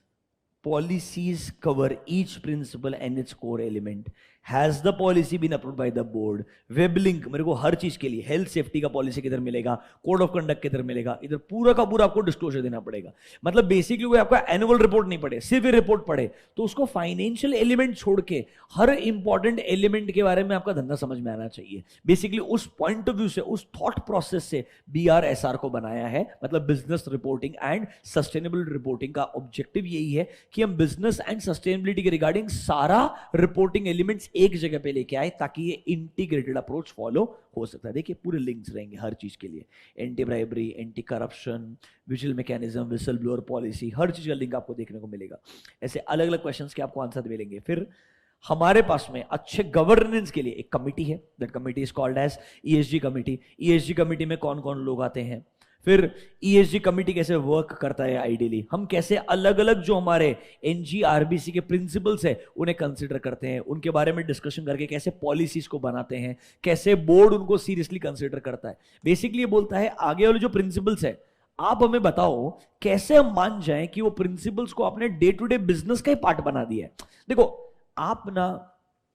policies cover each principle and its core element, has the policy been approved by the board, web link मेरे को हर चीज के लिए, हेल्थ सेफ्टी का पॉलिसी किधर मिलेगा, कोड ऑफ कंडक्ट किधर मिलेगा, इधर पूरा का पूरा आपको डिस्क्लोजर देना पड़ेगा। मतलब बेसिकली कोई आपका एनुअल रिपोर्ट नहीं पढ़े, सिर्फ रिपोर्ट पढ़े तो उसको फाइनेंशियल एलिमेंट छोड़ के हर इंपॉर्टेंट एलिमेंट के बारे में आपका धंधा समझ में आना चाहिए। बेसिकली उस पॉइंट ऑफ व्यू से, उस थॉट प्रोसेस से BRSR को बनाया है। मतलब business reporting and sustainable reporting का ऑब्जेक्टिव यही है कि हम बिजनेस एंड सस्टेनेबिलिटी के रिगार्डिंग सारा रिपोर्टिंग एलिमेंट्स एक जगह पे लेके आए, ताकि ये इंटीग्रेटेड अप्रोच फॉलो हो सकता है। देखिए पूरे लिंक्स रहेंगे हर चीज के लिए, anti bribery, anti corruption, vigil mechanism, whistle blower policy, हर चीज का लिंक आपको देखने को मिलेगा। ऐसे अलग अलग क्वेश्चंस के आपको आंसर मिलेंगे। फिर हमारे पास में अच्छे गवर्नेंस के लिए एक कमिटी है, that committee is called as ESG committee. ESG committee में कौन कौन लोग आते हैं, फिर ESG कमिटी कैसे वर्क करता है, आइडियली हम कैसे अलग अलग जो हमारे NGRBC के प्रिंसिपल्स है उन्हें कंसिडर करते हैं, उनके बारे में डिस्कशन करके कैसे पॉलिसीज को बनाते हैं, कैसे बोर्ड उनको सीरियसली कंसिडर करता है। बेसिकली ये बोलता है आगे वाले जो प्रिंसिपल्स है, आप हमें बताओ कैसे हम मान जाएं कि वो प्रिंसिपल्स को आपने डे टू डे बिजनेस का ही पार्ट बना दिया है। देखो आप ना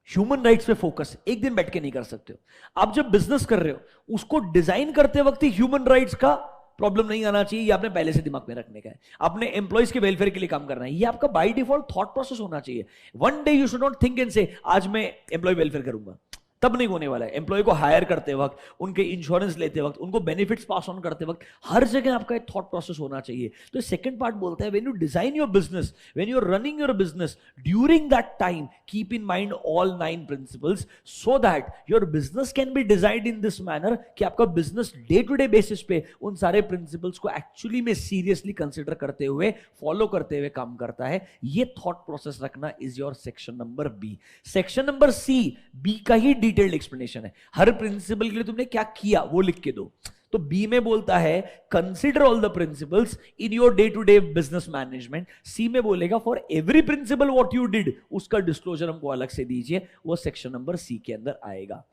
ह्यूमन राइट्स पे फोकस एक दिन बैठ के नहीं कर सकते हो। आप जब बिजनेस कर रहे हो उसको डिजाइन करते वक्त ही ह्यूमन राइट्स का प्रॉब्लम नहीं आना चाहिए, ये आपने पहले से दिमाग में रखने का है। आपने एम्प्लॉइज के वेलफेयर के लिए काम करना है, ये आपका बाय डिफॉल्ट थॉट प्रोसेस होना चाहिए। One day you should not think and से आज मैं एम्प्लॉय वेलफेयर करूंगा, तब नहीं होने वाला है। एम्प्लॉय को हायर करते वक्त, उनके इंश्योरेंस लेते वक्त, उनको बेनिफिट्स पास ऑन करते वक्त, हर जगह आपका एक थॉट प्रोसेस होना चाहिए। तो सेकंड पार्ट बोलता है, when you design your business, when you are running your business, during that time keep in mind all 9 principles so that your business can be designed in this manner कि आपका business day to day basis पे उन सारे principles को actually में seriously consider करते हुए, follow करते हुए काम करता है। ये थॉट प्रोसेस रखना is your section number B. Section number C, B का ही डिटेल्ड एक्सप्लेनेशन है। हर प्रिंसिपल के लिए तुमने क्या किया वो लिख के दो। तो बी में बोलता है consider all the principles in your day to day business management. C में बोलेगा for every principle what you did, उसका डिस्क्लोजर हमको अलग से दीजिए, वो सेक्शन नंबर सी के अंदर आएगा।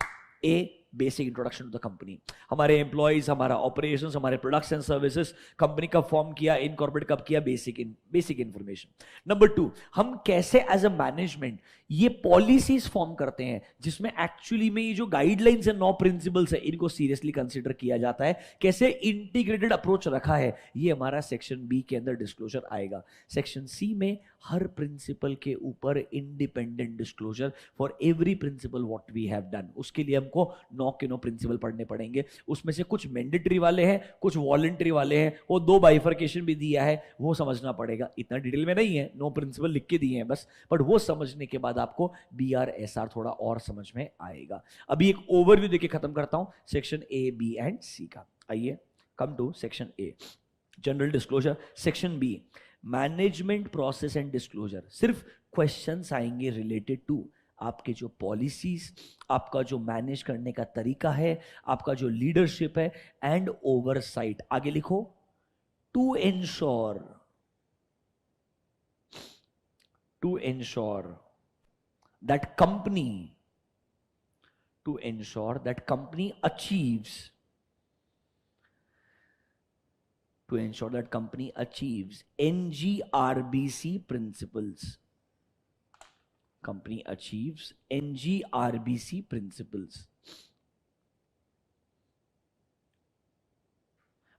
A, basic introduction to the company, हमारे एम्प्लॉइज, हमारा ऑपरेशंस, हमारे प्रोडक्ट्स एंड सर्विसेज, कंपनी कब फॉर्म किया, इनकॉर्पोरेट कब किया, बेसिक इंफॉर्मेशन। नंबर 2, हम कैसे एज अ मैनेजमेंट ये पॉलिसीज फॉर्म करते हैं जिसमें एक्चुअली में ये जो गाइडलाइंस है, 9 प्रिंसिपल्स है, इनको सीरियसली कंसीडर किया जाता है, कैसे इंटीग्रेटेड अप्रोच रखा है, ये हमारा सेक्शन बी के अंदर डिस्क्लोजर आएगा। सेक्शन सी में हर प्रिंसिपल के ऊपर independent disclosure for every principle what we have done. उसके लिए हमको 9 के 9 प्रिंसिपल पढ़ने पड़ेंगे। उसमें से कुछ मैंडेटरी वाले हैं, कुछ वॉलंटरी वाले हैं, वो 2 बाइफर्केशन भी दिया है, वो समझना पड़ेगा। इतना डिटेल में नहीं है, 9 प्रिंसिपल लिख के दिए हैं बस, बट वो समझने के बाद आपको BRSR थोड़ा और समझ में आएगा। अभी एक ओवरव्यू देके खत्म करता हूं section A, B and C का। आइए, come to section A, general disclosure. Section B, management process and disclosure. सिर्फ क्वेश्चंस आएंगे रिलेटेड टू आपके जो पॉलिसीज, आपका जो मैनेज करने का तरीका है, आपका जो लीडरशिप है एंड ओवरसाइट। आगे लिखो, to ensure that company achieves NGRBC principles. Company achieves NGRBC principles.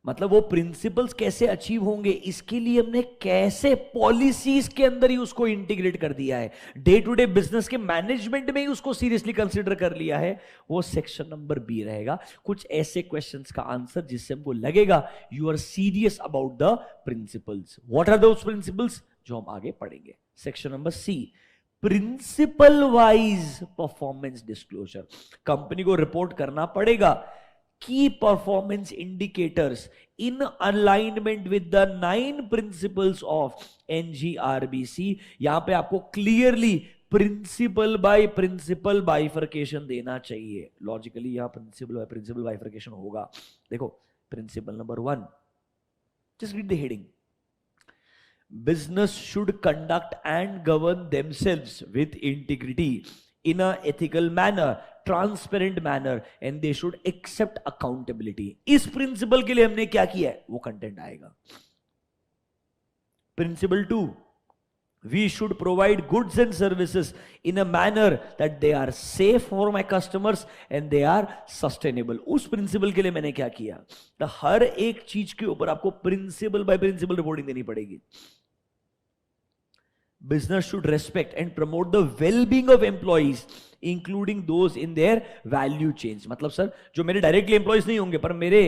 मतलब वो प्रिंसिपल्स कैसे अचीव होंगे, इसके लिए हमने कैसे पॉलिसीज के अंदर ही उसको इंटीग्रेट कर दिया है, डे टू डे बिजनेस के मैनेजमेंट में ही उसको सीरियसली कंसीडर कर लिया है, वो सेक्शन नंबर बी रहेगा। कुछ ऐसे क्वेश्चंस का आंसर जिससे हमको लगेगा you are serious about the principles. What are those principles, जो हम आगे पढ़ेंगे। Section number C, principle wise performance disclosure. Company को रिपोर्ट करना पड़ेगा key performance indicators in alignment with the 9 principles of NGRBC। यहां पे आपको clearly principle by principle bifurcation देना चाहिए। लॉजिकली यहां प्रिंसिपल बाय प्रिंसिपल बाइफर्केशन होगा। देखो, principle number 1, just read the heading, business should conduct and govern themselves with integrity in a ethical manner, transparent manner, and they should accept accountability। इस principle के लिए हमने क्या किया है वो कंटेंट आएगा। Principle 2, we should provide goods and services in a manner that they are safe for my customers and they are sustainable। उस प्रिंसिपल के लिए मैंने क्या किया, तो हर एक चीज के ऊपर आपको प्रिंसिपल बाय प्रिंसिपल रिपोर्टिंग देनी पड़ेगी। Business should respect and promote the well-being of employees, including those in their value chains। मतलब सर, जो मेरे डायरेक्टली एम्प्लॉइज नहीं होंगे पर मेरे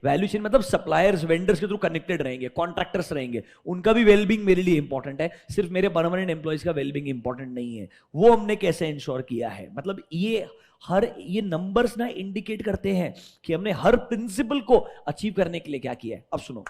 वैल्यू चेन मतलब सप्लायर्स, वेंडर्स के थ्रू कनेक्टेड रहेंगे, कॉन्ट्रैक्टर्स रहेंगे, उनका भी वेलबींग मेरे लिए इंपॉर्टेंट है, सिर्फ मेरे परमानेंट एम्प्लॉइज का वेलबींग इंपॉर्टेंट नहीं है। वो हमने कैसे इंश्योर किया है, मतलब ये नंबर्स ना इंडिकेट करते हैं कि हमने हर प्रिंसिपल को अचीव करने के लिए क्या किया है। अब सुनो,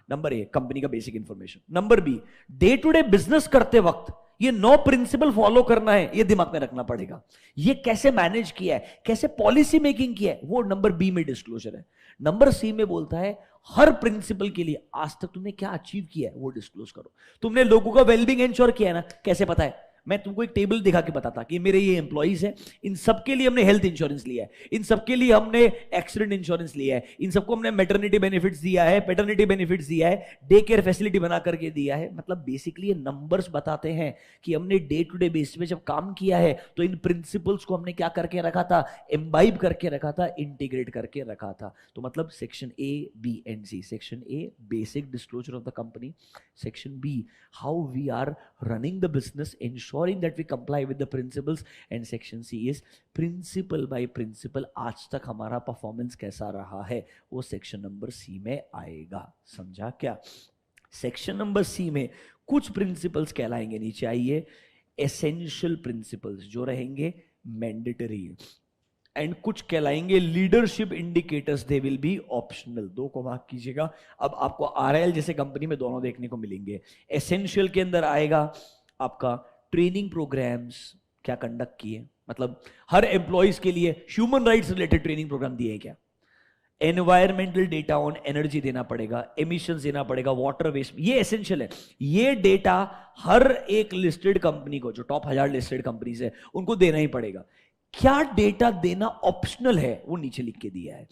नंबर ए, कंपनी का basic information. Number B, day to day business करते वक्त ये 9 प्रिंसिपल फॉलो करना है, ये दिमाग में रखना पड़ेगा। ये कैसे मैनेज किया है, कैसे पॉलिसी मेकिंग किया है, वो नंबर बी में डिस्क्लोजर है। नंबर सी में बोलता है हर प्रिंसिपल के लिए आज तक तुमने क्या अचीव किया है वो डिस्क्लोज करो। तुमने लोगों का वेलबींग इंश्योर किया है ना, कैसे पता है, मैं तुमको एक टेबल दिखा के बताता कि मेरे ये एम्प्लॉइज हैं, इन सबके लिए हमने हेल्थ इंश्योरेंस लिया है, इन सबके लिए हमने एक्सीडेंट इंश्योरेंस लिया है, इन सबको हमने मैटरनिटी बेनिफिट्स दिया है, पैटर्निटी बेनिफिट्स दिया है, डे केयर फैसिलिटी बना करके दिया है। मतलब बेसिकली ये नंबर्स बताते हैं कि हमने डे टू डे बेसिस पे जब काम किया है तो इन प्रिंसिपल्स को हमने क्या करके रखा था, एम्बाइब करके रखा था, इंटीग्रेट करके रखा था। तो मतलब section A, B and C. Section A, basic disclosure of the company. Section B, how we are running the business, ensure ensuring that we comply with the principles, and section C is principle by principle आज तक हमारा performance कैसा रहा है, वो section number सी में आएगा. समझा क्या? सेक्शन नंबर सी में कुछ प्रिंसिपल्स कहलाएंगे, नीचे आइए, एसेंशियल प्रिंसिपल्स जो रहेंगे मैंडेटरी, एंड कुछ कहलाएंगे leadership indicators, they will be optional. दो को भाग कीजिएगा. अब आपको आरआईएल जैसे कंपनी में दोनों देखने को मिलेंगे. एसेंशियल के अंदर आएगा आपका ट्रेनिंग प्रोग्राम्स क्या कंडक्ट किए, मतलब हर एम्प्लॉइज के लिए human rights related training program दिए क्या. एनवायरमेंटल डेटा ऑन एनर्जी देना पड़ेगा, एमिशंस देना पड़ेगा, वाटर वेस्ट, ये एसेंशियल है. ये डेटा हर एक लिस्टेड कंपनी को, जो टॉप 1000 लिस्टेड कंपनीज है, उनको देना ही पड़ेगा. क्या डेटा देना ऑप्शनल है वो नीचे लिख के दिया है.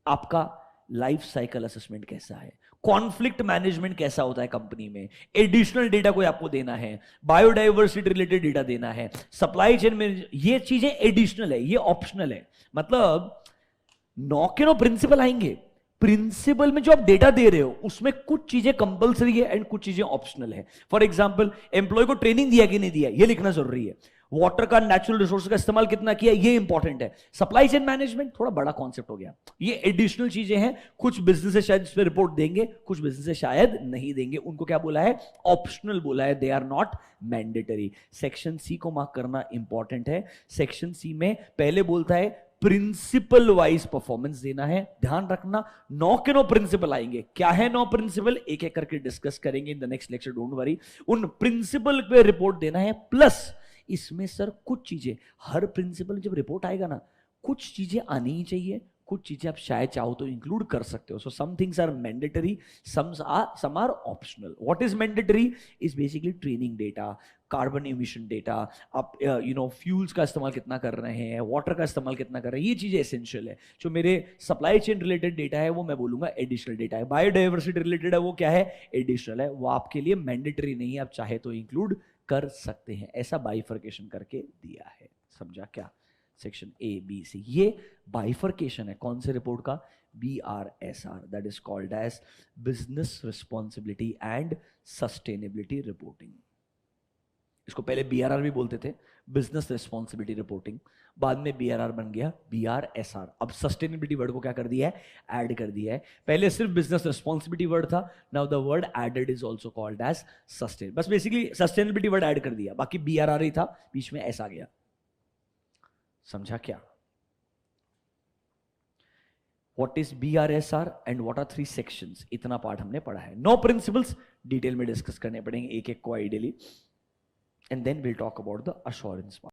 आपका लाइफ साइकिल असेसमेंट कैसा है, कॉन्फ्लिक्ट मैनेजमेंट कैसा होता है कंपनी में, एडिशनल डेटा कोई आपको देना है, बायोडाइवर्सिटी रिलेटेड डेटा देना है, सप्लाई चेन में, ये चीजें एडिशनल है, ये ऑप्शनल है. मतलब 9 के 9 प्रिंसिपल आएंगे. प्रिंसिपल में जो आप डेटा दे रहे हो उसमें कुछ चीजें कंपलसरी है एंड कुछ चीजें ऑप्शनल है. फॉर एग्जांपल, एम्प्लॉय को ट्रेनिंग दिया कि नहीं दिया, ये लिखना जरूरी है. वाटर का, नेचुरल रिसोर्स का इस्तेमाल कितना किया, ये इंपॉर्टेंट है. सप्लाई चेन मैनेजमेंट थोड़ा बड़ा कॉन्सेप्ट हो गया, ये एडिशनल चीजें हैं. कुछ बिजनेस से शायद इस पर रिपोर्ट देंगे, कुछ बिजनेस से शायद नहीं देंगे. उनको क्या बोला है, ऑप्शनल बोला है, they are not mandatory. Section C को मार्क करना इंपॉर्टेंट है. सेक्शन सी में पहले बोलता है प्रिंसिपल वाइज परफॉर्मेंस देना है. ध्यान रखना 9 के 9 प्रिंसिपल आएंगे. क्या है 9 प्रिंसिपल, एक एक करके डिस्कस करेंगे in the next lecture, don't worry. उन प्रिंसिपल पे रिपोर्ट देना है. प्लस इसमें सर कुछ चीजें, हर प्रिंसिपल जब रिपोर्ट आएगा ना, कुछ चीजें आनी ही चाहिए, कुछ चीजें आप शायद चाहो तो इंक्लूड कर सकते हो. So some things are mandatory, some are optional. What is mandatory is basically training data, carbon emission data, आप फ्यूल्स का इस्तेमाल कितना कर रहे हैं, वाटर का इस्तेमाल कितना कर रहे हैं, ये चीजें एसेंशियल है. जो मेरे सप्लाई चेन रिलेटेड डेटा है वो मैं बोलूंगा एडिशनल डेटा है. बायोडाइवर्सिटी रिलेटेड है वो क्या है, एडिशनल है. वो आपके लिए मैंडेटरी नहीं है, आप चाहे तो इंक्लूड कर सकते हैं. ऐसा बाइफर्केशन करके दिया है. समझा क्या? सेक्शन ए बी सी, ये बाइफर्केशन है कौन से रिपोर्ट का, BRSR, that is called as business responsibility and sustainability reporting. इसको पहले BRR भी बोलते थे, बिजनेस रिस्पॉन्सिबिलिटी रिपोर्टिंग. बाद में BRR बन गया BRSR. अब सस्टेनेबिलिटी वर्ड को क्या कर दिया है, ऐड कर दिया है. पहले सिर्फ बिजनेस रिस्पॉन्सिबिलिटी वर्ड था, now the word added is also called as sustain. बस बेसिकली सस्टेनेबिलिटी वर्ड ऐड कर दिया, बाकी BRR ही था, बीच में S आ गया. समझा क्या? What is BRSR and what are 3 sections? इतना पार्ट हमने पढ़ा है. 9 प्रिंसिपल्स डिटेल में डिस्कस करने पड़ेंगे एक एक को ideally, and then we'll talk about the assurance part.